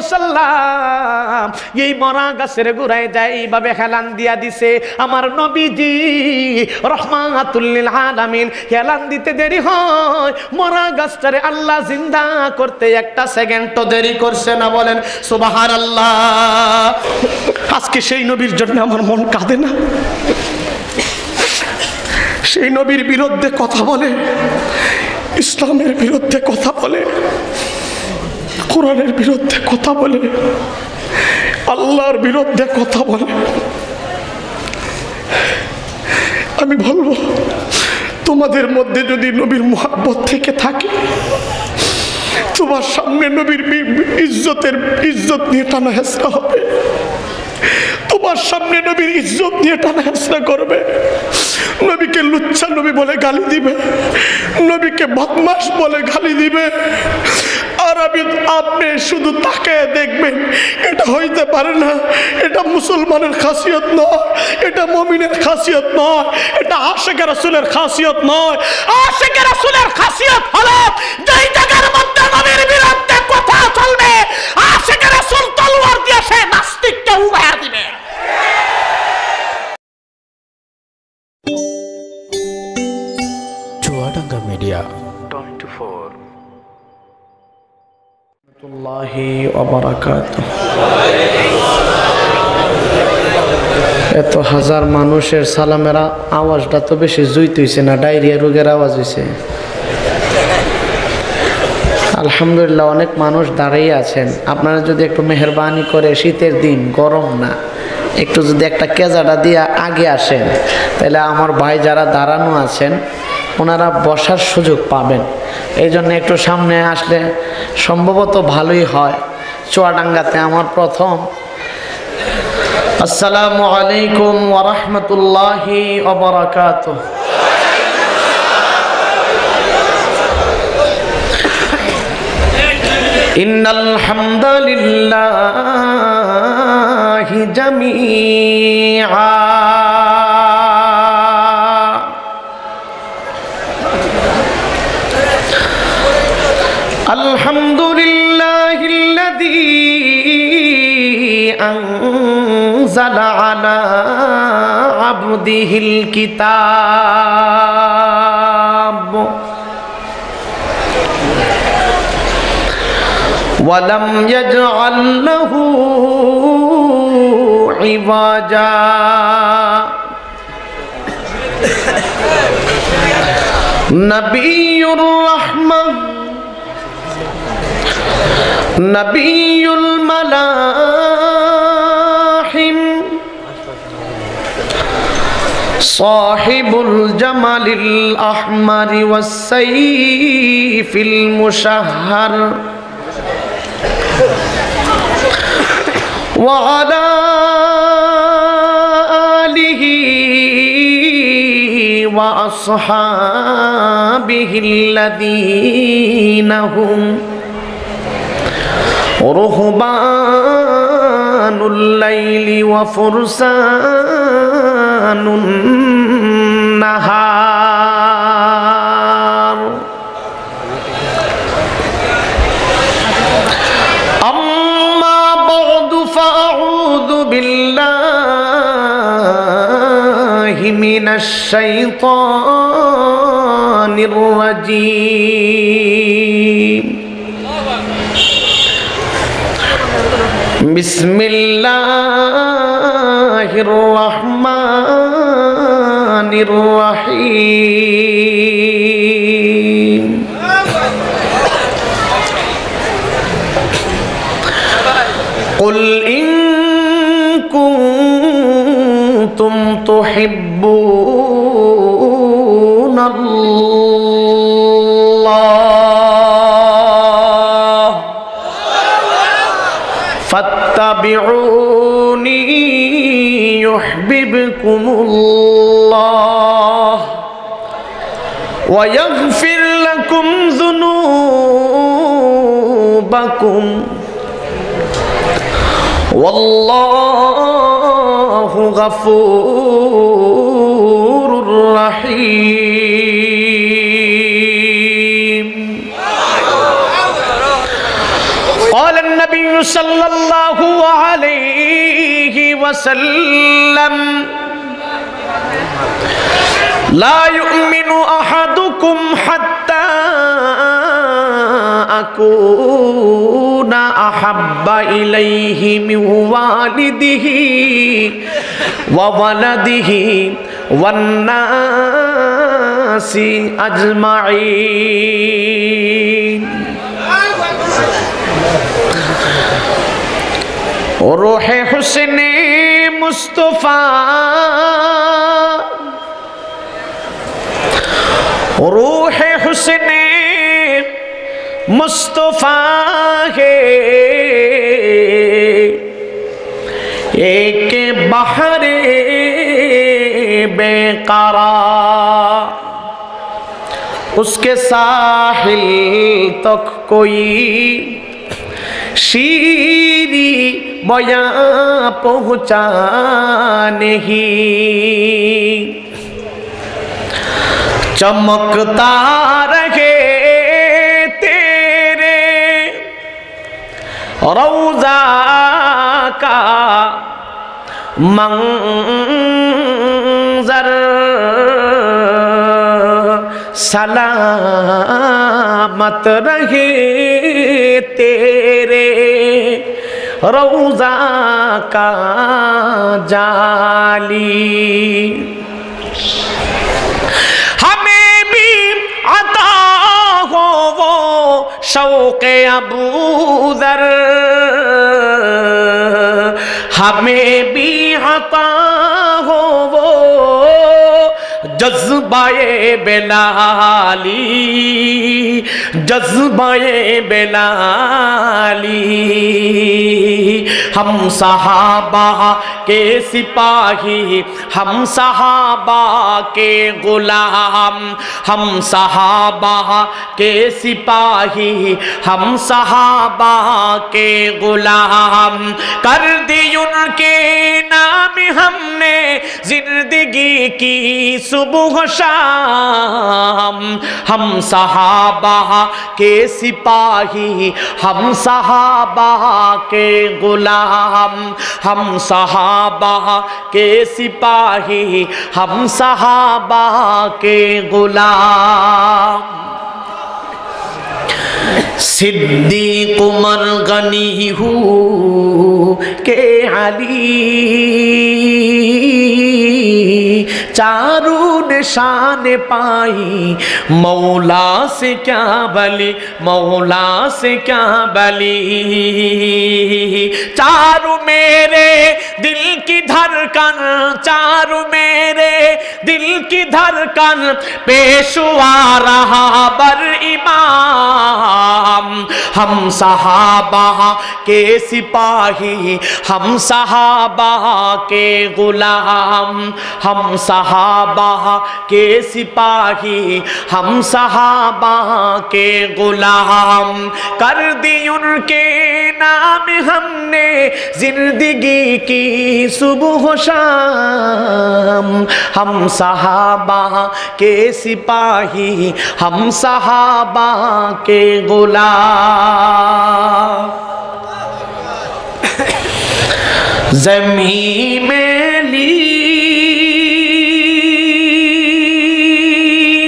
ওয়াসাল্লাম এই মরা গাছের গোড়ায় যায় এইভাবে হেলান দিয়া দিছে। আমার নবীজি রহমাতুল লিল আলামিন হেলান দিতে দেরি হয়, মরা গাছটারে আল্লাহ জিন্দা করতে একটা সেকেন্ডও দেরি করছে না। বলেন সুবহানাল্লাহ। আজকে সেই নবীর জন্য আমার মন কাঁদে না? সেই নবীর বিরুদ্ধে কথা বলে, ইসলামের বিরুদ্ধে কথা বলে, কোরআনের বিরুদ্ধে কথা বলে, আল্লাহর বিরুদ্ধে কথা বলে। আমি বলবো, তোমাদের মধ্যে যদি নবীর মুহাব্বত থেকে থাকে, তোমার সামনে নবীর ইজ্জত নিয়ে টানা হেসরা হবে, তোমার সামনে নবীর ইজ্জত নিয়ে টানা হেসরা করবে, নবীকে লুচ্চা নবী বলে গালি দিবে, নবীকে বদমাশ বলে গালি দিবে। আর আপনি শুধু তাকে দেখবেন, এটা হইতে পারে না। এটা মুসলমানের খাসিয়ত নয়, এটা মুমিনের খাসিয়ত নয়, এটা আশিকে রাসূলের খাসিয়ত নয়। আশিকে রাসূলের খাসিয়ত হলো যেই জায়গার মধ্যে নবীর বিরুদ্ধে কথা চলবে, আশিকে রাসূল তলোয়ার দিয়ে সে নাস্তিককে উড়াইয়া দিবে। চুয়াডাঙ্গা মিডিয়া 24। এত হাজার মানুষের সালামের আওয়াজটা তো বেশি জুইতে হইছে না, ডায়রিয়া রোগের আওয়াজ হইছে। আলহামদুলিল্লাহ, অনেক মানুষ দাঁড়িয়ে আছেন। আপনারা যদি একটু মেহরবানি করে, শীতের দিন, গরম না, একটু যদি একটা কেজাটা দিয়ে আগে আসেন, তাহলে আমার ভাই যারা দাঁড়ানো আছেন ওনারা বসার সুযোগ পাবেন। এই জন্য একটু সামনে আসলে সম্ভবত ভালোই হয়। চুয়াডাঙ্গাতে আমার প্রথম। আসসালামু আলাইকুম ওয়া রাহমাতুল্লাহি ওয়া বারাকাতুহু। ইন্নাল হামদালিল্লাহি জামিআ আলহামদুলিল্লাহিল্লাযী আনজালা আলা আবদিহিল কিতাব ওয়া লাম ইয়াজআল লাহু ইওয়াজা নবিয়ুর রাহমাহ নবিয়ুল মালাহিম সাহিবুল জামালিল আহমারি ওয়াস সাইফিল মুশাহহার ওয়া আলা আলিহি ওয়া আসহাবিহিল্লাযীনা হুম রুহবানুল লাইলি ওয়া ফুরসানুন নাহার। আম্মা বা'দু ফাআউযু বিল্লাহি মিনাশ শাইতানির রাজীম। বিসমিল্লাহির রহমানির রহিম। কুল ইন কুনতুম তুহিব্বুনাল্লাহ ফাত্তাবিউনি ইউহিব্বুকুমুল্লাহ ওয়া ইয়াগফির লাকুম যুনুবাকুম ওয়াল্লাহু গফুরুর রহিম। قال النبي सल्लल्लाहु अलैहि वसल्लम ला युमिनु अहदुकुम हत्ता अकूना अहब्बा इलैहि मिन वालिदिही व वलदिही वन्नासि अजमाईन। रूहे हुस्ने मुस्तफा रूहे हुस्ने मुस्तफा है एक बहरे बेकरार, उसके साहिल तक कोई शीरी बयां पहुँचा नहीं। चमकता रहे तेरे रौज़ा का मंज़र, सलामत रहे तेरे रौज़ा का जाली। हमें भी अता हो वो शौक़े अबूज़र, हमें भी अता हो वो जज्बाए बेलाली, जज्बाए बेलाली। हम सहाबा के सिपाही, हम सहाबा के गुलाम, हम सहाबा के सिपाही, हम सहाबा के गुलाम। कर दी उनके नाम हमने जिंदगी की सुबह शाम। हम सहाबा के सिपाही, हम सहाबा के गुलाम, हम सहाबा के सिपाही, हम सहाबा के गुलाम। सिद्दीक उमर गनी हूँ के अली, चारों निशान पाई मौला से क्या बली, मौला से क्या बली। चारों मेरे दिल की धड़कन, चारों मेरे दिल की धड़कन, पेशवा रहा बर इमाम। हम सहाबा के सिपाही, हम सहाबा के गुलाम, हम सहाबा के सिपाही, हम सहाबा के गुलाम। कर दी उनके नाम हमने जिंदगी की सुबह शाम। हम सहाबा के सिपाही, हम सहाबा के गुलाम। ज़मीं में ली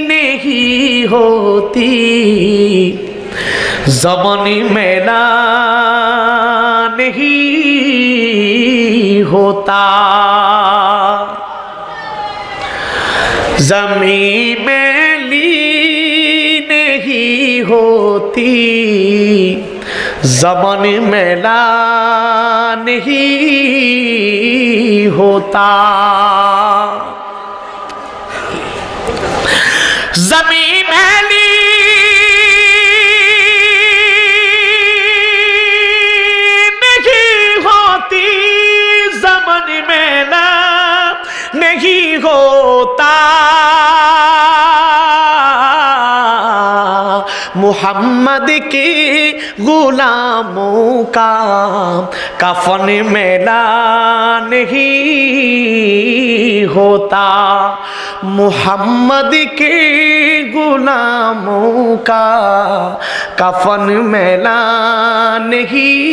नहीं होती, ज़बानी मेला नहीं होता। ज़मीं में ली नहीं होती, ज़बान मेला नहीं होता। ज़मीं मैली नहीं होती, ज़बान मेला नहीं होता। मुहम्मद के गुलामों का कफन मेला नहीं होता। मुहम्मद के गुलामों का कफन मैला नहीं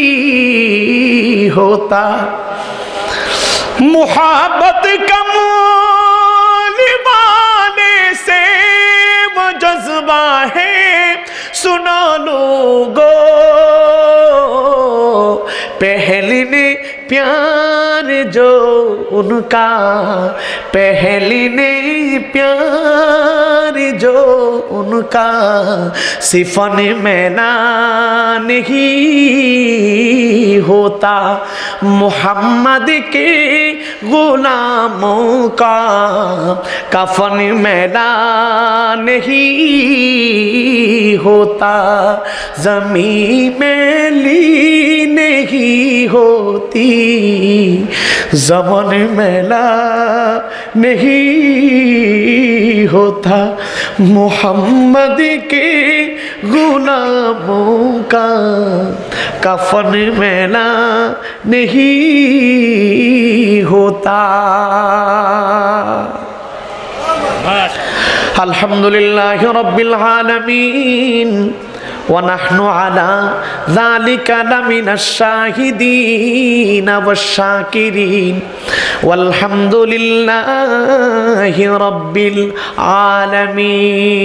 होता। मोहब्बत का मोल पाने से वो जज्बा है, सुना लोगो पहली ने प्यार जो उनका, पहली ने प्यार जो उनका, सिफन मैला नहीं होता। मोहम्मद के गुलामों का कफन मैला नहीं होता। ज़मीं मैली नहीं होती, ज़बान मैला नहीं होता। मोहम्मद के गुलामों का कफन मैला नहीं होता। अल्हम्दुलिल्लाह रब्बिल आलमीन वनहनु अला ज़ालिका लमिनश शाहिदीन वश्शाकिरीन वल्हम्दुलिल्लाहि रब्बिल आलमीन।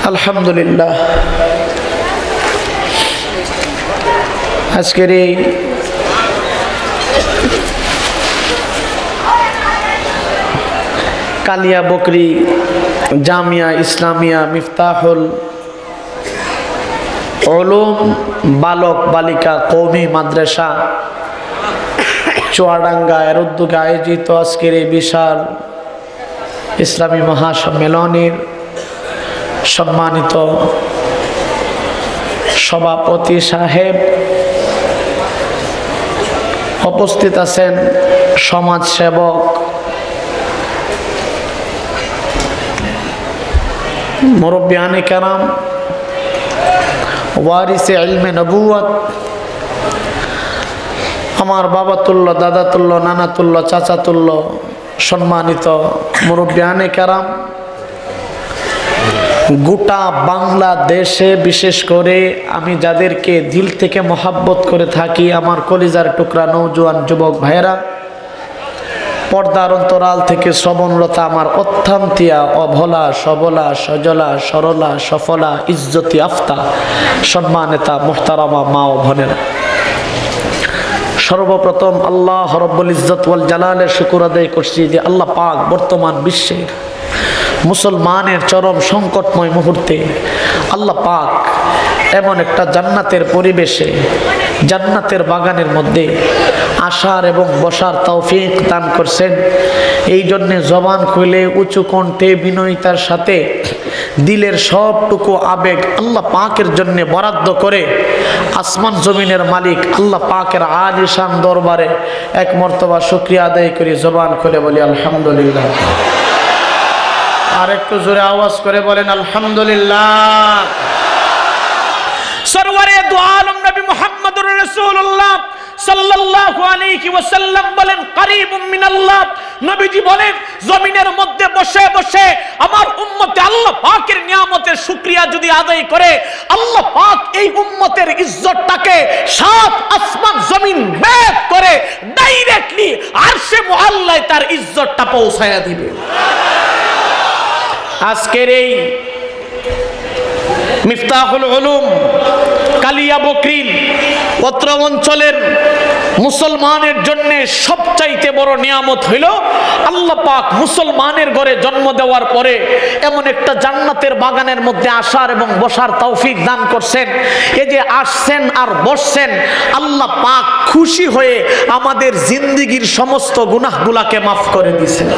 अल्हम्दुलिल्लाह। আজকের এই কালিয়া বকরি জামিয়া ইসলামিয়া মিফতাহুল উলুম বালক বালিকা কওমি মাদ্রাসা চুয়াডাঙ্গা এর উদ্যোগে আয়োজিত আজকের এই বিশাল ইসলামী মহাসম্মেলনের সম্মানিত সভাপতি সাহেব, উপস্থিত আছেন সমাজ সেবক, মুরব্বিয়ানে কেরাম, ওয়ারিসে ইলমে নবুয়ত, আমার বাবা তুল্য, দাদা তুল্য, নানা তুল্য, চাচা তুল্য সম্মানিত মুরব্বিয়ানে কেরাম, গোটা বাংলাদেশে বিশেষ করে আমি যাদেরকে দিল থেকে মহাব্বত করে থাকি, আমার কলিজার টুকরা নওজোয়ান যুবক ভাইয়েরা, পর্দার অন্তরাল থেকে শ্রবণরতা আমার অত্যন্তিয়া অভলা সবলা সজলা সরলা সফলা ইজ্জতি আফতা সম্মানিতা মুহতারামা মা ও বোনেরা, সর্বপ্রথম আল্লাহ রব্বুল ইজ্জত ওয়াল জালালের শুকর আদায় করছি যে আল্লাহ পাক বর্তমান বিশ্বের মুসলমানের চরম সংকটময় মুহূর্তে আল্লাহ পাক এমন একটা জান্নাতের পরিবেশে, জান্নাতের বাগানের মধ্যে আসার এবং বসার তৌফিক দান করছেন। এই জন্যে জবান খুলে উঁচু কণ্ঠে বিনয়িতার সাথে দিলের সবটুকু আবেগ আল্লাহ পাকের জন্য বরাদ্দ করে আসমান জমিনের মালিক আল্লাহ পাকের আলিশান দরবারে এক মর্তবা শুকরিয়া আদায় করি। জবান খুলে বলি আলহামদুলিল্লাহ। আর একটু জোরে আওয়াজ করে বলেন আলহামদুলিল্লাহ। সরওয়ারে দু আলম নবী মুহাম্মদুর রাসূলুল্লাহ সাল্লাল্লাহু আলাইহি ওয়াসাল্লাম বলেন করিবুম মিনাল্লাহ, নবীজি বলেন জমিনের মধ্যে বসে বসে আমার উম্মতে আল্লাহ পাকের নিয়ামতের শুকরিয়া যদি আদায় করে, আল্লাহ পাক এই উম্মতের ইজ্জতটাকে সাত আসমান জমিন ভেদ করে ডাইরেক্টলি আরশে মুআল্লায় তার ইজ্জতটা পৌঁছায়া দিবে। আজকের এই মিফতাহুল উলুম কালিয়া বকরির অত্র অঞ্চলের মুসলমানের জন্য সবচাইতে বড় নিয়ামত হইল আল্লাহ পাক মুসলমানের ঘরে জন্ম দেওয়ার পরে এমন একটা জান্নাতের বাগানের মধ্যে আসার এবং বসার তৌফিক দান করছেন। এই যে আসছেন আর বসছেন, আল্লাহ পাক খুশি হয়ে আমাদের জিন্দেগীর সমস্ত গুনাহগুলাকে মাফ করে দিয়েছেন।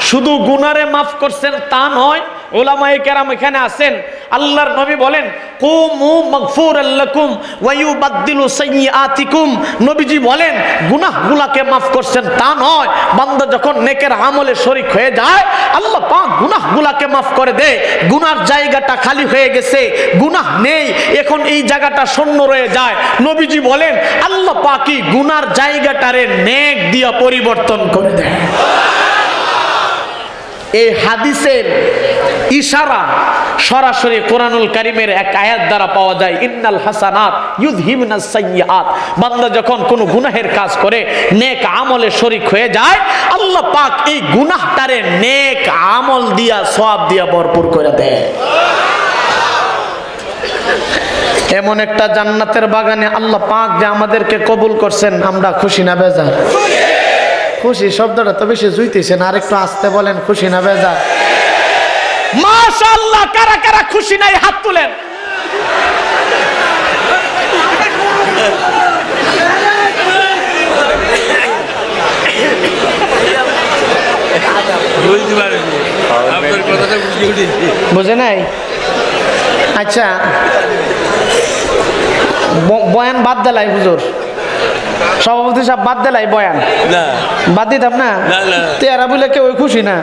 শুধু গুনারে মাফ করছেন তা নয়, উলামায়ে কেরাম এখানে আছেন, আল্লাহর নবী বলেন কুমু মাগফুরাল লাকুম ওয়া ইউবাদদিলু সাইয়্যাতিকুম। নবীজি বলেন গুনাহগুলোকে মাফ করছেন তা নয়, বান্দা যখন নেকের আমলে শরীক হয়ে যায় আল্লাহ পাক গুনাহগুলোকে মাফ করে দেয়। গুনার জায়গাটা খালি হয়ে গেছে, গুনাহ নেই, এখন এই জায়গাটা শূন্য রয়ে যায়। নবীজি বলেন আল্লাহ পাকই গুনার জায়গাটারে নেক দিয়া পরিবর্তন করে দেয়। এই হাদিসের ইশারা সরাসরি কোরআনুল কারীমের এক আয়াত দ্বারা পাওয়া যায়, ইন্নাল হাসানাত ইউযহিবুনাস সাইয়্যাত। বান্দা যখন কোনো গুনাহের কাজ করে, নেক আমলে শরীক হয়ে যায়, আল্লাহ পাক এই গুনাহটারে নেক আমল দিয়া, সওয়াব দিয়া ভরপুর করে দেয়। এমন একটা জান্নাতের বাগানে আল্লাহ পাক যে আমাদেরকে কবুল করছেন, আমরা খুশি না বেজার? খুশি শব্দটা তো বেশি জুইতেছে না, আরেকটু আস্তে বলেন, খুশি না বেজার? মাশাআল্লাহ, কারা কারা খুশি নাই হাত তুলেন। বুঝে নাই? আচ্ছা, বয়ান বাদ দিলাই হুজুর, সভাপতি সাহেব বাদ দিলাই বয়ান, বাদ দিতাম না? তেরা বলে কেউ খুশি না?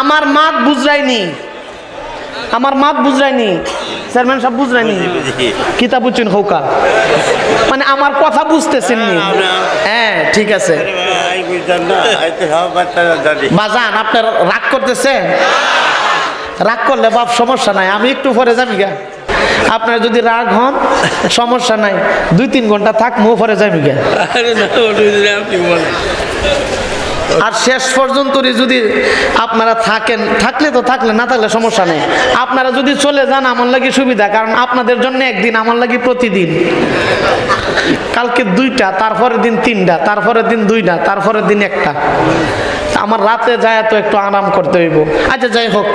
আমার মাত বুঝরাইনি, আমার মাত বুঝরাইনি, চেয়ারম্যান সাহেব বুঝরাইনি, কিতা বুঝছেন হৌকা, মানে আমার কথা বুঝতেছেন নি? হ্যাঁ ঠিক আছে। বাজান আপনার রাগ করতেছেন? রাগ করলে বাপ সমস্যা নাই, আমি একটু পরে যাবি গা। আপনার যদি রাগ হন সমস্যা নাই, 2-3 ঘন্টা থাক, মো পরে যাবি গা। আর শেষ পর্যন্ত যদি আপনারা থাকেন, থাকলে তো থাকলে, না থাকলে সমস্যা নেই। আপনারা যদি চলে যান আমার লাগি সুবিধা, কারণ আপনাদের জন্য একদিন, আমার লাগি প্রতিদিন। কালকে 2টা, তারপরের দিন 3টা, তারপরের দিন 2টা, তারপরের দিন 1টা। আমার রাতে যায় তো একটু আরাম করতে হইব। আচ্ছা যাই হোক,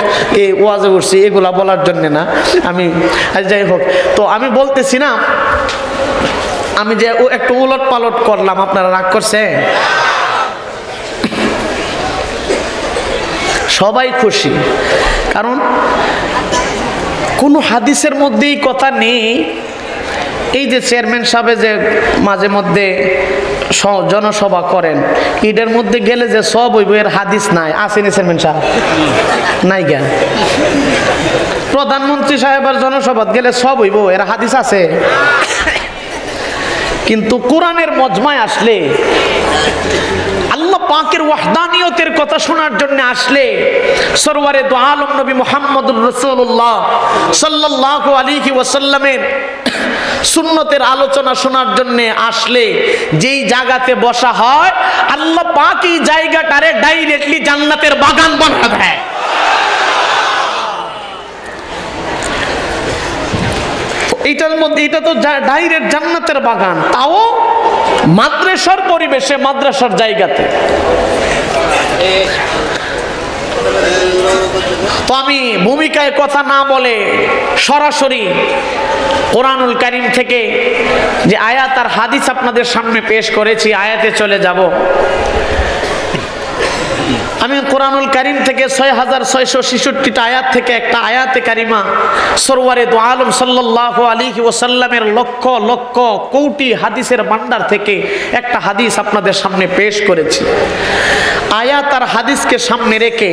এই ওয়াজে উঠছি এগুলা বলার জন্য না আমি। যাই হোক, তো আমি বলতেছি না, আমি যে একটু উলট পালট করলাম, আপনারা রাগ করছে? সবাই খুশি, কারণ কোনো হাদিসের মধ্যেই কথা নেই এই যে চেয়ারম্যান সাহেব যে মাঝে মধ্যে জনসভা করেন, এটার মধ্যে গেলে যে সব হইব, এর হাদিস নাই। আসেনি চেয়ারম্যান সাহেব? নাই জ্ঞান। প্রধানমন্ত্রী সাহেবের জনসভা গেলে সব হইব, এর হাদিস আছে? কিন্তু কোরআনের মজমায় আসলে, আল্লাহ পাকের ওয়াহদানিয়তের কথা শোনার জন্য আসলে, সরওয়ারে দু আলম নবী মুহাম্মদুর রাসূলুল্লাহ সাল্লাল্লাহু আলাইহি ওয়াসাল্লামের সুন্নতের আলোচনা শোনার জন্য আসলে, যেই জায়গাতে বসা হয়, আল্লাহ পাক এই জায়গাটারে ডাইরেক্টলি জান্নাতের বাগান বানিয়ে দেয়। এইটার মধ্যে, এটা তো ডাইরেক্ট জান্নাতের বাগান, তাও মাদ্রাসার পরিবেশে, মাদ্রাসার জায়গাতে। তো আমি ভূমিকায় কথা না বলে সরাসরি কোরআনুল কারীম থেকে যে আয়াত আর হাদিস আপনাদের সামনে পেশ করেছি, আয়াতে চলে যাব। আমি কোরআনুল কারীম থেকে 6666টা আয়াত থেকে একটা আয়াতে কারিমা সরওয়ারে দু আলম সাল্লাল্লাহু আলাইহি ওয়াসাল্লামের লক্ষ লক্ষ কোটি হাদিসের ভান্ডার থেকে একটা হাদিস আপনাদের সামনে পেশ করেছি। আয়াত আর হাদিসকে সামনে রেখে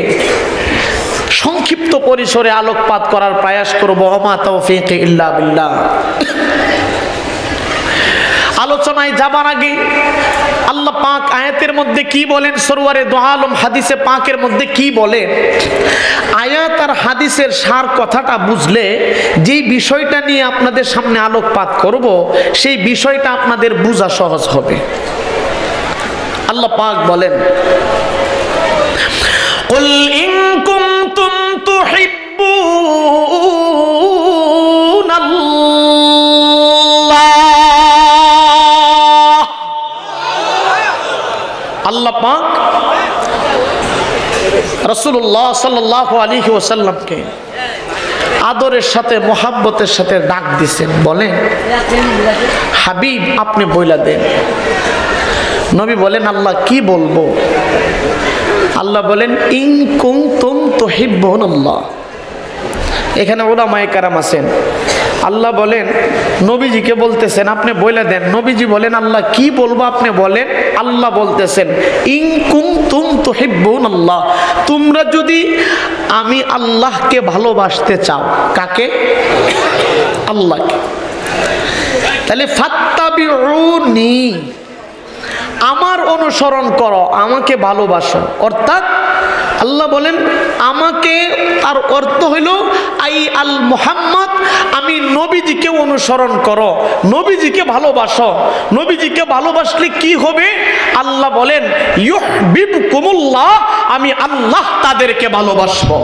সংক্ষিপ্ত পরিসরে আলোকপাত করার প্রয়াস করব। ওমা তাওফীক ইল্লা বিল্লাহ। আলোচনায় যাবার আগে আল্লাহ পাক আয়াতের মধ্যে কি বলেন, সরওয়ারে দু আলম হাদিসে পাকের মধ্যে কি বলেন, আয়াত আর হাদিসের সার কথাটা বুঝলে যেই বিষয়টা নিয়ে আপনাদের সামনে আলোকপাত করব, সেই বিষয়টা আপনাদের বোঝা সহজ হবে। আল্লাহ পাক বলেন, কুল ইন কুনতুম তুহিব্বুনাল্লাহ। আল্লাহ পাক রাসূলুল্লাহ সাল্লাল্লাহু আলাইহি ওয়াসাল্লামকে আদরের সাথে, মোহাব্বতের সাথে ডাক দিছেন, বলেন হাবিব আপনি বইলা দেন। নবী বলেন আল্লাহ কি বলবো? আল্লাহ বলেন ইন কুনতুম তুহিব্বুনাল্লাহ। এখানে উলামায়ে কেরাম আছেন, আল্লাহ বলেন নবীজিকে বলতেছেন আপনি বলে দেন। নবীজি বলেন আল্লাহ কি বলবো আপনি বলেন। আল্লাহ বলতেছেন ইন কুনতুম তুহিব্বুনাল্লাহ, তোমরা যদি আমি আল্লাহকে ভালোবাসতে চাও। কাকে? আল্লাহকে। তাহলে ফাত্তাবিউনি, আমার অনুসরণ করো, আমাকে ভালোবাসো। অর্থাৎ আল্লাহ বলেন আমাকে, তার অর্থ হইল আই আল মুহাম্মদ, আমি নবীজিকে অনুসরণ করো, নবীজিকে ভালোবাসো। নবীজিকে ভালোবাসলে কি হবে? আল্লাহ বলেন ইউহিব্বুকুমুল্লাহ, আমি আল্লাহ তাদেরকে ভালোবাসবো।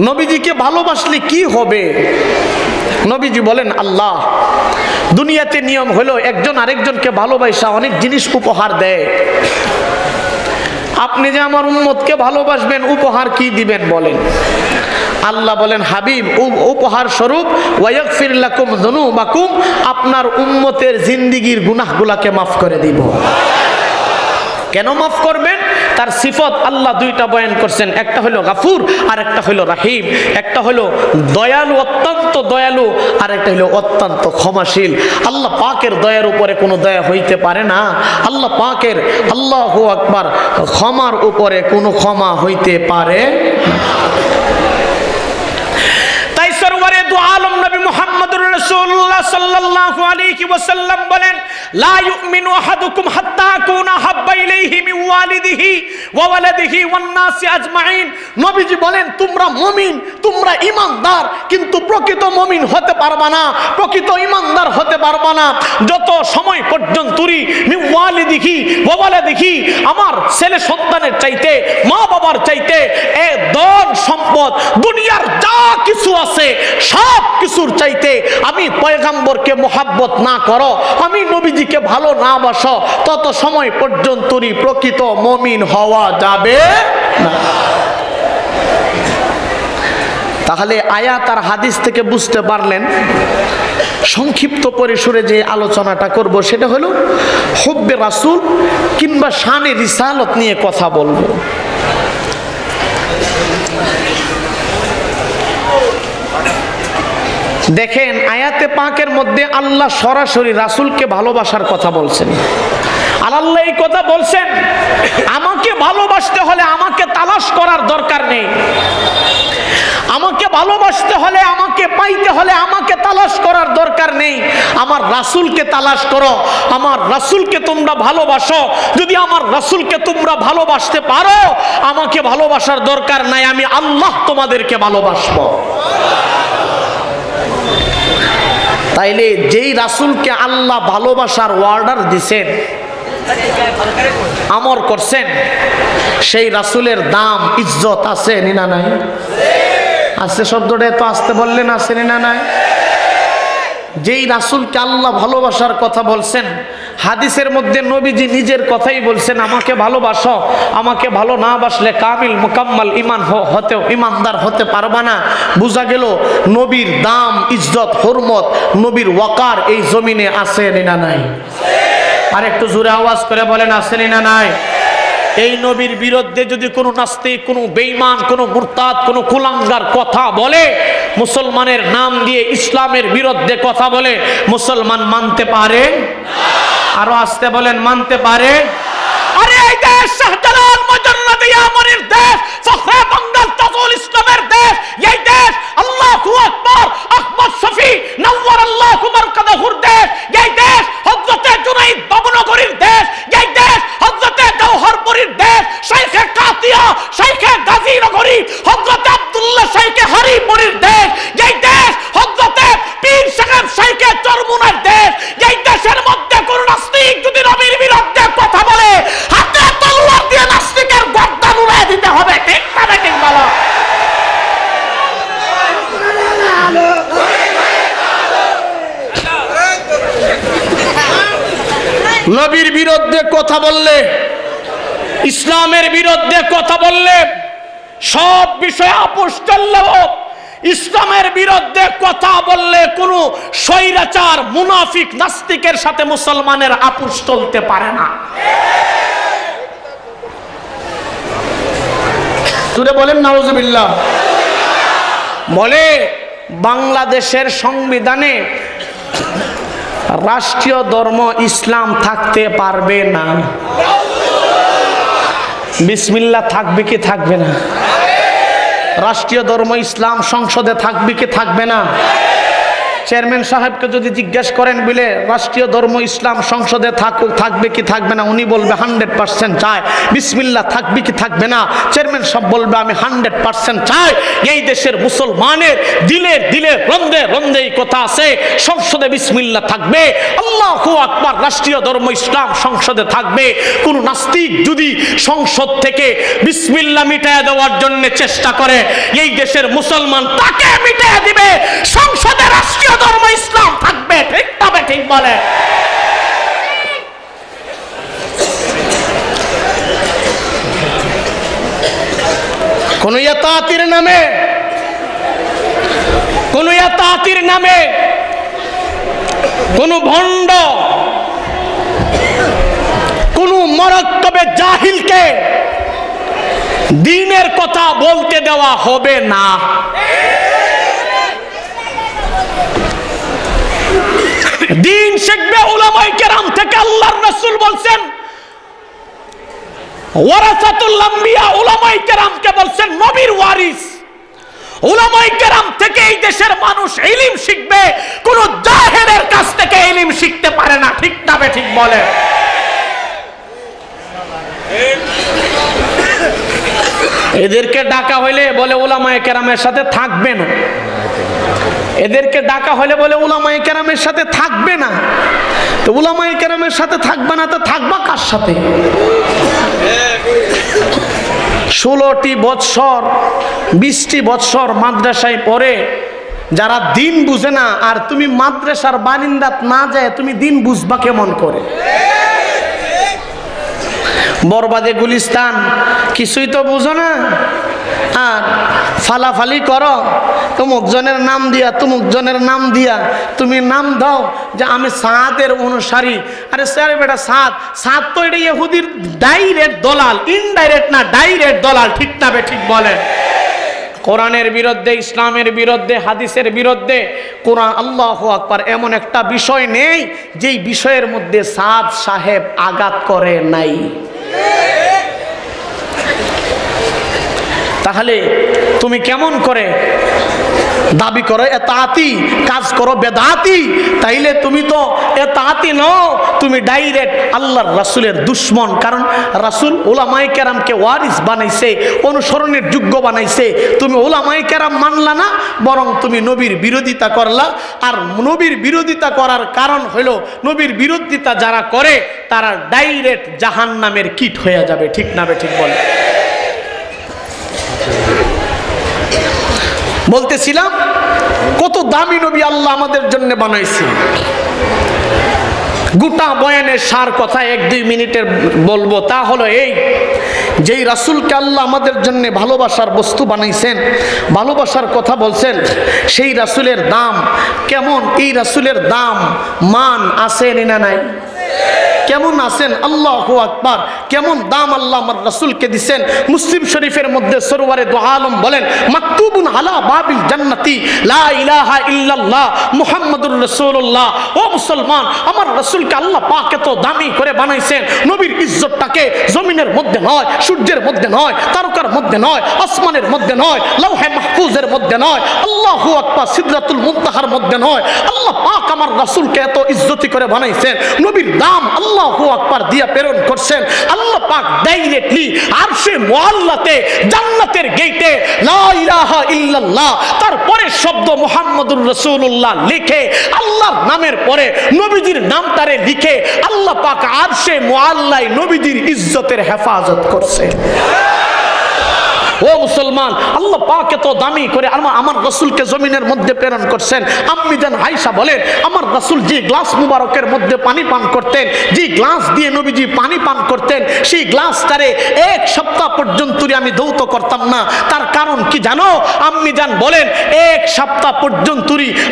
নবীজিকে ভালোবাসলে কি হবে? নবীজি বলেন আল্লাহ, দুনিয়াতে নিয়ম হলো একজন আরেকজনকে ভালোবাসা অনেক জিনিস উপহার দেয়। আপনি যে আমার উম্মতকে ভালোবাসবেন, উপহার কি দিবেন বলেন? আল্লাহ বলেন হাবিব, উপহার স্বরূপ ওয়াগফির লাকুম যুনুবাকুম, আপনার উম্মতের জিন্দেগীর গুনাহগুলোকে মাফ করে দিব। কেন মাফ করবেন? তার সিফত আল্লাহ দুইটা বয়ান করছেন, একটা হলো গাফুর আর একটা হলো রাহিম। একটা হলো দয়ালু, অত্যন্ত দয়ালু, আর একটা হলো অত্যন্ত ক্ষমাশীল। আল্লাহ পাকের দয়ার উপরে কোনো দয়া হইতে পারে না। আল্লাহ পাকের, আল্লাহু আকবার, ক্ষমার উপরে কোনো ক্ষমা হইতে পারে না। তাই সরওয়ারে দু আলম নবী মুহাম্মদুর রাসূলুল্লাহ সাল্লাল্লাহু আলাইহি ওয়াসাল্লাম বলেন লা ইউমিনু আহাদুকুম হাত্তা আকুনা হাব্বা ইলাইহি মিন ওয়ালিদিহি ওয়া ওয়ালাদিহি ওয়ান নাসি আজমাইন। নবীজি বলেন তোমরা মুমিন, তোমরা ঈমানদার, কিন্তু প্রকৃত মুমিন হতে পারবা না, প্রকৃত ঈমানদার হতে পারবা না যত সময় পর্যন্ত মিন ওয়ালিদিহি ওয়া ওয়ালাদিহি, আমার ছেলে সন্তানের চাইতে, মা বাবার চাইতে, এ ধন সম্পদ দুনিয়ার যা কিছু আছে সব কিছুর চাইতে আমি পয়গম্বরকে মোহাব্বত না করো, আমি নবীজিকে ভালো না বাসো, তত সময় পর্যন্তই প্রকৃত মুমিন হওয়া যাবে না। তাহলে আয়াত আর হাদিস থেকে বুঝতে পারলেন, সংক্ষিপ্ত পরিসরে যে আলোচনাটা করব সেটা হলো হুব্বে রাসূল কিংবা শানে রিসালত নিয়ে কথা বলবো। দেখেন আয়াতে পাকের মধ্যে আল্লাহ সরাসরি রাসূলকে ভালোবাসার কথা বলছেন। আর আল্লাহ এই কথা বলছেন, আমাকে ভালোবাসতে হলে আমাকে তালাশ করার দরকার নেই, আমাকে ভালোবাসতে হলে, আমাকে পাইতে হলে আমাকে তালাশ করার দরকার নেই, আমার রাসূলকে তালাশ করো, আমার রাসূলকে তোমরা ভালোবাসো। যদি আমার রাসূলকে তোমরা ভালোবাসতে পারো, আমাকে ভালোবাসার দরকার নাই, আমি আল্লাহ তোমাদেরকে ভালোবাসবো। তাইলে যেই রাসূলকে আল্লাহ ভালোবাসার অর্ডার দিছেন, আমর করছেন, সেই রাসূলের দাম ইজ্জত আছে না নাই? আছে। শব্দটা তো আসতে বললেন, আছে না নাই? যেই রাসূলকে আল্লাহ ভালোবাসার কথা বলছেন, হাদিসের মধ্যে নবীজি নিজের কথাই বলছেন, আমাকে ভালোবাসো, আমাকে ভালো না বাসলে কামিল মুকাম্মাল ঈমান হতে, ঈমানদার হতে পারবা না। বোঝা গেল নবীর দাম, ইজ্জত, হুরমত, নবীর ওয়াকার এই জমিনে আছে না নাই? আর একটু জোরে আওয়াজ করে বলেন, আছে না নাই? এই নবীর বিরুদ্ধে যদি কোনো নাস্তিক, কোনো বেঈমান, কোনো মুরতাদ, কোনো কুলাঙ্গার কথা বলে, মুসলমানের নাম দিয়ে ইসলামের বিরুদ্ধে কথা বলে, মুসলমান মানতে পারে? আরো আসতে বলেন, মানতে পারে? আরে এই দেশ শাহজালাল মুজাররদ ইয়ামানির দেশ, ফখরে বাংলার তাজুল ইসলামের দেশ, এই দেশ আল্লাহু আকবার আহমদ শফি নওয়ারাল্লাহু মারকাদাহুর দেশ, এই দেশ হযরতে জুনাইদ বাবনগরীর দেশ, এই দেশ হযরতে জওহরপুরীর দেশ, শাইখে কাতিয়া, শাইখে গাজীনগরী, হযরতে আব্দুল্লাহ শাইখে হরিপুরীর দেশ, এই দেশ হযরতে পীর সাহেব শাইখে চরমুনার দেশ। এই দেশের মধ্যে কোন নাস্তিক যদি নবীর বিরুদ্ধে কথা বলে, হাতে তলোয়ার দিয়ে নাস্তিকের গর্দান উড়িয়ে দিতে হবে। ঠিক না ঠিক বলো? নবীর বিরুদ্ধে কথা বললে, ইসলামের বিরুদ্ধে কথা বললে, সব বিষয়ে আপোষ চললেও ইসলামের বিরুদ্ধে কথা বললে কোনো স্বৈরাচার মুনাফিক নাস্তিকের সাথে মুসলমানের আপোষ চলতে পারে না। তুরে বলেন নাউজুবিল্লাহ। বলে বাংলাদেশের সংবিধানে রাষ্ট্রীয় ধর্ম ইসলাম থাকতে পারবে না। বিসমিল্লাহ থাকবে কি থাকবে না? রাষ্ট্রীয় ধর্ম ইসলাম সংসদে থাকবে কি থাকবে না? চেয়ারম্যান সাহেবকে যদি জিজ্ঞেস করেন বলে রাষ্ট্রীয় ধর্ম ইসলাম সংসদে থাকবে কি থাকবে না, উনি বলবে 100% চাই। বিসমিল্লাহ থাকবে কি থাকবে না, চেয়ারম্যান সাহেব বলবে আমি 100% চাই। এই দেশের মুসলমানের দিলে রন্ধে রন্ধে এই কথা আছে, সংসদে বিসমিল্লাহ থাকবে, আল্লাহু আকবার, রাষ্ট্রীয় ধর্ম ইসলাম সংসদে থাকবে। কোন নাস্তিক যদি সংসদ থেকে বিসমিল্লাহ মিটায় দেওয়ার জন্য চেষ্টা করে, এই দেশের মুসলমান তাকে মিটায় দিবে। সংসদে রাষ্ট্রীয় ধর্ম ইসলাম থাকবে, ঠিক তবে ঠিক বলে। কোন ইতাআতির নামে কোন ভণ্ড, কোন মরক্কবে জাহিলকে দ্বীনের কথা বলতে দেওয়া হবে না। দ্বীন শিখবে উলামায়ে কেরাম থেকে। আল্লাহর রাসূল বলছেন ওয়ারাসাতুল আম্বিয়া, উলামায়ে কেরামকে বলছেন নবীর ওয়ারিস। উলামায়ে কেরাম থেকে এই দেশের মানুষ ইলম শিখবে, কোন জাহেলের কাছ থেকে ইলম শিখতে পারে না, ঠিক না ঠিক বলে। এদেরকে ডাকা হইলে বলে উলামায়ে কেরামের সাথে থাকবে না, এদেরকে ডাকা হলে বলে উলামায়ে কেরামের সাথে থাকবে না। তো উলামায়ে কেরামের সাথে থাকবে না, তো থাকবা কার সাথে? 16টি বৎসর 20টি বৎসর মাদ্রাসায় পড়ে যারা দিন বুঝে না, আর তুমি মাদ্রাসার বারিন্দাত না যায় তুমি দিন বুঝবা কেমন করে? বরবাদে গুলিস্তান কিছুই তো বুঝো না, আর ফালাফালি করো তুমুক জনের নাম দিয়া তুমুক জনের নাম দিয়া। তুমি নাম দাও যে আমি সাদের অনুসারী। আরে স্যার বেটা সাদ তো এটা ইহুদির ডাইরেক্ট দলাল, ইনডাইরেক্ট না ডাইরেক্ট দলাল, ঠিক না ঠিক বলে। কোরআনের বিরুদ্ধে, ইসলামের বিরুদ্ধে, হাদিসের বিরুদ্ধে কোরআন, আল্লাহু আকবার, এমন একটা বিষয় নেই যেই বিষয়ের মধ্যে সাদ সাহেব আঘাত করে নাই। তাহলে তুমি কেমন করে দাবি করো এতাআতি, কাজ করো বেদাতি? তাইলে তুমি তো এতাআতি নও, তুমি ডাইরেক্ট আল্লাহর রাসূলের দুশমন। কারণ রাসূল উলামায়ে কেরামকে ওয়ারিস বানাইছে, অনুসরণের যোগ্য বানাইছে। তুমি উলামায়ে কেরাম মানলা না, বরং তুমি নবীর বিরোধিতা করলা। আর নবীর বিরোধিতা করার কারণ হলো নবীর বিরোধিতা যারা করে তারা ডাইরেক্ট জাহান্নামের কীট হয়ে যাবে, ঠিক না ঠিক বলে। বলতেছিলাম কত দামি নবী আল্লাহ আমাদের জন্য বানাইছে। গোটা বয়ানের সার কথা 1-2 মিনিটের বলবো, তা হলো এই, যেই রাসূলকে আল্লাহ আমাদের জন্য ভালোবাসার বস্তু বানাইছেন, ভালোবাসার কথা বলছেন, সেই রাসূলের দাম কেমন? এই রাসূলের দাম মান আছে না নাই? কেমন আছেন? আল্লাহু আকবার, কেমন দাম আল্লাহ আমার রাসূলকে দিবেন। মুসলিম শরীফের মধ্যে সরওয়ারে দু আলম বলেন, মাকতুবুন আলা বাবিল জান্নাতি লা ইলাহা ইল্লাল্লাহ মুহাম্মাদুর রাসূলুল্লাহ। ও মুসলমান, আমার রাসূলকে আল্লাহ পাক এত দামি করে বানাইছেন। নবীর ইজ্জতটাকে জমিনের মধ্যে নয়, সূর্যের মধ্যে নয়, তারকার মধ্যে নয়, আসমানের মধ্যে নয়, লৌহে মাহফুজের মধ্যে নয়, আল্লাহু আকবার, সিদরাতুল মুনতাহার মধ্যে নয়। আল্লাহ পাক আমার রাসূলকে এত ইজ্জতি করে বানাইছেন। নবীর দাম আল্লাহু আকবার দিয়া প্রেরণ করছেন। আল্লাহ পাক ডাইরেক্টলি আরশে মুআল্লাতে জান্নাতের গেটে লা ইলাহা ইল্লাল্লাহ তারপরে শব্দ মুহাম্মাদুর রাসূলুল্লাহ লিখে, আল্লাহর নামের পরে নবীজির নামটারে লিখে আল্লাহ পাক আরশে মুআল্লায় নবীজির ইজ্জতের হেফাজত করছে। ও মুসলমান, আল্লাহ পাক এত দামি করে আমার রাসূলকে জমিনের মধ্যে প্রেরণ করছেন। আম্মি জান আয়েশা বলেন, আমার রাসূল যে গ্লাস মুবারকের মধ্যে পানি পান করতেন, যে গ্লাস দিয়ে নবীজি পানি পান করতেন, সেই গ্লাসটারে 1 সপ্তাহ পর্যন্ত আমি ধৌত করতাম না। তার কারণ কি জানো? আম্মি জান বলেন, 1 সপ্তাহ পর্যন্ত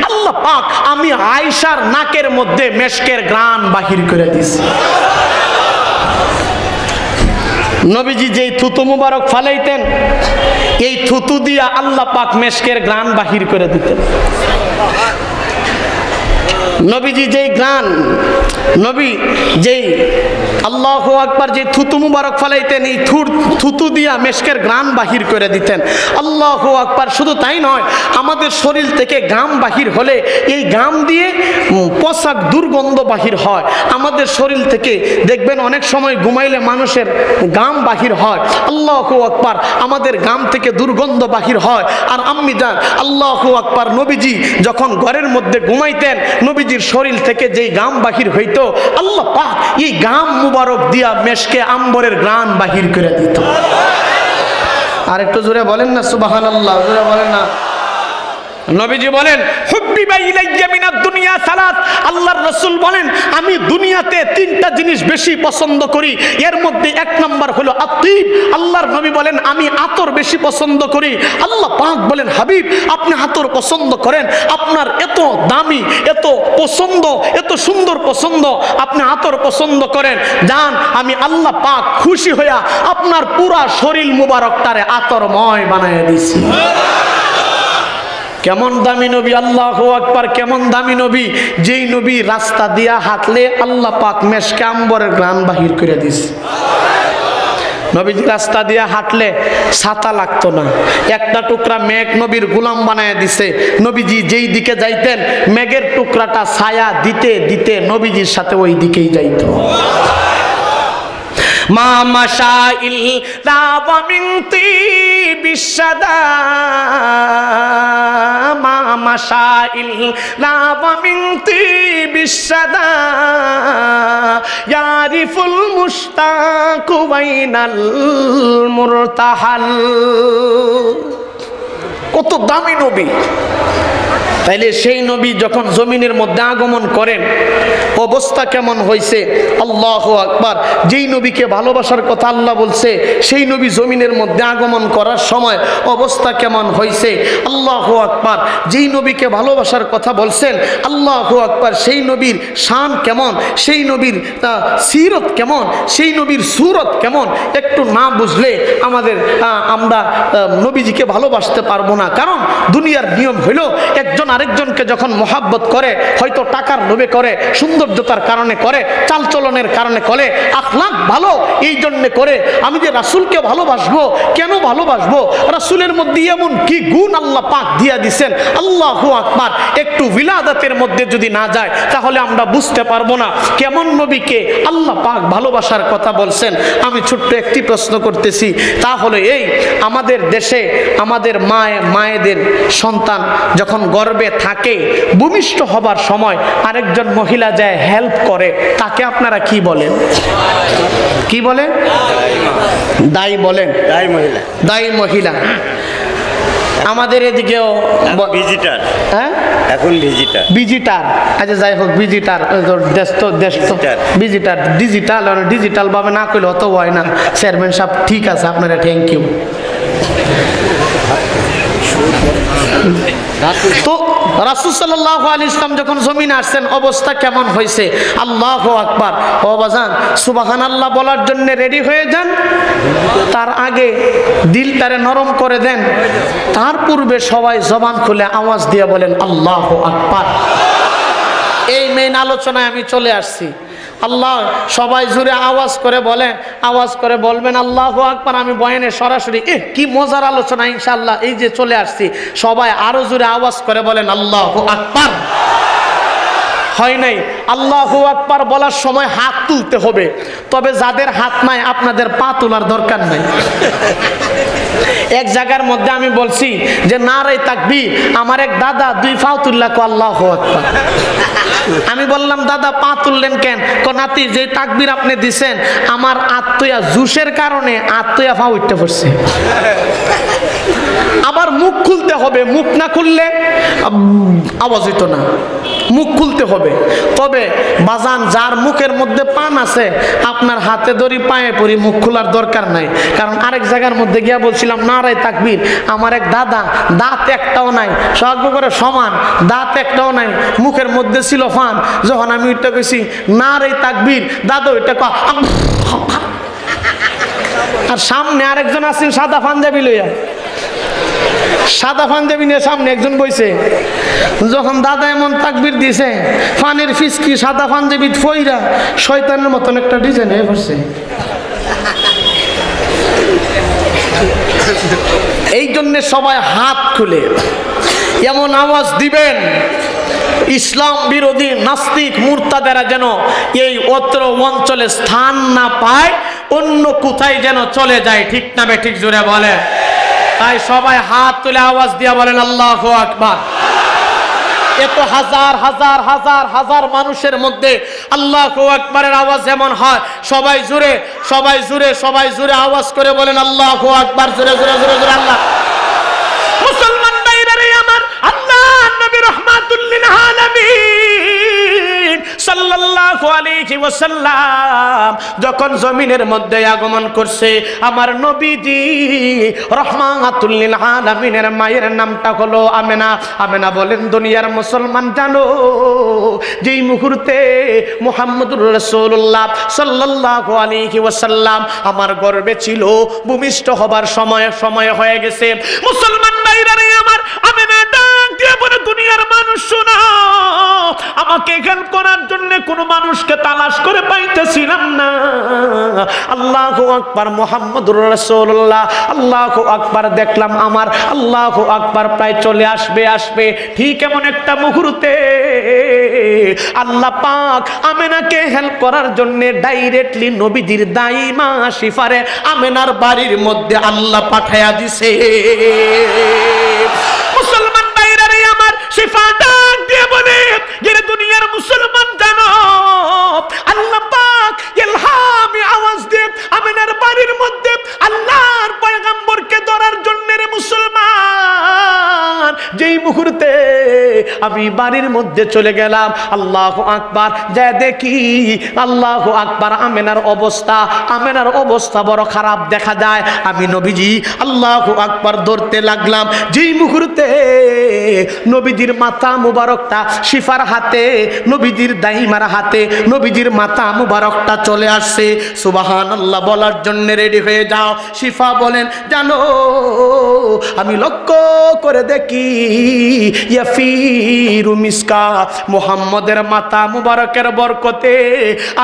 আল্লাহ পাক আমি আয়েশার নাকের মধ্যে মেশকের ঘ্রাণ বাহির করে দিয়েছি। নবীজি যেই থুতু মুবারক ফালাইতেন, এই থুতু দিয়া আল্লাহ পাক মেশকের ঘ্রাণ বাহির করে দিতেন। নবীজি যেই ঘ্রাণ, নবী যেই আল্লাহু আকবার, যে থুতু মুবারক ফালাইতেন এই থুতু দিয়া মেশকের ঘ্রাণ বাহির করে দিতেন। আল্লাহু আকবার। শুধু তাই নয়, আমাদের শরীর থেকে ঘাম বাহির হলে এই ঘাম দিয়ে পোশাক দুর্গন্ধ বাহির হয়। আমাদের শরীর থেকে দেখবেন অনেক সময় ঘুমাইলে মানুষের ঘাম বাহির হয়। আল্লাহু আকবার। আমাদের ঘাম থেকে দুর্গন্ধ বাহির হয়। আর আম্মি জান, আল্লাহু আকবার, নবীজি যখন ঘরের মধ্যে ঘুমাইতেন নবীজির শরীর থেকে যেই ঘাম বাহির হইতো আল্লাহ পাক এই ঘাম মুবারক দিয়া মেশকে আম্বরের ঘ্রাণ বাহির করে দিত। আর একটু জোরে বলেন না সুবহানাল্লাহ, জোরে বলেন না। নবীজি বলেন হুব্বিবা ইলাইয়া মিনাদ দুনিয়া সালাত, আল্লাহর রাসূল বলেন আমি দুনিয়াতে তিনটা জিনিস বেশি পছন্দ করি, এর মধ্যে এক নাম্বার হলো আত্তিব। আল্লাহর নবী বলেন আমি আতর বেশি পছন্দ করি। আল্লাহ পাক বলেন হাবিব আপনি আতর পছন্দ করেন, আপনার এত দামি, এত পছন্দ, এত সুন্দর পছন্দ, আপনি আতর পছন্দ করেন, যান আমি আল্লাহ পাক খুশি হইয়া আপনার পুরা শরীর মুবারকটারে আতরময় বানায় দিছি। কেমন দামি নবী, আল্লাহু আকবার, কেমন দামি নবী, যেই নবী রাস্তা দিয়া হাঁটলে আল্লাহ পাক মেশকে আম্বরের ঘ্রাণ বাহির করে দিছে। নবীজি রাস্তা দিয়ে হাঁটলে ছাতা লাগতো না, একটা টুকরা মেঘ নবীর গোলাম বানায় দিছে। নবীজি যেই দিকে যাইতেন মেঘের টুকরাটা ছায়া দিতে দিতে নবীজির সাথে ওই দিকেই যাইতো। মা মাশাইল লাওয়া মিন তিবিশাদা, মা মাশাইল লাওয়া মিন তিবিশাদা, ইয়ারিফুল মুশতাকু বাইনাল মুরতাহাল। কত দামি নবী! তাইলে সেই নবী যখন জমিনের মধ্যে আগমন করেন অবস্থা কেমন হয়েছে? আল্লাহু আকবার। যেই নবীকে ভালোবাসার কথা আল্লাহ বলছে সেই নবী জমিনের মধ্যে আগমন করার সময় অবস্থা কেমন হয়েছে? আল্লাহু আকবার। যেই নবীকে ভালোবাসার কথা বলছেন আল্লাহু আকবার, সেই নবীর শান কেমন, সেই নবীর সিরত কেমন, সেই নবীর সুরত কেমন, একটু না বুঝলে আমরা নবীজিকে ভালোবাসতে পারবো না। কারণ দুনিয়ার নিয়ম হইল একজন আরেকজনকে যখন মোহাব্বত করে, হয়তো টাকার লোভে করে, সৌন্দর্যতার কারণে করে, চালচলনের কারণে করে, আখলাক ভালো এই জন্য করে। আমি যে রাসূলকে ভালোবাসবো, কেন ভালোবাসবো? রাসূলের মধ্যে এমন কি গুণ আল্লাহ পাক দিয়া দিছেন। আল্লাহু আকবার। একটু বিলাদাতের মধ্যে যদি না যায় তাহলে আমরা বুঝতে পারবো না কেমন নবীকে আল্লাহ পাক ভালোবাসার কথা বলছেন। আমি ছোট্ট একটি প্রশ্ন করতেছি, তা হলো এই, আমাদের দেশে আমাদের মায়েদের সন্তান যখন গর্ভে থাকে ভূমিষ্ঠ হবার সময় আরেকজন মহিলা যায় হেল্প করে, তাকে আপনারা কি বলেন? কি বলেন? দায়ী বলেন? দায়ী মহিলা। আমাদের এদিকেও ভিজিটার। হ্যাঁ, এখন ভিজিটার। ভিজিটার। আচ্ছা যাই হোক, ভিজিটার দেশ তো ভিজিটার, ডিজিটাল ভাবে না করলে অত হয় না। চেয়ারম্যান সাহেব ঠিক আছে, আপনারা থ্যাংক ইউ। তো রাসূল সাল্লাল্লাহু আলাইহি ওয়াসাল্লাম যখন জমিনে আসছেন অবস্থা কেমন হয়েছে? আল্লাহু আকবার। ও বাজান, সুবহানাল্লাহ বলার জন্য রেডি হয়ে যান, তার আগে দিলটারে নরম করে দেন, তার পূর্বে সবাই জবান খুলে আওয়াজ দিয়ে বলেন আল্লাহু আকবার। এই মেইন আলোচনায় আমি চলে আসছি। আল্লাহ সবাই জুড়ে আওয়াজ করে বলে, আওয়াজ করে বলবেন আল্লাহু আকবার। আমি বয়ানে সরাসরি কি মজার আলোচনা, ইনশাআল্লাহ এই যে চলে আসছি, সবাই আরো জুড়ে আওয়াজ করে বলেন আল্লাহু আকবার। হয় নাই? আল্লাহু আকবার বলার সময় হাত তুলতে হবে, তবে যাদের হাত নাই আপনাদের পা তোলার দরকার নাই। এক জায়গার মধ্যে আমি বলছি যে নারে তাকবীর, আমার এক দাদা দুই পা তুললা কো আল্লাহু আকবার। আমি বললাম দাদা পা তুললেন কেন? কো নাতি যে তাকবীর আপনি দিছেন আমার আত্ময়া জুসের কারণে আত্ময়া পা উঠতে পড়ছে। আবার মুখ খুলতে হবে, মুখ না খুললে আওয়াজ হইতো না, মুখ খুলতে হবে। তবে বাজান যার মুখের মধ্যে পান আছে আপনার হাতে ধরি পায়ে পড়ি, মুখ খোলার দরকার নাই। কারণ আরেক জায়গার মধ্যে গিয়া বলছিলাম নারে তাকবীর, আমার এক দাদা দাঁত একটাও নাই, সব করে সমান, দাঁত একটাও নাই, মুখের মধ্যে ছিল ফান। যখন আমি ওইটা কইছি নারে তাকবীর, দাদা ওইটা আর সামনে আরেকজন আছেন সাদা পাঞ্জাবি লইয়া, সাদা পাঞ্জাবি নিয়ে সামনে একজন বইছে, যখন দাদা এমন তাকবীর দিছে ফানের ফিসকি সাদা পাঞ্জাবি ফইরা শয়তানের মতন একটা ডিজাইন হয়ে পড়ছে। এই জন্য সবাই হাত খুলে এমন আওয়াজ দিবেন ইসলাম বিরোধী নাস্তিক মুরতাদেরা যেন এই অত্র অঞ্চলে স্থান না পায়, অন্য কোথায় যেন চলে যায়। ঠিক না বেঠিক জোরে বলে? তাই সবাই হাত তুলে আওয়াজ দিয়ে বলেন আল্লাহু আকবার। এত হাজার হাজার হাজার হাজার মানুষের মধ্যে আল্লাহু আকবারের আওয়াজ এমন হয়, সবাই জোরে সবাই জোরে সবাই জোরে আওয়াজ করে বলেন আল্লাহু আকবার, জোরে জোরে জোরে জোরে আল্লাহ। মুসলমান ভাইরা রে আমার, আল্লাহ নবী রাহমাতুল লিল আলামিন সাল্লাল্লাহু আলাইহি ওয়াসাল্লাম যখন জমিনের মধ্যে আগমন করছে, আমার নবীজি রাহমাতুল লিল আলামিনের মায়ের নামটা হলো আমেনা। আমেনা বলেন, দুনিয়ার মুসলমান জানো, যেই মুহূর্তে মুহাম্মদুর রাসূলুল্লাহ সাল্লাল্লাহু আলাইহি ওয়াসাল্লাম আমার গর্ভে ছিল, ভূমিষ্ঠ হবার সময় হয়ে গেছে। মুসলমান ভাইরা রে আমার, আমেনা ডাক দিয়ে বলে, দুনিয়ার মানুষ শোনো, আমাকে হেল্প করার জন্য কোন মানুষকে তালাশ করে পাইতেছিলাম না। আল্লাহু আকবার, মুহাম্মদুর রাসূলুল্লাহ, আল্লাহু আকবার, দেখলাম আমার আল্লাহু আকবার প্রায় চলে আসবে। ঠিক এমন একটা মুহূর্তে আল্লাহ পাক আমেনাকে হেল্প করার জন্য ডাইরেক্টলি নবীজির দাইমা শিফারে আমেনার বাড়ির মধ্যে আল্লাহ পাঠায়া দিছে। মুসলমান ভাইরা রে আমার, শিফা ডাক দিয়ে বলে, যারা দুনিয়ার মুসলমান জানো, আল্লাহ পাক ইলহামে আওয়াজ দিয়ে আমেনার বাড়ির মধ্যে আল্লাহর পয়গম্বরকে ধরার জন্য রে মুসলমান, যেই মুহূর্তে আমি বাড়ির মধ্যে চলে গেলাম, আল্লাহু আকবার, যা দেখি আল্লাহু আকবার আমেনার অবস্থা বড় খারাপ দেখা যায়। আমি নবীজি আল্লাহু আকবার ধরতে লাগলাম, যেই মুহূর্তে নবীজির মাথা মুবারকটা শিফার হাতে, নবীজির দাইমার হাতে নবীজির মাথা মুবারকটা চলে আসছে। সুবহানাল্লাহ বলার জন্য রেডি হয়ে যাও। শিফা বলেন, জানো আমি লক্ষ্য করে দেখি ইয়াফিরু মিসকা, মুহাম্মদের মাথা মুবারকের বরকতে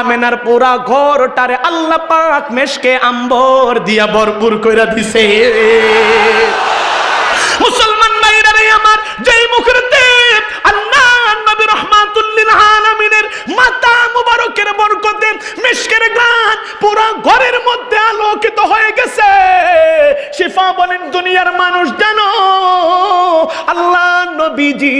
আমেনার পুরা ঘরটারে আল্লাহ পাক মেশকে আম্বর দিয়া ভরপুর কইরা দিছে। মুসলমান ভাইরা রে আমার, যেই মুহূর্তে আল্লাহ নবী রাহমাতুল লিল আলামিনের মাথা মুবারকের বরকতে মিশকের গান পুরা ঘরের মধ্যে আলোকিত হয়ে গেছে, শিফা বলেন, দুনিয়ার মানুষ জানো, আল্লাহ নবীজি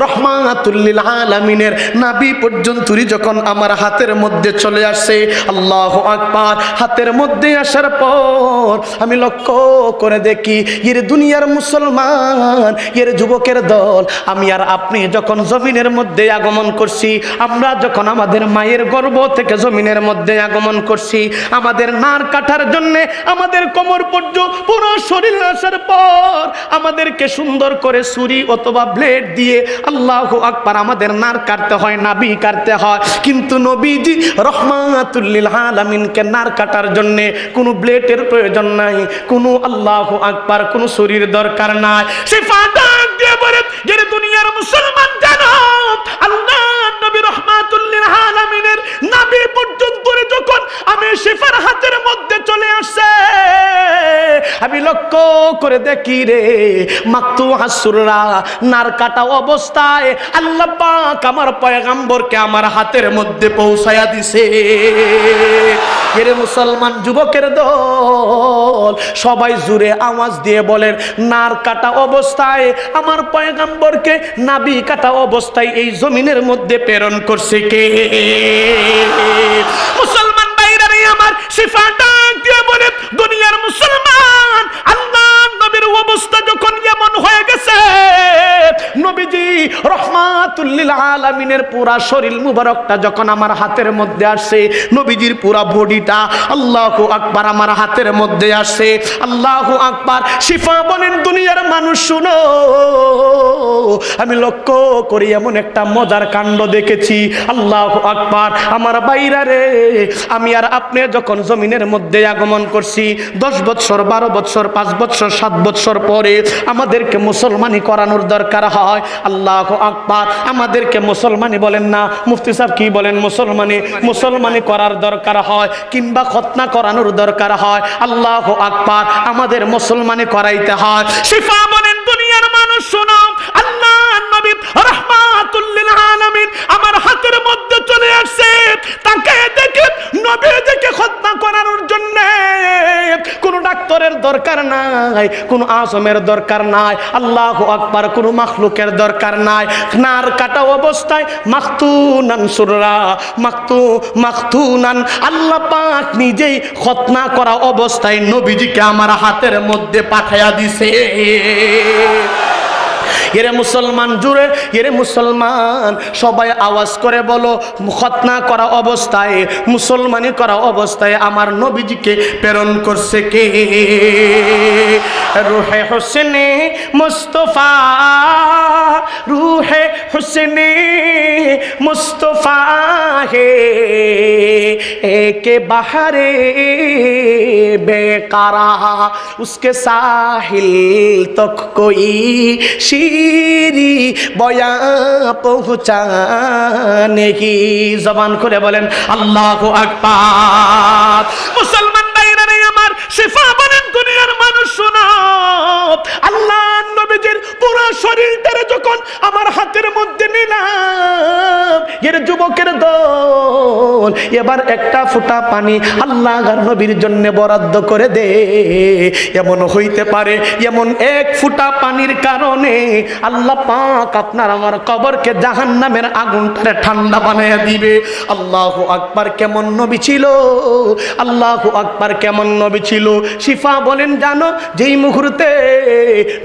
রাহমাতুল লিল আলামিনের নাভি পর্যন্তই যখন আমার হাতের মধ্যে চলে আসে, আল্লাহু আকবার, হাতের মধ্যে আসার পর আমি লক্ষ্য করে দেখি এর দুনিয়ার মুসলমান, এর যুবকের দল, আমি আর আপনি যখন জমিনের মধ্যে আগমন করছি, আমরা যখন আমাদের মায়ের গর্ভ থেকে জমিনের মধ্যে আগমন করছি, আমাদের নার কাটার জন্য আমাদের কোমর পর্যন্ত পুরো শরীর আসার পর আমাদেরকে সুন্দর করে ছুরি অথবা ব্লেড দিয়ে আল্লাহু আকবার আমাদের নার কাটতে হয়, নাভি কাটতে হয়। কিন্তু নবীজি রাহমাতুল লিল আলামিনকে নার কাটার জন্য কোনো ব্লেডের প্রয়োজন নাই, কোনো আল্লাহু আকবার কোনো ছুরির দরকার নাই। শিফা ডাক দিয়ে বলে, যে দুনিয়ার মুসলমান জানো, আল্লাহ নবী রাহমাতুল লিল আলামিনের নাভি পর্যন্ত যখন আমি শিফার হাতের মধ্যে চলে আসছে, আমি লক্ষ্য করে দেখি রে মাকতু হাসুররা, নার কাটা অবস্থায় আল্লাহ পাক আমার পয়গম্বরকে আমার হাতের মধ্যে পৌঁছায়া দিছে। এর মুসলমান যুবকের দল সবাই জুড়ে আওয়াজ দিয়ে বলেন, নার কাটা অবস্থায় আমার পয়গম্বরকে নাভি কাটা অবস্থায় এই জমিনের মধ্যে প্রেরণ করছে কে? মুসলমান ভাইরা রে আমার, শিফা ডাক দিয়ে বলে, দুনিয়ার মুসলমান, আল্লাহ নবীর অবস্থা যখন এমন হয়ে গেছে, নবীজি রাহমাতুল লিল রহমাতুল্লিল আলামিনের পুরা শরীর মুবারকটা যখন আমার হাতের মধ্যে আসে, নবীজির পুরা বডিটা আল্লাহু আকবার আমার হাতের মধ্যে আসে। আল্লাহু আকবার। শিফা বলেন দুনিয়ার মানুষ শুনো, আমি লক্ষ্য করি এমন একটা মজার কাণ্ড দেখেছি। আল্লাহু আকবার। আমার বাইরা রে, আমি আর আপনি যখন জমিনের মধ্যে আগমন করছি 10 বছর 12 বছর 5 বছর 7 বছর পরে আমাদেরকে মুসলমানি করানোর দরকার হয়। আল্লাহু আকবার। আমাদেরকে মুসলমানি বলেন না, মুফতি সাহেব কি বলেন, মুসলমানি করার দরকার হয় কিংবা খতনা করানোর দরকার হয়। আল্লাহু আকবার। আমাদের মুসলমানি করাইতে হয়। শিফা বলেন দুনিয়ার মানুষ শোনো, আল্লাহ নবী রাহমাতুল্লিল আলামিন আমার হাতের মধ্যে চলে আসছে। তাকে দেখে নবী দেখে খতনা করানোর জন্য কোন ডাক্তারের দরকার নাই, কোন আজমের দরকার নাই। আল্লাহু আকবার। কোন মাখলুকের দরকার নাই। নার কাটা অবস্থায় মাখতুনান সুররা মাখতুনান আল্লাহ পাক নিজেই খতনা করা অবস্থায় নবীজিকে আমার হাতের মধ্যে পাঠায়া দিছে। এরে মুসলমান জুড়ে, এরে মুসলমান সবাই আওয়াজ করে বলো, খতনা করা অবস্থায় মুসলমানি করা অবস্থায় আমার নবীজিকে প্রেরণ করছে কে? রুহে হোসেনে মুস্তফা, রুহে হোসেনে মুস্তফা হে के बहारे बेकारा उसके साहिल तक कोई शीरी बया पहुँचाने की। जबान खुले बोलें अल्लाहु अकबर। मुसलमान भाईरा ने আমার শিফা বলেন দুনিয়ার মানুষ শোনো, আল্লাহ নবীজির পুরো শরীরটারে যখন আমার হাতের মধ্যে নিলাম, এর যুবকের দল এবার একটা ফোঁটা পানি আল্লাহর নবীর জন্য বরাদ্দ করে দে। এমন হইতে পারে এমন এক ফোঁটা পানির কারণে আল্লাহ পাক আপনার আমার কবরকে জাহান্নামের আগুনটারে ঠান্ডা বানায়া দিবে। আল্লাহু আকবার। কেমন নবী ছিল, আল্লাহু আকবার, কেমন নবী ছিল। শিফা বলেন জানো, যেই মুহূর্তে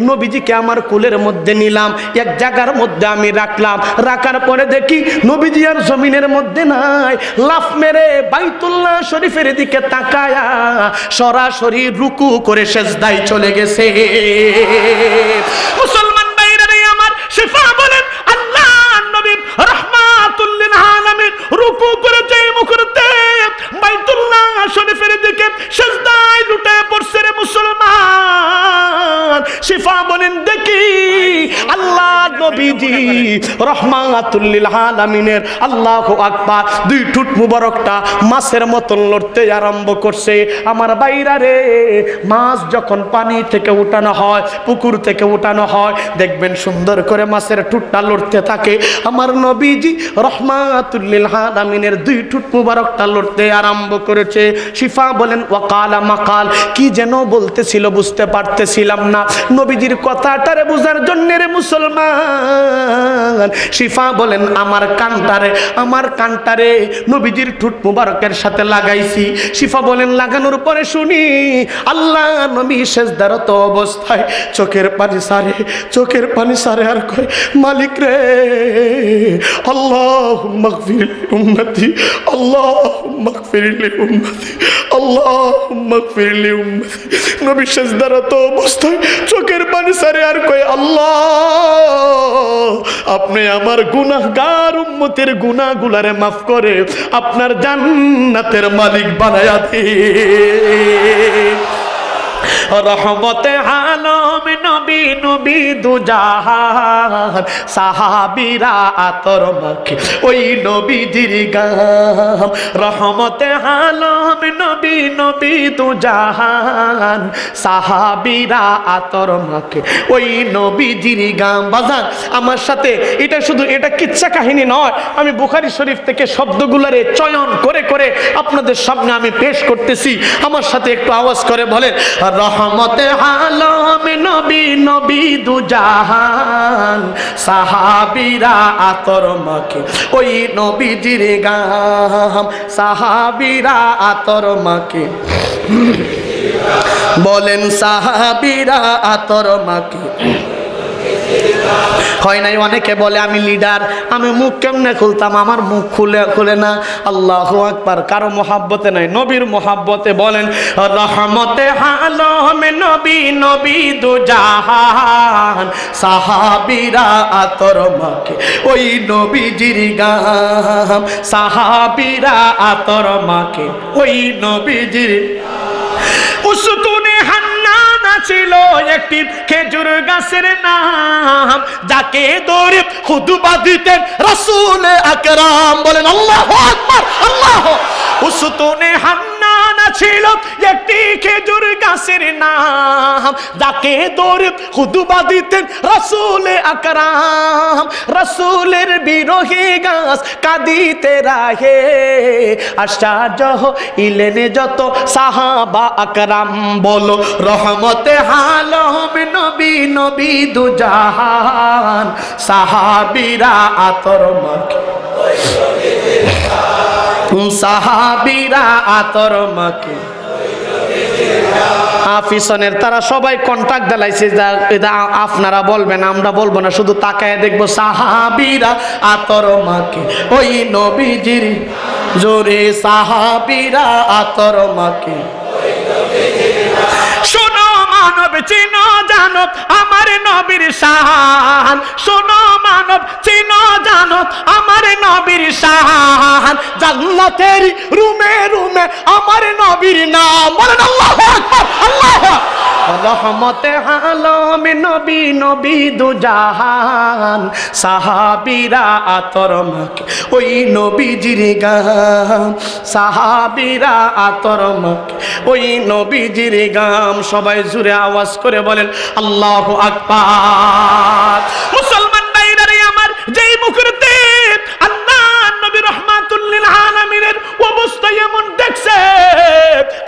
নবীজিকে আমার কোলের মধ্যে নিলাম, এক জায়গার মধ্যে আমি রাখলাম, রাখার পরে দেখি নবীজি আর জমিনের মধ্যে নাই। লাফ মেরে বাইতুল্লাহ শরীফের দিকে তাকায়া সরাসরি রুকু করে সেজদায় চলে গেছে। মুসলমান ভাইরা রে আমার, শিফা বলেন আল্লাহ নবী রাহমাতুল্লিল আলামিন রুকু করে যেই মুহূর্তে বাইতুল্লাহ শরীফের দিকে সেজদায় লুটে পড়ছে রে মুসলমান, শিফা বলেন দেখি আল্লাহ নবীজি রাহমাতুল্লিল আলামিনের আল্লাহু আকবার দুই ঠোঁট মুবারকটা মাছের মতন লড়তে আরম্ভ করছে। আমার বাইরা রে, মাছ যখন পানি থেকে উঠানো হয়, পুকুর থেকে উঠানো হয়, দেখবেন সুন্দর করে মাছের ঠোঁটটা লড়তে থাকে। আমার নবীজি রাহমাতুল্লিল আলামিনের দুই ঠোঁট মুবারকটা লড়তে আরম্ভ করেছে। শিফা বলেন ওয়াকালা মাকাল, কি যেন বলতেছিল বুঝতে পারতেছিলাম না। নবীজির কথাটারে বোঝার জন্য রে মুসলমান, শিফা বলেন আমার কানটারে নবীজির ঠোঁট মুবারকের সাথে লাগাইছি। শিফা বলেন লাগানোর পরে শুনি আল্লাহ নবী সেজদারত অবস্থায় চোখের পানি সারে আর কয়, মালিক রে আল্লাহুম্মা গফির লি উম্মতি, আল্লাহুম্মা গফির লি উম্মতি, আল্লাহুম্মা গফির লি উম্মতি। নবী সেজদারত অবস্থায় চোখের পানি সারে আর কয়, আল্লাহ আপনি আমার গুনাহগার উম্মতের গুনাহগুলারে মাফ করে আপনার জান্নাতের মালিক বানায়া দিন। রহমতে আলম নবী নবী দুজাহান সাহাবীরা আতর মাখে ওই নবীজির গাম। রহমতে আলম নবী নবী দুজাহান সাহাবীরা আতর মাখে ওই নবীজির গাম। বাজান আমার সাথে এটা কিচ্ছা কাহিনী নয়, আমি বুখারী শরীফ থেকে শব্দগুলারে চয়ন করে করে আপনাদের সামনে আমি পেশ করতেছি। আমার সাথে একটু আওয়াজ করে বলেন, রহমতে আলম নবী নবী দুজাহান সাহাবীরা আতর মাখে ওই নবীজির গাম। সাহাবীরা আতর মাখে, বলেন সাহাবীরা আতর মাখে হয় নাই? অনেকে বলে আমি লিডার, আমি মুখ কেমনে খুলতাম, আমার মুখ খুলে না। আল্লাহু আকবার। কারো মোহাব্বতে নাই, নবীর মোহাব্বতে বলেন রহমতে আলমে নবী, নবী দু জাহান, সাহাবীরা আতর মাখে ওই নবীজির গাম, সাহাবীরা আতর মাখে ওই নবীজির। উসতুনে হান্নানা ছিল একটি খেজুর গাছের নাম, যাকে ধরে খুতবা দিতেন রাসূল আকরাম। বলেন আল্লাহু আকবার, আল্লাহ। উসতুনে হান্নানা ছিল একটি খেজুর গাছের নাম, যাকে ধরে খুতবা দিতেন রাসূল আকরাম। রাসূলের বিরহে গাছ কাঁদিতে রাহে, আশ্চর্য হইলেন যত সাহাবা আকরাম। বলো রহমতে আলম নবী, নবী দু জাহান, সাহাবীরা আতর মাখে, সাহাবীরা আতর মাখে। আফিসনের তারা সবাই কন্টাক্ট দিলাইছে, এটা আপনারা বলবেন, আমরা বলবো না, শুধু তাকায় দেখবো সাহাবীরা আতর মাখে ওই নবীজির জোরে, সাহাবীরা আতর মাখে। শোনো মানব চিনো জানো আমার নবীর শান, শোনো মানব চিনো জানো আমার নবীর শান, জান্নাতের রুমে রুমে আমার নবীর নাম। বলেন আল্লাহু আকবার, আল্লাহ। রহমতে আলম নবী, নবী দু জাহান, সাহাবীরা আতর মাখে ওই নবীজির গাম, সাহাবীরা আতর মাখে ওই নবীজির গাম। সবাই জুড়ে আওয়াজ করে বলেন আল্লাহু আকবার। মুসলমান ভাইরা রে আমার, যেই মুহূর্তে আল্লাহ নবী রাহমাতুল লিল আলামিনের অবস্থা এমন দেখছে,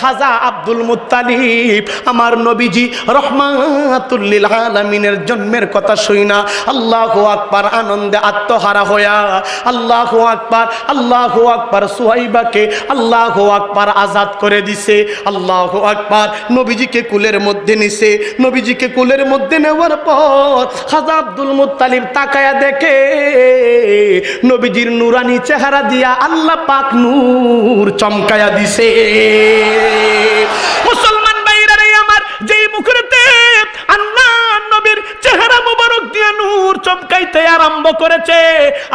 খাজা আব্দুল মুত্তালিব আমার নবীজি রাহমাতুল লিল আলামিনের জন্মের কথা শুইনা আল্লাহু আকবার আনন্দে আত্মহারা হইয়া, আল্লাহু আকবার, আল্লাহু আকবার, সুহাইবাকে আল্লাহু আকবার আজাদ করে দিছে। আল্লাহু আকবার। নবীজিকে কুলের মধ্যে নিছে। নবীজিকে কুলের মধ্যে নেওয়ার পর খাজা আব্দুল মুত্তালিব তাকায়া দেখে নবীজির নুরানি চেহারা দিয়া আল্লাহ পাক নূর চমকায়া দিছে। মুসলমান ভাইরা রে আমার, যেই মুখেতে আল্লাহ নবীর চেহারা মুবারক দিয়া নূর চমকাইতে আরম্ভ করেছে,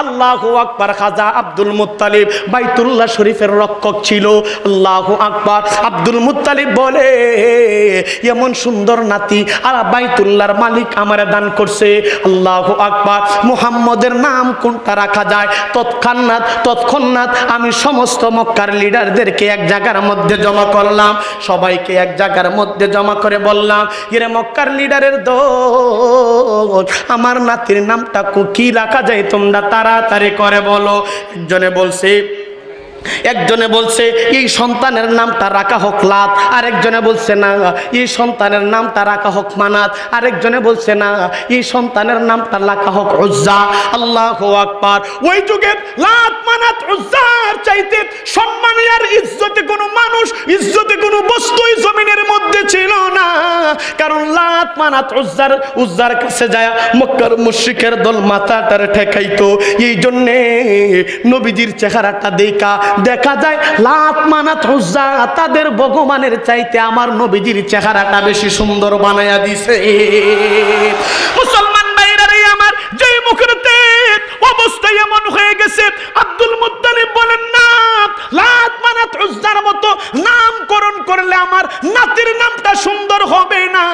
আল্লাহু আকবার। খাজা আব্দুল মুত্তালিব বাইতুল্লাহ শরীফের রক্ষক ছিল। আল্লাহু আকবার। আব্দুল মুত্তালিব বলে এমন সুন্দর নাতি আর বাইতুল্লাহর মালিক আমারে দান করছে। আল্লাহু আকবার। মুহাম্মদের নাম কোনটা রাখা যায়? তৎক্ষণাৎ আমি সমস্ত মক্কার লিডারদেরকে এক জায়গার মধ্যে জমা করলাম, সবাইকে এক জায়গার মধ্যে জমা করে বললাম, এরে মক্কার লিডারের দল, আমার নাতির নামটা কি রাখা যায় তোমরা তাড়াতাড়ি করে বলো। একজনে বলছে এই সন্তানের নামটা রাখা হোক লাত, আরেকজনে বলছে না এই সন্তানের নামটা রাখা হোক মানাত, আরেকজনে বলছে না এই সন্তানের নামটা রাখা হোক উজ্জা। আল্লাহু আকবার। ওই যুগে লাত মানাত উজ্জার চাইতে সম্মানী আর ইজ্জতে কোনো মানুষ, ইজ্জতে কোনো বস্তুই জমিনের মধ্যে ছিল না। কারণ লাত মানাত উজ্জার কাছে যায় মক্কার মুশরিকের দল মাথাটার ঠেকাইতো। এই জন্যে নবীজির চেহারাটা দেখা যায় লাত মানাত উজ্জা তাদের ভগবানের চাইতে আমার নবীজির চেহারাটা বেশি সুন্দর বানায়া দিছে। মুসলমান ভাইরা রে আমার, যেই মুখেতে অবস্থা এমন হয়ে গেছে, আব্দুল মুত্তালিব বলেন না লাত মানাত উজ্জার মতো নামকরণ করলে আমার নাতির নামটা সুন্দর হবে না,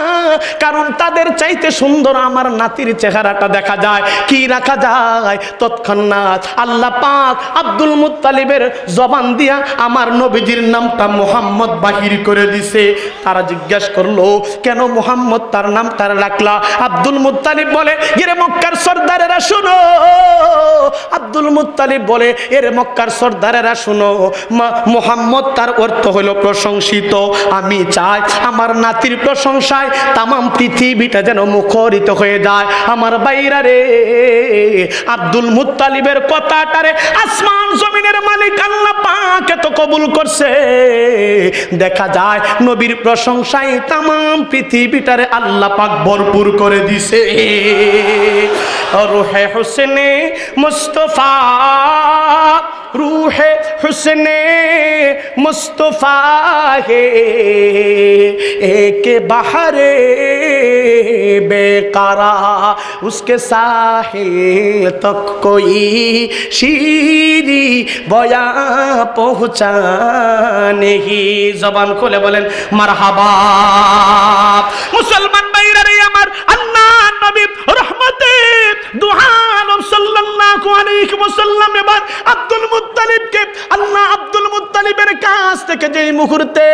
কারণ তাদের চাইতে সুন্দর আমার নাতির চেহারাটা দেখা যায়। কি রাখা যায়? তৎক্ষণাৎ আল্লাহ পাক আব্দুল মুত্তালিবের জবান দিয়া আমার নবীজির নামটা মুহাম্মদ বাহির করে দিছে। তারা জিজ্ঞাসা করলো কেন মুহাম্মদ তার নামটা রাখলা? আব্দুল মুত্তালিব বলে এরে মক্কার সর্দারেরা শুনো। আব্দুল মুত্তালিব বলে এরে মক্কার সর্দারেরা শুনো, মুহাম্মদ তার অর্থ হলো প্রশংসিত। আমি চাই আমার নাতির প্রশংসায় তামাম পৃথিবীটা দিলটা যেন মুখরিত হয়ে যায়। আমার বাইরা রে, আব্দুল মুত্তালিবের কথাটারে আসমান জমিনের মালিক আল্লাহ পাক এত কবুল করছে। দেখা যায় নবীর প্রশংসায় তামাম পৃথিবীটারে আল্লাহ পাক ভরপুর করে দিছে। রূহে হুসনে মুস্তাফা, रूह हुस्ने मुस्तफा है एक बहरे बेकारा उसके साहिल तक कोई शीरी बया पहुँचा नहीं। जबान खोले बोलें मरहबा। मुसलमान भाईरा रे আমার আল্লাহ নবী রহমতে দু আলম সাল্লাল্লাহু আলাইহি ওয়াসাল্লাম এবার আব্দুল মুত্তালিবকে আল্লাহ আব্দুল মুত্তালিবের কাছ থেকে যেই মুহূর্তে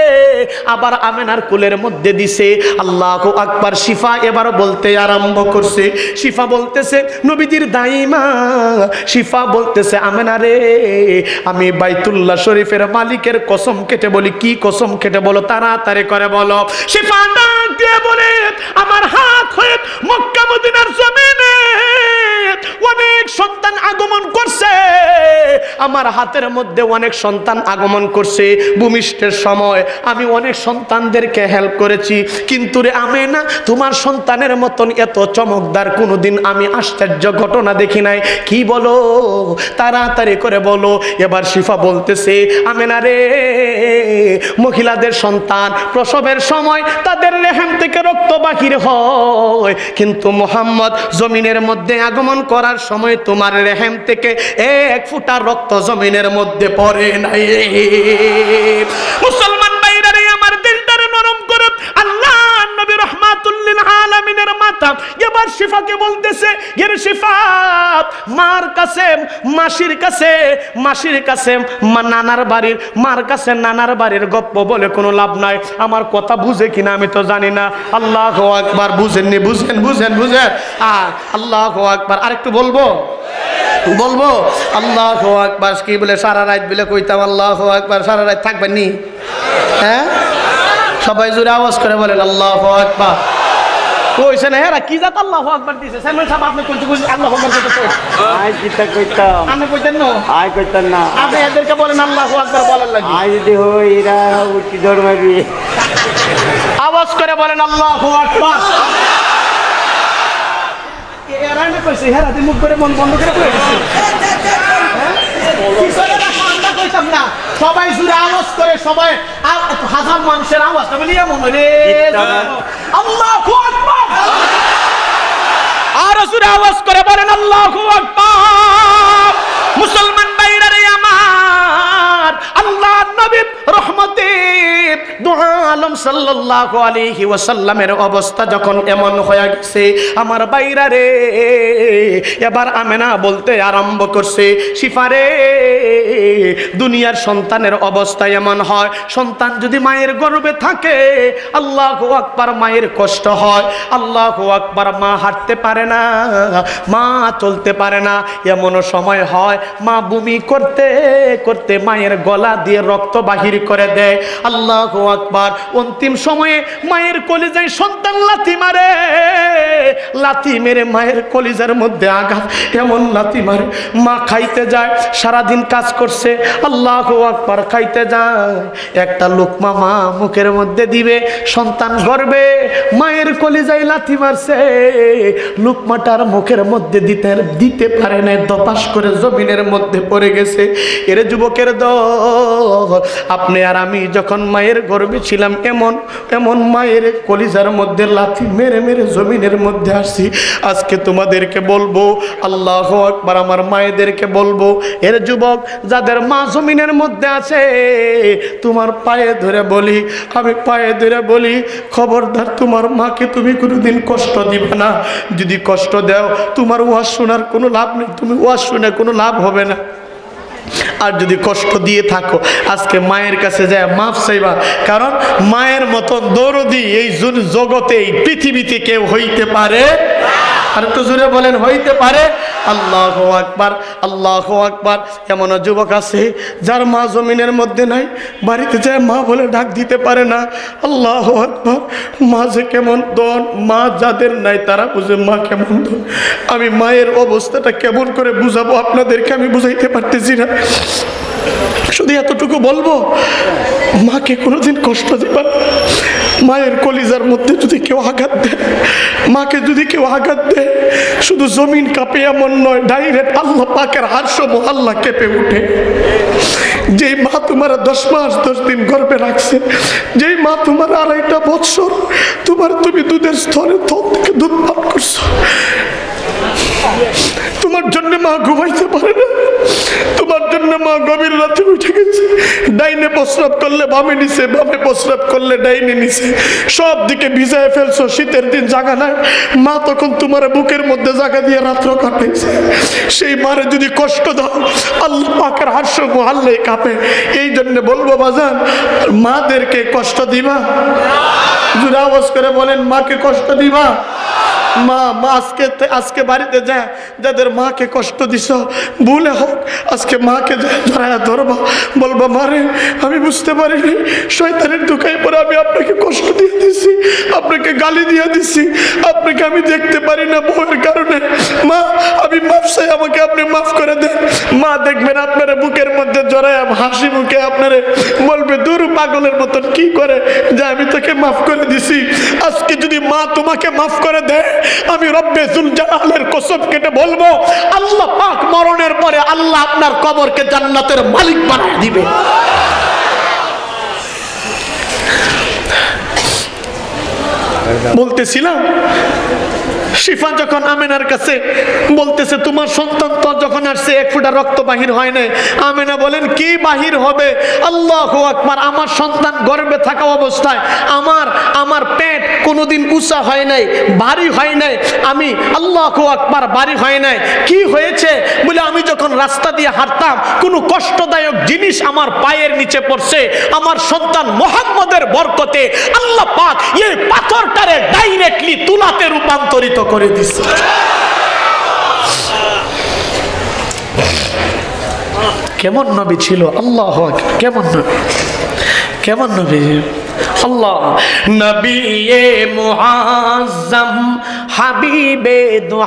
আবার আমেনার কোলের মধ্যে দিছে, আল্লাহু আকবার। শিফা এবার বলতে আরম্ভ করছে। শিফা বলতেছে নবীজির দাইমা, শিফা বলতেছে আমেনা রে, আমি বাইতুল্লাহ শরীফের মালিকের কসম কেটে বলি। কি কসম কেটে বলো, তাড়াতাড়ি করে বলো। শিফা ডাক দিয়ে বলে, আমার হাত হয়ে মক্কা মদিনার জমিনে অনেক সন্তান আগমন করছে, আমার হাতের মধ্যে অনেক সন্তান আগমন করছে। ভূমিষ্ঠের সময় আমি অনেক সন্তানদেরকে হেল্প করেছি, কিন্তু রে আমেনা, তোমার সন্তানের মতন এত চমকদার কোনোদিন আমি আশ্চর্য ঘটনা দেখি নাই। কি বলো, তাড়াতাড়ি করে বলো। এবার শিফা বলতেছে আমেনা রে, মহিলাদের সন্তান প্রসবের সময় তাদের রেহেম থেকে রক্ত বাহির হয়, কিন্তু মুহাম্মদ জমিনের মধ্যে আগমন করার সময় তোমার রেহেম থেকে এক ফোঁটা রক্ত জমিনের মধ্যে পড়ে নাই। মুসলমান ভাইরা রে, আমার দিলটারে নরম করে আল্লাহ নবী রাহমাতুল লিল আলামিনের মাথা এবার শিফাকে বলতেছে, এর শিফা, মার কাছে মাসির কাছে, মাসির কাছে নানার বাড়ির, মার কাছে নানার বাড়ির গপ্প বলে কোনো লাভ নাই। আমার কথা বুঝে কিনা আমি তো জানি না। আল্লাহু আকবার। বুঝেননি? বুঝেন বুঝেন বুঝেন। আল্লাহু আকবার। আরেকটু বলবো বলবো আল্লাহু আকবার। কি বলে সারা রাত বলে কইতাম আল্লাহু আকবার, সারা রাত থাকবেন নি? হ্যাঁ, সবাই জোরে আওয়াজ করে বলেন আল্লাহু আকবার। কইছে না এরা কি জাত আল্লাহু আকবার দিছে? সাইমন সাহেব আপনি কোন কোন আল্লাহু আকবার কইতেছেন? আই চিন্তা কইতাম, আপনি কইতেন না? আই কইতাম না। আপনি এদেরকে বলেন আল্লাহু আকবার বলার লাগি। আই যদি হই এরা উঠি ধর্মাবি, আওয়াজ করে বলেন আল্লাহু আকবার। এরা না কইছে হেরা দি মুখ করে মন বন্ধ করে কইছে। সবাই জুড়ে আওয়াজ করে, সবাই হাজার মানুষের আওয়াজ বলি এমন রে আল্লাহু আকবার। আর জুড়ে আওয়াজ করে বলেন আল্লাহু আকবার। মুসলমান ভাইরা রে আমার, আল্লাহ নবী রহমতে দু আলম সাল্লাল্লাহু আলাইহি ওয়াসাল্লামের অবস্থা যখন এমন হয়ে গেছে, আমার ভাইরা রে, এবার আমেনা বলতে আরম্ভ করছে, শিফারে, দুনিয়ার সন্তানের অবস্থা এমন হয়, সন্তান যদি মায়ের গর্ভে থাকে, আল্লাহু আকবার, মায়ের কষ্ট হয়, আল্লাহু আকবার, মা হাঁটতে পারে না, মা চলতে পারে না। এমনও সময় হয় মা বমি করতে করতে মায়ের গলা দিয়ে রক্ত বাহির করে দেয়। আল্লাহু আকবার। অন্তিম সময়ে মায়ের কলিজায় সন্তান লাথি মারে, লাথি মেরে মায়ের কলিজার মধ্যে আঘাত, এমন লাথি মারে মা খাইতে যায়, সারাদিন কাজ করছে, আল্লাহু আকবার, খাইতে যায়, একটা লোকমা মা মুখের মধ্যে দিবে, সন্তান গর্বে মায়ের কলিজায় লাথি মারছে, লোকমাটার মুখের মধ্যে দিতে পারে না, দপাস করে জমিনের মধ্যে পড়ে গেছে। এর যুবকের দল, আপনি আর আমি যখন মায়ের গর্ভে ছিলাম এমন এমন মায়ের কলিজার মধ্যে লাথি মেরে মেরে জমিনের মধ্যে আসছি। আজকে তোমাদেরকে বলবো আল্লাহু আকবার, আমার মায়েদেরকে বলবো, এর যুবক যাদের মা জমিনের মধ্যে আছে, তোমার পায়ে ধরে বলি, আমি পায়ে ধরে বলি, খবরদার তোমার মাকে তুমি কোনোদিন কষ্ট দিবে না। যদি কষ্ট দাও তোমার ওয়াজ শোনার কোনো লাভ নেই, তুমি ওয়াজ শুনে কোনো লাভ হবে না। আর যদি কষ্ট দিয়ে থাকো, আজকে মায়ের কাছে যায় মাফ চাইবা, কারণ মায়ের মতন দরদি এই জগতে, এই পৃথিবীতে কেউ হইতে পারে। আর একটু জোরে বলেন, হইতে পারে। আল্লাহু আকবার, আল্লাহু আকবার। এমন যুবক আছে যার মা জমিনের মধ্যে নাই, বাড়িতে যায় মা বলে ডাক দিতে পারে না। আল্লাহু আকবার। মা যে কেমন দন, মা যাদের নাই তারা বুঝে মা কেমন দন। আমি মায়ের অবস্থাটা কেমন করে বুঝাবো আপনাদেরকে, আমি বুঝাইতে পারতেছি না। শুধু এতটুকু বলবো, মাকে কোনোদিন কষ্ট দিবা না। মায়ের কলিজার মধ্যে যদি কেউ আঘাত দেয়, মাকে যদি কেউ আঘাত দেয়, শুধু জমিন কাঁপে এমন নয়, ডাইরেক্ট আল্লাহ পাকের আরশ আল্লাহ কেঁপে উঠে। যেই মা তোমার 10 মাস 10 দিন গর্ভে রাখছে, যেই মা তোমার 2.5 বছর তুমি দুধের স্তরে থেকে দুধ পান করছো, তোমার জন্য মা ঘুমাইতে পারে না, তোমার জন্য মা গভীর রাতে উঠে গেছে। ডাইনে প্রস্রাব করলে বামে নিছে, বামে প্রস্রাব করলে ডাইনে নিছে, সব দিকে ভিজায় ফেলছো। শীতের দিন জাগা নাই, মা তখন তোমার বুকের মধ্যে জাগা দিয়ে রাত্র কাটাইছে। সেই মারে যদি কষ্ট দাও, আল্লাহ পাকের আরশ আল্লাহ কাঁপে। এই জন্য বলবো বাজান, মাদেরকে কষ্ট দিবা। জোরে আওয়াজ করে বলেন, মাকে কষ্ট দিবা। মা আজকে বাড়িতে যায় যাদের মাকে কষ্ট দিছ, ভুলে হোক আজকে মাকে জড়ায়া ধরবা, বলবা মারে আমি বুঝতে পারিনি, শয়তানের ধোঁকায় পরে আমি আপনাকে কষ্ট দিয়ে দিছি, আপনাকে গালি দিয়ে দিছি, আপনাকে আমি দেখতে পারি না বউয়ের কারণে। মা আমি মাফ চাই, আমাকে আপনি মাফ করে দেন। মা দেখবেন আপনারা বুকের মধ্যে জড়ায়া হাসি মুখে আপনারে বলবে, দূর পাগলের মতন কি করে যে আমি তোকে মাফ করে দিছি। আজকে যদি মা তোমাকে মাফ করে দেয়, আমি রব্বে যুল জালালের কসম কেটে বলবো, আল্লাহ পাক মরণের পরে আল্লাহ আপনার কবরকে জান্নাতের মালিক বানিয়ে দিবে। বলতেছিলাম, শিফা যখন আমেনার কাছে বলতেছে তোমার সন্তান তো যখন আসছে 1 ফোঁটা রক্ত বাহির হয় নাই। আমেনা বলেন কি বাহির হবে? আল্লাহু আকবার। আমার সন্তান গর্ভে থাকা অবস্থায় আমার পেট কোনোদিন উঁচা হয় নাই, ভারী হয় নাই। আমি আল্লাহু আকবার ভারী হয় নাই। কি হয়েছে বলে, আমি যখন রাস্তা দিয়ে হাঁটতাম কোনো কষ্টদায়ক জিনিস আমার পায়ের নিচে পড়ছে। আমার সন্তান মুহাম্মদের বরকতে আল্লাহ পাক এই পাথরটারে ডাইরেক্টলি তুলাতে রূপান্তরিত করে দিছে। কেমন নবী ছিল, আল্লাহু আকবার। কেমন নবী আল্লাহ। নবিয়ে মুআজ্জম হাবিবে দু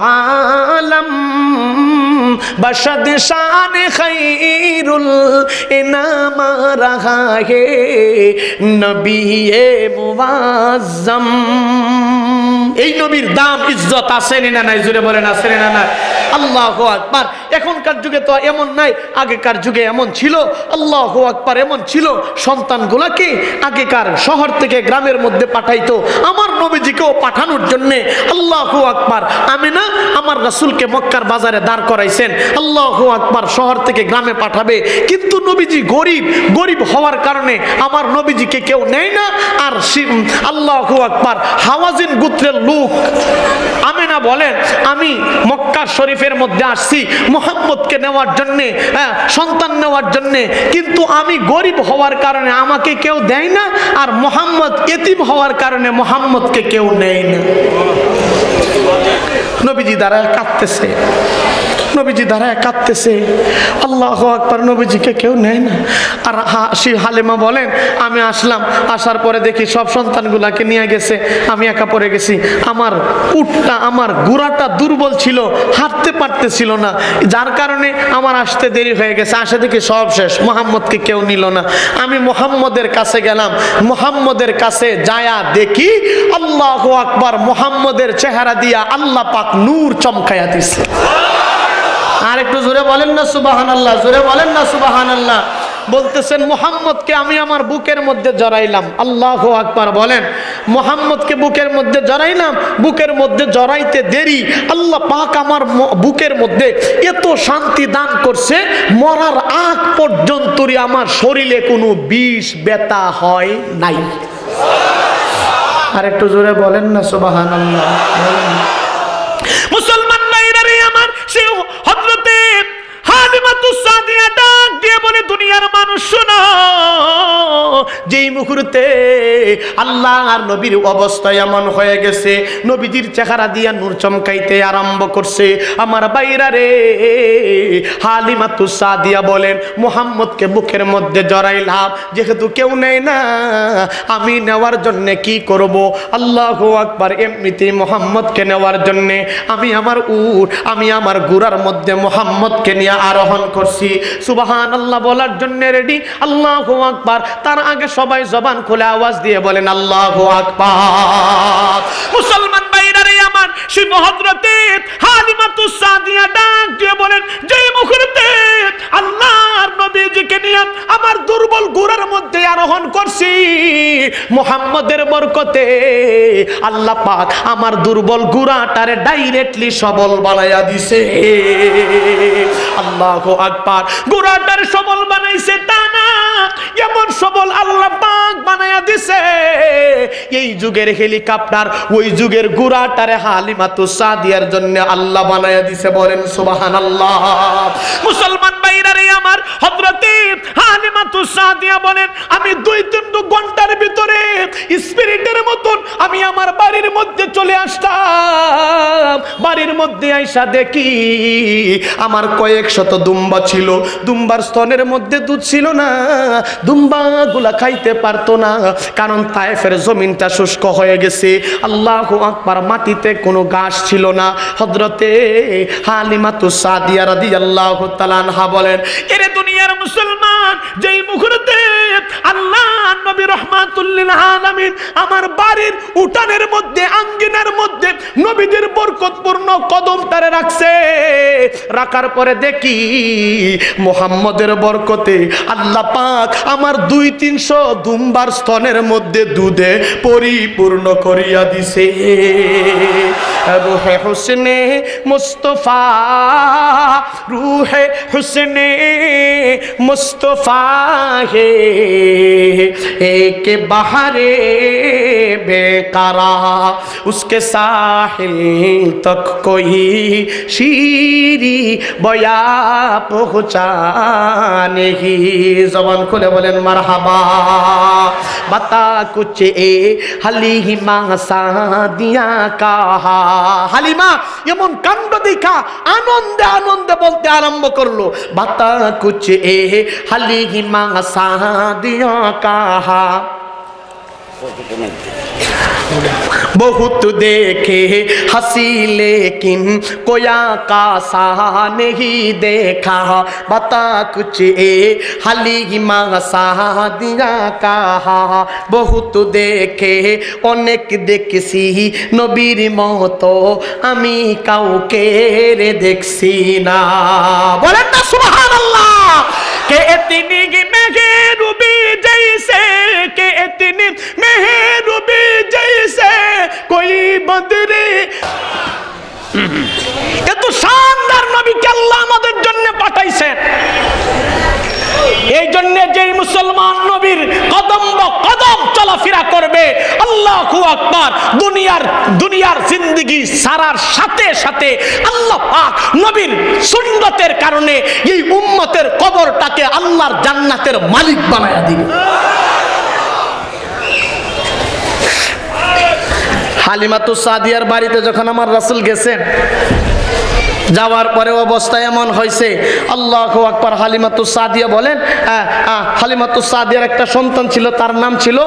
আলম बशद शान खैरुल इनाम रहा है नबीए मुआज्जम। এই নবীর দাম ইজ্জত আছে না নাই? জোরে বলেন আছে না নাই? আল্লাহু আকবার। এখনকার যুগে তো এমন নাই, আগেকার যুগে এমন ছিল। আল্লাহু আকবার। এমন ছিল সন্তানগুলোকে আগেকার শহর থেকে গ্রামের মধ্যে পাঠাইতো আমার নবীজিকেও পাঠানোর জন্য। আল্লাহু আকবার। আমিনা আমার রাসূলকে মক্কার বাজারে দাঁড় করাইছেন। আল্লাহু আকবার। শহর থেকে গ্রামে পাঠাবে, কিন্তু নবীজি গরিব হওয়ার কারণে আমার নবীজিকে কেউ নেয় না। আর আল্লাহু আকবার হাওয়াজিন গোত্রের লোক আমিনা বলেন, আমি মক্কা শরীফের মধ্যে আসছি মুহাম্মদকে নেওয়ার জন্য, সন্তান নেওয়ার জন্য, কিন্তু আমি গরিব হওয়ার কারণে আমাকে কেউ দেয় না, আর মুহাম্মদ এতিম হওয়ার কারণে মুহাম্মদকে কেউ নেয় না। নবীজি দাঁড়ায় কাঁদতেছে, নবীজি দাঁড়ায় কাঁদতেছে। আল্লাহু আকবার। নবীজিকে কেউ নেয় না। আর হালিমা বলেন, আমি আসলাম, আসার পরে দেখি সব সন্তানগুলাকে নিয়ে গেছে, আমি একা পড়ে গেছি। আমার উটটা, আমার ঘোড়াটা দুর্বল ছিল, হাঁটতে পারতেছিল না, যার কারণে আমার আসতে দেরি হয়ে গেছে। আসে দেখি সব শেষ, মুহাম্মদকে কেউ নিল না। আমি মুহাম্মদের কাছে গেলাম, মুহাম্মদের কাছে যায়া দেখি আল্লাহু আকবার মুহাম্মদের চেহারা দিয়া আল্লাহ পাক নূর চমকায়া দিছে। আর একটু জোরে বলেন না সুবহানাল্লাহ, জোরে বলেন না সুবহানাল্লাহ। বলতেছেন মুহাম্মদকে আমি আমার বুকের মধ্যে জড়াইলাম। আল্লাহু আকবার। বলেন মুহাম্মদকে বুকের মধ্যে জড়াইলাম, বুকের মধ্যে জড়াইতে দেরি আল্লাহ পাক আমার বুকের মধ্যে এত শান্তি দান করছে, মরার আগ পর্যন্তই আমার শরীরে কোনো বিষ ব্যথা হয় নাই। আর একটু জোরে বলেন না সুবহানাল্লাহ। মুসলমান ভাইরা রে আমার, সে হযরতে হালিমাতুস সাদিয়া ডাক দিয়ে বলে দুনিয়ার মানুষ শোনো, যেই মুহূর্তে আল্লাহ আর নবীর অবস্থা এমন হয়ে গেছে, নবীজির চেহারা দিয়া নূর চমকাইতে আরম্ভ করছে, আমার বাইরা রে হালিমাতুস সাদিয়া বলেন মুহাম্মদকে বুকের মধ্যে জড়াইলাম, যেহেতু কেউ নেই না আমি নেওয়ার জন্য কি করব? আল্লাহু আকবার। এমনিতেই মুহাম্মদকে নেওয়ার জন্য আমি আমার উট, আমি আমার ঘোড়ার মধ্যে মুহাম্মদকে নিয়ে আরোহণ করছি। সুবহানাল্লাহ বলার জন্য রেডি, আল্লাহু আকবার। তার আগে সবাই জবান খুলে আওয়াজ দিয়ে বলেন আল্লাহু আকবার। মুসলমান ভাইরা রে আমার, শিব হযরতে হালিমাতুস সাদিয়া ডাক দিয়ে বলেন, যে মুহূর্তে আল্লাহর নবীজিকে নিয়ে আমার দুর্বল ঘোড়ার মধ্যে আরোহণ করছি, মুহাম্মদের বরকতে আল্লাহ পাক আমার দুর্বল ঘোড়াটারে ডাইরেক্টলি সবল বানায়া দিছে। আল্লাহু আকবার। ঘোড়াটার সবল বানাইছে তা না, এমন সবল আল্লাহ পাক বানায়া দিছে, এই যুগের হেলিকপ্টার ওই যুগের ঘোড়াটারে হালিমাতুস সাদিয়ার জন্য আল্লাহ বানায়া দিছে। বলেন সুবহানাল্লাহ। মুসলমান ভাইরা রে আমার, হযরতে হালিমাতুস সাদিয়া বলেন আমি 2-3 ঘন্টার ভিতরে স্পিরিটের মতন আমি আমার বাড়ির মধ্যে চলে আসতাম। বাড়ির মধ্যে আইসা দেখি আমার কয়েক শত দুম্বা ছিল, দুম্বার স্তনের মধ্যে দুধ ছিল না, দুম্বাগুলা খাইতে পারতো না, কারণ তায়েফের জমিনটা শুষ্ক হয়ে গেছে। আল্লাহু আকবার। মাটিতে কোনো ঘাস ছিল না। হযরতে হালিমাতুস সাদিয়া রাদিয়াল্লাহু তাআলা আনহা বলেন, এরে দুনিয়ার মুসলমান, যেই মুহূর্তে আল্লাহ নবী রাহমাতুল লিল আলামিন আমার বাড়ির উঠানের মধ্যে, আঙ্গিনার মধ্যে নবীদের বরকতপূর্ণ কদমটারে রাখছে, রাখার পরে দেখি মুহাম্মদের বরকতে আল্লাহ পাক আমার 200-300 দুম্বার স্তনের মধ্যে দুধে পরিপূর্ণ করিয়া দিছে। রূহে হুসনে মুস্তাফা, রূহে হুসনে মুস্তাফা হে एक बहारे बेकारा, उसके साहिल तक कोई शीरी बया पहुँचा नहीं। जबान खुले बोलेन मरहबा। बता कुछ ए হালিমা সাদিয়া কাহা। হালিমা এমন কাণ্ড দেখা আনন্দে আনন্দে বলতে আরম্ভ করলো, বাতা কুছ এ হালিমা সাদিয়া কাহা। बहुत देखे हंसी लेकिन कोया कासा नहीं देखा, बता कुछ ए हालिमा सादिया कहा। बहुत देखे अनेक देखছি নবীর মতো আমি কাউকে রে দেখছি না। বলেন না সুবহানাল্লাহ। কে ইতনি মেহরুবি জैसे, के इतनी मेहरूबी जैसे कोई बदरे। এত শানদার নবীকে আল্লাহ আমাদের জন্য পাঠাইছেন। এই জন্য যেই মুসলমান নবীর কদম কদম চলাফেরা করবে, আল্লাহু আকবার, দুনিয়ার জিন্দেগি সারার সাথে সাথে আল্লাহ পাক নবীর সুন্নতের কারণে এই উম্মতের কবরটাকে আল্লাহর জান্নাতের মালিক বানায়া দিবে। হালিমাতুস সাদিয়ার বাড়িতে যখন আমার রাসূল গেছেন, যাওয়ার পরে অবস্থা এমন হয়েছে, আল্লাহু আকবার। হালিমাতুস সাদিয়া বলেন, হালিমাতুস সাদিয়ার একটা সন্তান ছিল, তার নাম ছিল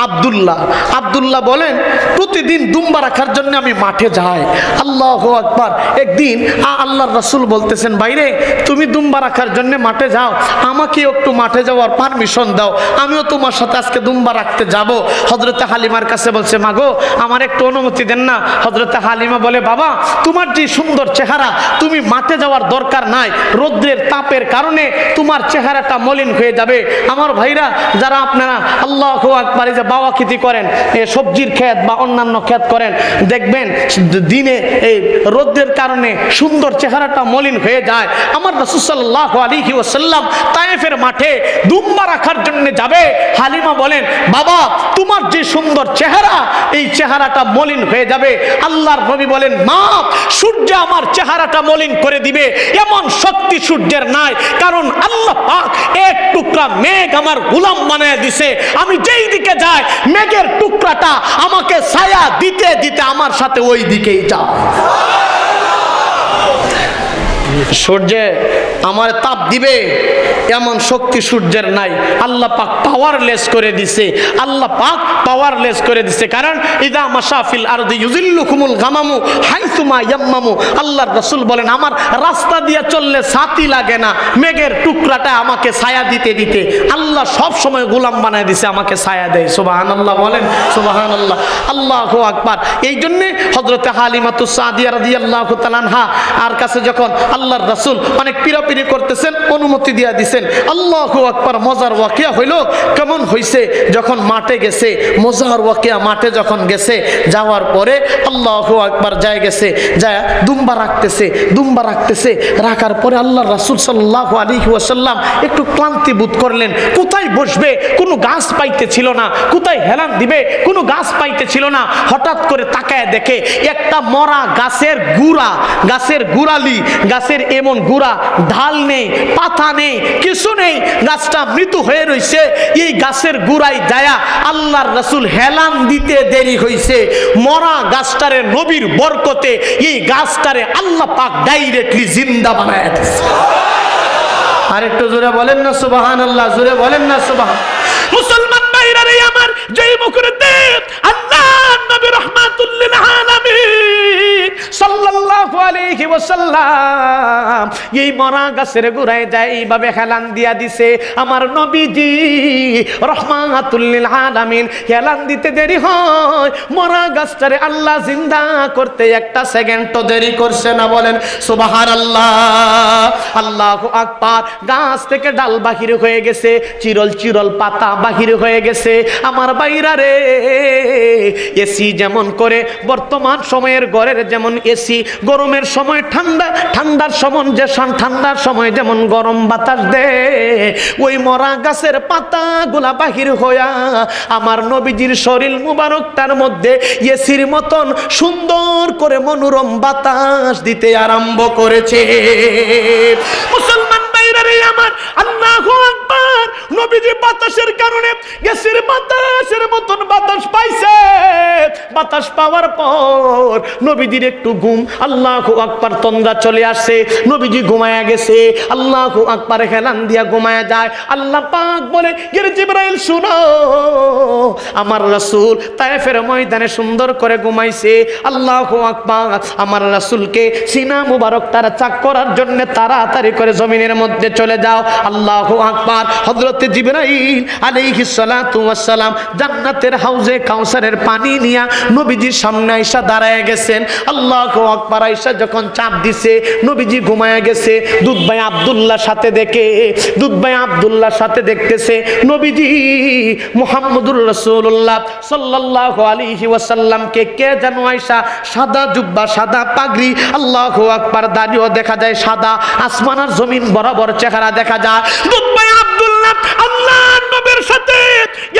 আব্দুল্লাহ। আব্দুল্লাহ বলেন প্রতিদিন দুম্বা রাখার জন্য আমি মাঠে যাই। আল্লাহু আকবার। একদিন আল্লাহর রাসূল বলতেছেন, বাইরে তুমি দুম্বা রাখার জন্য মাঠে যাও, আমাকে একটু মাঠে যাওয়ার পারমিশন দাও, আমিও তোমার সাথে আজকে দুম্বা রাখতে যাব। হযরতে হালিমার কাছে বলছে, মাগো আমার একটু অনুমতি দেন না। হযরতে হালিমা বলে, বাবা তোমার যে সুন্দর চেহারা, তুমি মাঠে যাওয়ার দরকার নাই, রোদ্রের তাপের কারণে তোমার চেহারাটা মলিন হয়ে যাবে। আমার ভাইরা যারা আপনারা আল্লাহু আকবার যে বাওয়াখিতি করেন, সবজির ক্ষেত বা অন্যান্য ক্ষেত করেন, দেখবেন দিনে এই রোদের কারণে সুন্দর চেহারাটা মলিন হয়ে যায়। আমার রাসূল সাল্লাল্লাহু আলাইহি ওয়াসাল্লাম তায়েফের মাঠে দুম্বা রাখার জন্য যাবে। হালিমা বলেন, বাবা তোমার যে সুন্দর চেহারা, এই চেহারাটা মলিন হয়ে যাবে। আল্লাহর নবী বলেন, মা সূর্য আমার চেহারাটা মলিন করে দিবে এমন শক্তি সূর্যের নাই, কারণ আল্লাহ পাক এক টুকরা মেঘ আমার গোলাম বানায় দিছে। আমি যেই দিকে যাই মেঘের টুকরাটা আমাকে ছায়া দিতে দিতে আমার সাথে ওই দিকেই যায়। সূর্যে আমার তাপ দিবে এমন শক্তি সূর্যের নাই। আল্লাহ পাক পাওয়ারলেস করে দিছে, আল্লাহ পাক পাওয়ারলেস করে দিছে। কারণ ইদা মাশাফিল আরদি ইউজিল্লুকুমুল গামামু হাইসুমা ইয়াম্মামু। আল্লাহর রাসূল বলেন, আমার রাস্তা দিয়ে চললে ছাতি লাগে না, মেঘের টুকরাটা আমাকে ছায়া দিতে দিতে আল্লাহ সব সময় গোলাম বানায় দিছে, আমাকে ছায়া দেয়। সুবহানাল্লাহ বলেন, সুবহানাল্লাহ, আল্লাহু আকবার। এই জন্য হযরতে হালিমাতুস সাদিয়া রাদিয়াল্লাহু তাআলা আনহা আর কাছে যখন আল্লাহর রাসূল অনেক পিরাপিরি করতেছেন, অনুমতি দিয়া দিছেন। আল্লাহু আকবার। মজার ওয়াকিয়া হইল, কেমন হইছে যখন মাঠে গেছে, মজার ওয়াকিয়া। মাঠে যখন গেছে, যাওয়ার পরে আল্লাহু আকবার যায় গেছে, যায় দুম্বা রাখতেছে, দুম্বা রাখতেছে। রাখার পরে আল্লাহর রাসূল সাল্লাল্লাহু আলাইহি ওয়াসাল্লাম একটু ক্লান্তি বোধ করলেন। কোথায় বসবে কোনো গাছ পাইতেছিল না, কোথায় হেলান দিবে কোনো গাছ পাইতেছিল না। হঠাৎ করে তাকায় দেখে একটা মরা গাছের গুড়া, গাছের গুড়ালি, গাছের এমন গুড়া, ঢাল নেই, পাতা নেই, কিছু নেই, গাছটা মৃত্যু হয়ে রইছে। এই গাছের গুড়ায় যায়া আল্লাহর রাসূল হেলান দিতে দেরি হইছে। মরা গাছটারে নবীর বরকতে এই গাছটারে আল্লাহ পাক ডাইরেক্টলি জিন্দা বানায় দিয়েছে। আর একটু জোরে বলেন না সুবহানাল্লাহ, জোরে বলেন না সুবহান। মুসলমান ভাইরা রে আমার, যেই মুখেতে আল্লাহ নবী রাহমাতুল লিল আলামিন সাল্লাল্লাহু আলাইহি ওয়াসাল্লাম এই মরা গাছের গোড়ায় যায় এইভাবে হেলান দিয়া দিছে। আমার নবীজি রাহমাতুল লিল আলামিন হেলান দিতে দেরি হয়, মরা গাছটারে আল্লাহ জিন্দা করতে একটা সেকেন্ডও দেরি করছে না। বলেন সুবহানাল্লাহ, আল্লাহু আকবার। গাছ থেকে ডাল বাহির হয়ে গেছে, চিরল চিরল পাতা বাহির হয়ে গেছে। আমার বাইরা রে, এসি যেমন করে বর্তমান সময়ের ঘরের যেমন এসি, গরমের সময় ঠান্ডা, ঠান্ডার সময় যে ঠান্ডার সময় যেমন গরম বাতাস দেয়, ওই মরা গাছের পাতাগুলা বাহির হইয়া আমার নবীজির শরীর মুবারকটার মধ্যে এসির মতন সুন্দর করে মনোরম বাতাস দিতে আরম্ভ করেছে। মুসলমান ভাইরা রে আমার, আল্লাহু আকবার। নবীজি বাতাসের কারণে গ্যাসের বাতাসের মতন বাতাস পাইছে। বাতাস পাওয়ার পর নবীজির একটু ঘুম, আল্লাহু আকবার, তন্দ্রা চলে আসছে। নবীজি ঘুমায়া গেছে, আল্লাহু আকবার, হেলান দিয়া ঘুমায়া যায়। আল্লাহ পাক বলে, ইয়া জিবরাইল শুনো, আমার রাসূল তায়েফের ময়দানে সুন্দর করে ঘুমাইছে। আল্লাহু আকবার। আমার রাসূলকে সিনা মুবারক তারা চাক করার জন্য তাড়াতাড়ি করে জমিনের মধ্যে চলে যাও। আল্লাহু আকবার। হযরত জিবরাইল আলাইহিস সালাতু ওয়াস সালাম জান্নাতের হাউজে কাউসারের পানি নিয়া নবীজির সামনে আয়েশা দাঁড়ায় গেছেন। আল্লাহু আকবার। আয়েশা যখন চাপ দিছে, নবীজি ঘুমায়া গেছে। দুধ ভাই আব্দুল্লাহর সাথে দেখে, দুধ ভাই আব্দুল্লাহর সাথে দেখতেছে নবীজি মুহাম্মদুর রাসূলুল্লাহ সাল্লাল্লাহু আলাইহি ওয়াসাল্লামকে কে জানো আয়েশা সাদা জুব্বা, সাদা পাগড়ি, আল্লাহু আকবার, দাড়িও দেখা যায় সাদা, আসমান আর জমিন বরাবর চেহারা দেখা যায়। দুধ ভাই আব্দুল্লাহ আল্লাহর নবীর সাথে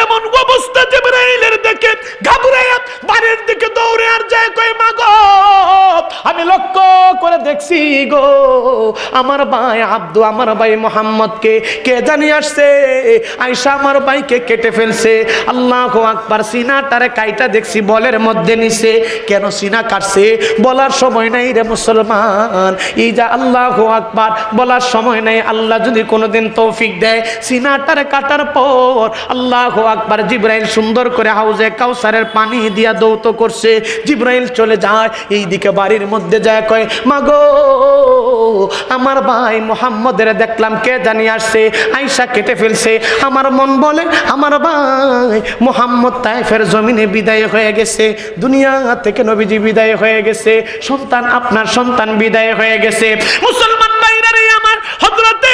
এমন অবস্থা জিবরাইলের দেখে ঘাবড়ায়া বাড়ির দিকে দৌড়ে আর যায়, কই মা গো, আমি লক্ষ্য করে দেখছি গো, আমার ভাই আব্দু, আমার ভাই মুহাম্মদকে কে জানি আসছে, আয়েশা আমার ভাইকে কেটে ফেলছে। আল্লাহু আকবার। সিনাটারে কাইটা দেখছি বলের মধ্যে নিছে। কেন সিনা কাটছে বলার সময় নাই রে মুসলমান। এই যা আল্লাহু আকবার বলার সময় নাই। আল্লাহ যদি কোনোদিন তৌফিক দেয়, সিনাটারে কাটার পর আল্লাহু আকবার, জিবরাইল সুন্দর করে হাউজে কাউসারের পানি দিয়া দৌত করছে। জিবরাইল চলে যায়, এইদিকে বাড়ির মধ্যে যায়, কয় মাগো, আমার ভাই মুহাম্মদের দেখলাম কে জানি আসছে, আয়েশা কেটে ফেলছে। আমার মন বলে আমার ভাই মুহাম্মদ তায়েফের জমিনে বিদায় হয়ে গেছে, দুনিয়া থেকে নবীজি বিদায় হয়ে গেছে, সন্তান, আপনার সন্তান বিদায় হয়ে গেছে। মুসলমান ভাইরা রে আমার, হযরতে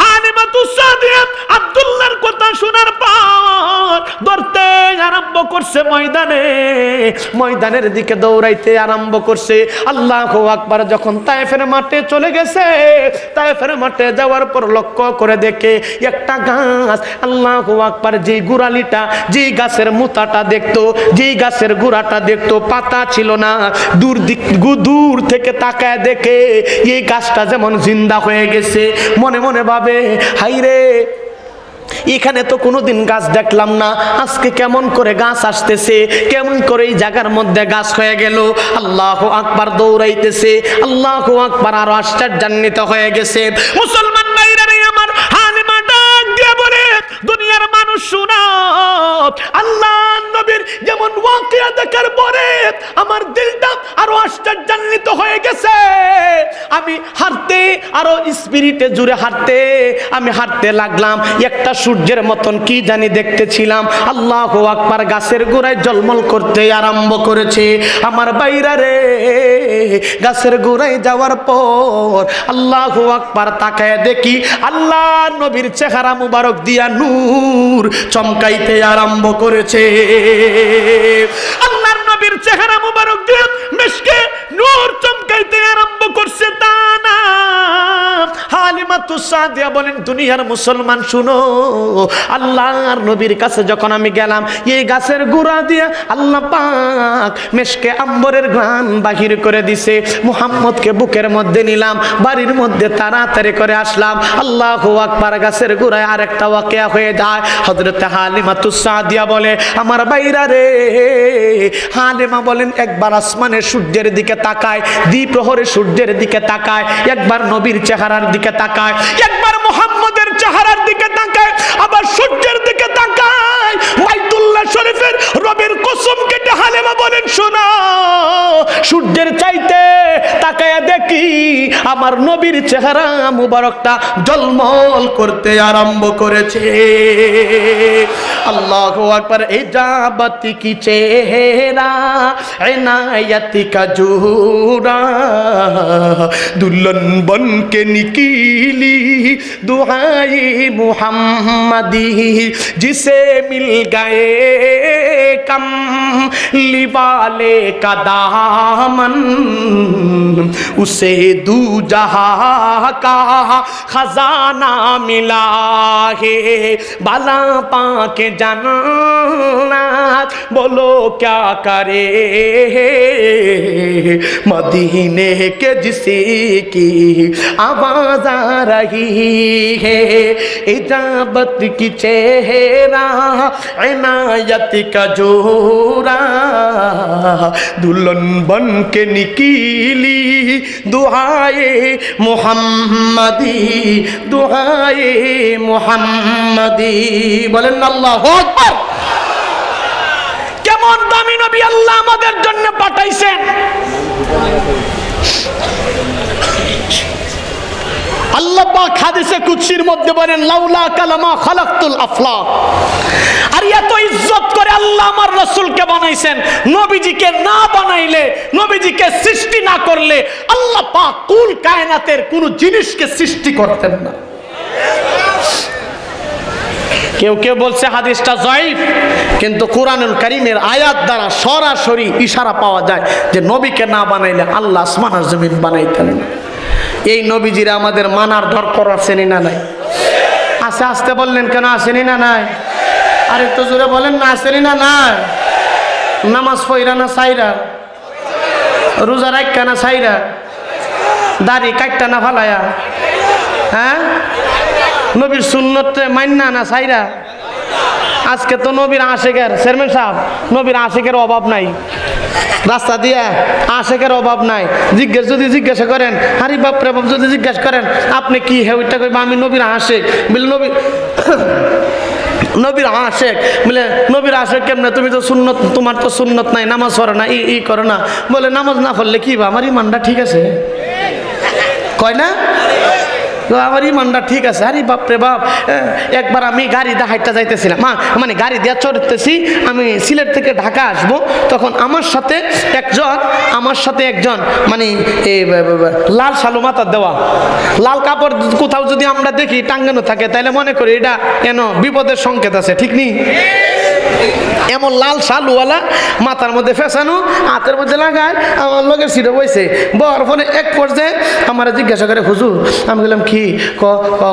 হালিমা হালিমাতুস সাদিয়া আব্দুল্লাহর কথা শোনার পর দৌড়তে আরম্ভ করছে ময়দানের দিকে দৌড়াইতে আরম্ভ করছে। আল্লাহু আকবার। যখন তায়েফের মাঠে চলে গেছে, তায়েফের মাঠে যাওয়ার পর লক্ষ্য করে দেখে একটা গাছ। আল্লাহু আকবার। যেই গোড়ালিটা, যেই গাছের মুতাটা দেখতো, যেই গাছের গোড়াটা দেখতো, পাতা ছিল না, দূর থেকে তাকায় দেখে এই গাছটা যেমন জিন্দা হয়ে গেছে। মনে মনে ভাবে, হাইরে এখানে তো কোনোদিন গাছ দেখলাম না, আজকে কেমন করে গাছ আসতেছে, কেমন করে এই জায়গার মধ্যে গাছ হয়ে গেল। আল্লাহু আকবার। দৌড়াইতেছে। আল্লাহু আকবার। আরো আশ্চর্যান্বিত হয়ে গেছে। মুসলমান ভাইরা রে আমার, হালিমা ডাক দিয়ে বলে, দুনিয়ার মানুষ শুনো, আল্লাহ নবীর যেমন ওয়াকিয়া দেখার পরে আমার দিলটা আরো আশ্চর্যান্বিত হয়ে গেছে। আমি হাঁটতে, আরো স্পিরিটে জুড়ে আমি হাঁটতে লাগলাম। একটা সূর্যের মতন কি জানি দেখতেছিলাম। আল্লাহু আকবার। গাছের গোড়ায় ঝলমল করতে আরম্ভ করেছে। আমার বাইরা রে, গাছের গোড়ায় যাওয়ার পর আল্লাহু আকবার তাকায় দেখি আল্লাহ নবীর চেহারা মুবারক দিয়া নূর চমকাইতে আরম্ভ করেছে। আল্লাহর নবীর চেহারা মুবারক দিয়া মিশকে নূর চমকাইতে আরম্ভ করছে। তা না, হালিমাতুস সাদিয়া বলেন, দুনিয়ার মুসলমান শুনো, আল্লাহর নবীর কাছে যখন আমি গেলাম, এই গাছের গোড়া দিয়ে আল্লাহ পাক মেশকে আম্বরের ঘ্রাণ বাহির করে দিছে। মুহাম্মদকে বুকের মধ্যে নিলাম, বাড়ির মধ্যে তাড়াতাড়ি করে আসলাম। আল্লাহু আকবার। গাছের গোড়ায় আরেকটা ওয়াকিয়া হয়ে যায়। হযরত হালিমাতুস সাদিয়া বলে, আমার বাইরা রে, হালিমা বলেন, একবার আসমানের সূর্যের দিকে তাকায়, দ্বিপ্রহরে সূর্যের দিকে তাকায়, একবার নবীর চেহারার দিকে তাকায়, একবার মুহাম্মদের চেহারার দিকে তাকায়, আবার সূর্যের দিকে তাকায়। বাইতুল্লাহ শরীফের রবের কসম কেটে হালিমা বলেন, শোনো, সূর্যের চাইতে তাকায় দেখি আমার নবীর চেহারা মুবারকটা ঝলমল করতে আরম্ভ করেছে। আল্লাহু আকবার। ইজাবতি কি চেহারা, ইনায়াতি কা জুরা, দুল্হন বন के निकली दुआए मुहम्मदी, जिसे मिल गए कम लिवाले का दामन, उसे दू जहां का खजाना मिला है। बाला पाके जन्नत बोलो क्या करे, मदीने के जिसे की आवाज आ रही है। इजाबत की चेहरा, इनायत का जोरा, दुल्हन बन के निकली दुआए मुहम्मदी, दुआए मुहम्मदी। बोलेन আল্লাহু আকবার। কেমন দামি নবী আল্লাহ আমাদের জন্য পাঠাইছেন। আল্লাহ পাক হাদিসে কুদসির মধ্যে বলেন, লাউলা কালামা খালাকতুল আফলাক। আর এত ইজ্জত করে আল্লাহ আমার রাসূলকে বানাইছেন। নবীজিকে না বানাইলে, নবীজিকে সৃষ্টি না করলে আল্লাহ পাক কুল কায়নাতের কোন জিনিসকে সৃষ্টি করতেন না। কেউ কেউ বলছে হাদিসটা জয়ীফ, কিন্তু কোরআনুল কারীমের আয়াত দ্বারা সরাসরি ইশারা পাওয়া যায় যে নবীকে না বানাইলে আল্লাহ আসমান আর জমিন বানাইতেন না। এই নবীজিরা আমাদের মানার দরকার আছেনি না নাই? আস্তে আস্তে বললেন কেন, আসেনি না নাই? আর একটু জোরে বলেন না, আসেনি না নাই? নামাজ পড়া না সাইরা, রোজা রাখা না সাইরা, দাড়ি কাটটা না ফালায়া, হ্যাঁ, নবীর সুন্নতে মান্না না সাইরা। আজকে তো নবীর আশেকের, চেয়ারম্যান সাহেব, নবীর আশেকের অভাব নাই, রাস্তা দিয়ে আশেকের অভাব নাই। যদি জিজ্ঞাসা করেন, আরে বাপরে বাপ, যদি জিজ্ঞাসা করেন আপনি কি হে, ওইটা কইবা আমি নবীর আশেক। বলে নবীর আশেক, বলে নবীর আশেক কেমনে? তুমি তো সুন্নত, তোমার তো সুন্নত নাই, নামাজ পড়ো না, ই করো না। বলে নামাজ না পড়লে কি বা আমার ইমানটা ঠিক আছে? কয় না? আমার ইমানটা ঠিক আছে। আরে বাপরে বাপ, একবার আমি গাড়ি দিয়ে হাইটটা যাইতেছিলাম, মানে গাড়ি দিয়ে চড়তেছি, আমি সিলেট থেকে ঢাকা আসবো, তখন আমার সাথে একজন মানে লাল শালু মাথার দেওয়া, লাল কাপড় কোথাও যদি আমরা দেখি টাঙ্গানো থাকে তাহলে মনে করি এটা কেন বিপদের সংকেত আছে, ঠিক নেই? এমন লাল শালুওয়ালা মাথার মধ্যে ফেসানো, হাতের মধ্যে লাগায়, আমার লোকের সিটে বইছে। বর ফোনে এক পর্যায়ে আমার জিজ্ঞাসা করে, হুজুর, আমি বললাম কি?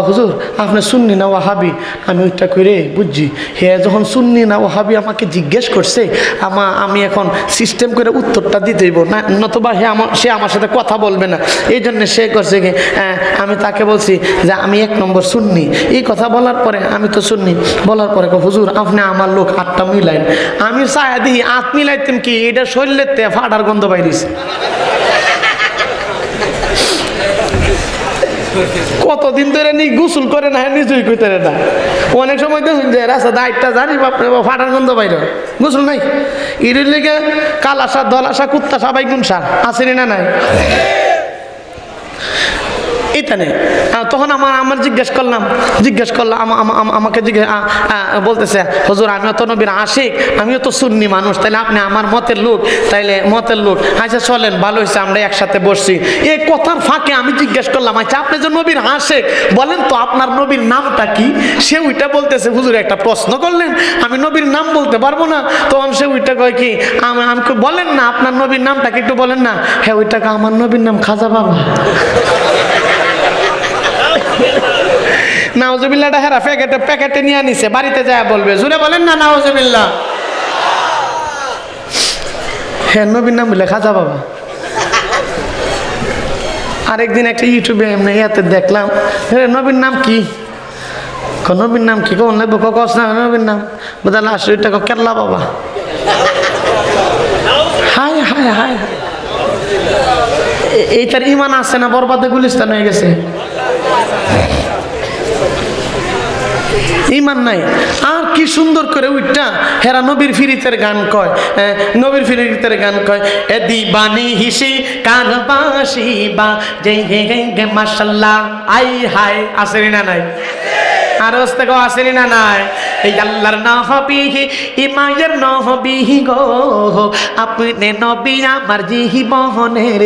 হুজুর আপনি সুন্নি না ওয়াহাবি? আমি ওইটা করে বুঝছি। হে যখন সুন্নি না ওয়াহাবি আমাকে জিজ্ঞেস করছে, আমি এখন সিস্টেম করে উত্তরটা দিতে হইব না, নতুবা সে আমার সাথে কথা বলবে না। এই জন্য সে করছে কি, আমি তাকে বলছি যে আমি 1 নম্বর সুন্নি। এই কথা বলার পরে আমি তো সুন্নি বলার পরে, হুজুর আপনি আমার লোক 8টা মিলাইন। আমি চাই দিই 8 মিলাইতেন কি, এটা শরীরের ফাটার গন্ধ বাইরিছে। কতদিন ধরে নি গোসল করে না, নিজেই কইতে না। অনেক সময় দেখুন যে রাস্তা দায়িত্বটা জানি বাপরে ফাটার গন্ধ বাইরে, গোসল নাই। এর লেগে কালাসা, দলাসা, কুত্তাসা, বাইগুন সার আসেনি না নাই? এটা নেই। তখন আমার জিজ্ঞেস করলাম আমাকে বলতেছে, হুজুর আমিও তো নবীর আশিক, আমিও তো সুন্নি মানুষ, তাহলে আপনি আমার মতের লোক, তাইলে মতের লোক, আচ্ছা চলেন, ভালো হয়েছে আমরা একসাথে বসছি। এই কথার ফাঁকে আমি জিজ্ঞেস করলাম, আচ্ছা আপনি যে নবীর আশিক, বলেন তো আপনার নবীর নামটা কি? সে ওইটা বলতেছে, হুজুর একটা প্রশ্ন করলেন, আমি নবীর নাম বলতে পারবো না। তখন সে ওইটা কয় কি, আমাকে বলেন না আপনার নবীর নামটা কি একটু বলেন না। হ্যাঁ ওইটাকে আমার নবীর নাম খাজা বাবা। নাউজুবিল্লাহটা হেরা প্যাকেটে নিয়ে আনিছে, বাড়িতে যায় বলবে, জুড়ে বলেন না নাউজুবিল্লাহ। হ্যাঁ নবীর নাম বলে খাজা বাবা। আরেকদিন একটা ইউটিউবে এমনি ইয়াতে দেখলাম, নবীর নাম কি? নবীর নাম কি? কোন লাগবো কস না নবীর নাম বোঝা লাশ, ওইটা কেরলা বাবা। হায় হায় হায়, এইটার ইমান আছে না বরবাদে গুলিস্তান হয়ে গেছে, ইমান নাই। আর কি সুন্দর করে উইটা হেরা নবীর ফিরিতের গান কয়, নবীর ফিরিতের গান কয়, এ দিবানি হিসি কারবাসি বা যে গে মাশাআল্লাহ। আই হাই, আসেনি না নাই? আর ওস্তে গো আসেনি না নাই? এই আল্লাহর নবী ইমানের নবী গো, আপনি নবী আমার জীবনের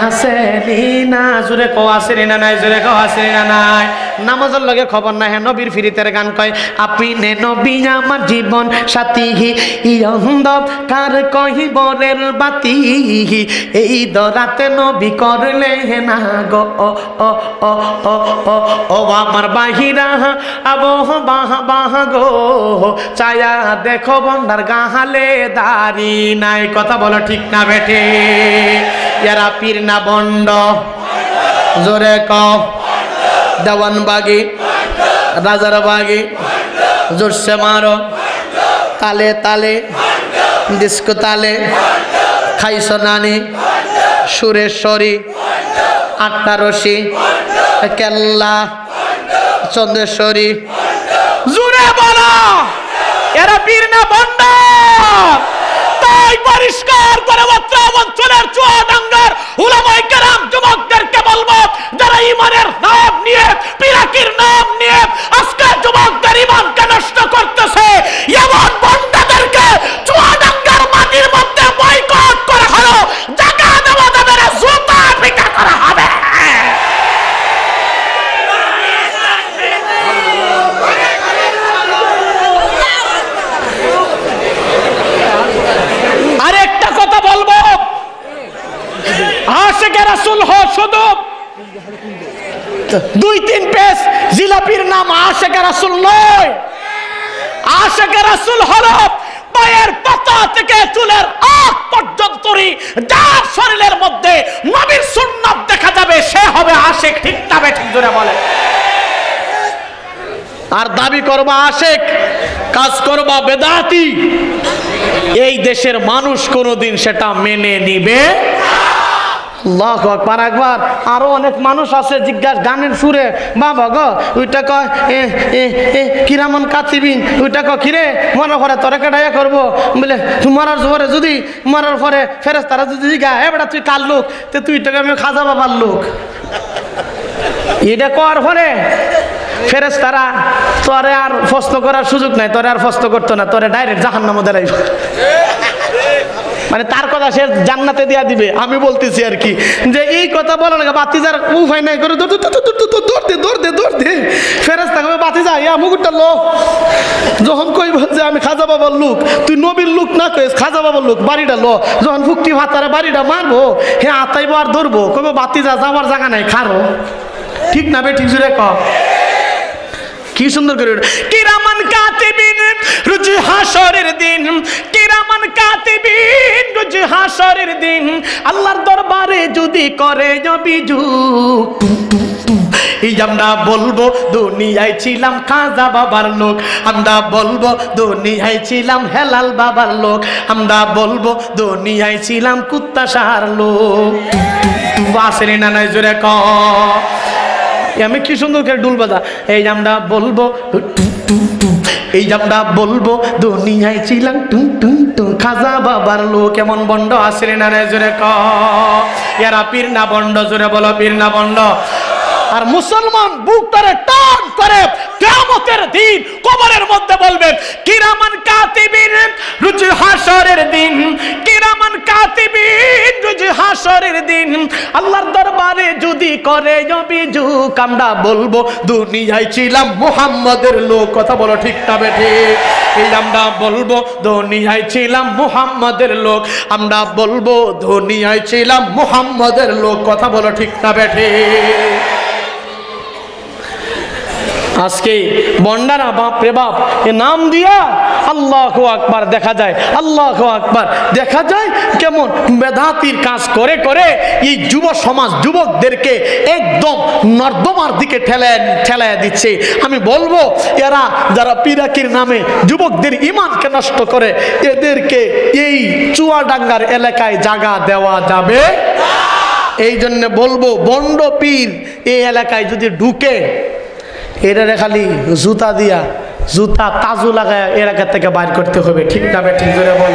আসেনি না? জোরে কো আসেনি না নাই? জোরে কো আসেনি না নাই? নামাজের লগে খবর নাই, হ্যাঁ নবীর ফিরিতের গান কয়, আপনি নবী আমার জীবন সাথী, কার কহিবরের বাতি, এই দরাতে নবী করলে না গো ও ও ও ও ও আমার বাহিরা আবহ বাহ বাহ গো, চায়া দেখো বন্ডার গাহালে দাড়ি নাই। কথা বলো ঠিক না বেঠে? এরা পীর না বন্ড? জোরে কও। দেওয়ান বাগি, রাজার বাগি, জোরসে মারো, তালে তালে, ডিস্কো তালে, খাইছ নানি, সুরেশ্বরী, 8টা রশি, কেল্লা, চন্দ্রেশ্বরী। জুড়ে বলো, এরা পীর না বন্ড? তাই পরিষ্কার করে অঞ্চলের চুয়াডাঙ্গার উলামায়ে কেরাম যুবকদেরকে বলবো, যারা ইমানের নাম নিয়ে, পীরাকির নাম নিয়ে আজকে যুবকদের ইমানকে নষ্ট করতেছে, এমন বন্ডাদেরকে চুয়াডাঙ্গার মাটির মধ্যে বয়কট করা হলো, জায়গা দেওয়া যাবে না, জুতা পিটা করা হবে। আরেকটা কথা বলবো, আশিকে রাসূল হ শুধু 2-3 পেজ জিলাপির নাম আশিকে রাসূল নয়। আশিকে রাসূল হলো পায়ের পাতা থেকে চুলের আগ পর্যন্ত যার শরীরের মধ্যে নবীর সুন্নাত দেখা যাবে সে হবে আশিক। ঠিক তবে ঠিক জোরে বলে। আর দাবি করবা আশিক, কাজ করবা বেদাতি, এই দেশের মানুষ কোনোদিন সেটা মেনে নিবে। আল্লাহু আকবার। একবার আরো অনেক মানুষ আছে জিজ্ঞাসা গানের সুরে, বাবা গো ওইটা কয় কিরামান কাতিবিন, ওইটা কয় কিরে মরার পরে তোরে কেটাইয়া করবো বলে, তুই মরার পরে যদি মরার পরে ফেরেশতারা যদি জিজ্ঞা বেটা তুই কার লোক, তো তুই টাকা আমি খাজা বাবার লোক। এটা কর পরে ফেরেশতারা তোরে আর প্রশ্ন করার সুযোগ নাই, তোরে আর প্রশ্ন করতো না, তোরে ডাইরেক্ট জাহান্নামে দাঁড়াইব। মানে তার কথা সে জান্নাতে দিয়া দিবে। আমি বলতেছি আর কি যে এই কথা বলো না, বাতিজার উপায় নাই করে দৌড়তে ফেরেশতা কবে বাতিজা ইয়া মুকুটটা লো, যখন কইব যে আমি খাজা বাবার লোক, তুই নবীর লোক না কইস খাজা বাবার লোক, বাড়িটা লো, যখন ফুকটি ভাতারে বাড়িটা মারবো হ্যাঁ আতাইবো আর ধরবো, কবে বাতিজা যাওয়ার জায়গা নাই খারো। ঠিক না বে ঠিক জুড়ে ক কি সুন্দর করে কিরামান কাতিবিন রোজ হাশরের দিন, কিরামান কাতিবিন রোজ হাশরের দিন আল্লাহর দরবারে যদি করে অভিযোগ, এই আমরা বলবো দুনিয়ায় ছিলাম খাজা বাবার লোক, আমরা বলবো দুনিয়ায় ছিলাম হেলাল বাবার লোক, আমরা বলবো দুনিয়ায় ছিলাম কুত্তা সার লোক। বাসের না নাই জোরে ক আমি কি সুন্দর করে ডুল বাজা। এই আমরা বলবো এই আমরা বলবো দুনিয়ায় ছিলাম টুং টুং টুং খাজা বাবার লোক। কেমন বন্ড আসলে না রে জোরে ক এরা পীর না বন্ড, জোরে বলো পীর না বন্ড। আর মুসলমান বুকটারে টান করে কিয়ামতের দিন কবরের মধ্যে বলবে কিরামান কাতিবিন রোজ হাশরের দিন, কিরামান কাতিবিন রোজ হাশরের দিন আল্লাহর দরবারে যদি করে অভিযোগ, আমরা বলবো দুনিয়ায় ছিলাম মুহাম্মাদের লোক। কথা বলো ঠিক না বেঠি? এই আমরা বলবো দুনিয়ায় ছিলাম মুহাম্মাদের লোক, আমরা বলবো দুনিয়ায় ছিলাম মুহাম্মাদের লোক। কথা বলো ঠিক না বেঠি? আজকে বন্ডারা বাপ রে বাপ এ নাম দিয়া আল্লাহু আকবার দেখা যায়, আল্লাহু আকবার দেখা যায় কেমন বেদাতির কাজ করে করে এই যুব সমাজ যুবকদেরকে একদম নর্দমার দিকে ঠেলায় দিচ্ছে। আমি বলবো এরা যারা পিরাকির নামে যুবকদের ঈমানকে নষ্ট করে, এদেরকে এই চুয়াডাঙ্গার এলাকায় জায়গা দেওয়া যাবে। এই জন্য বলবো বন্ড পীর এই এলাকায় যদি ঢুকে এটারে খালি জুতা দিয়া জুতা তাজু লাগায় এলাকা থেকে বাইর করতে হবে। ঠিক না ঠিক জোরে বল।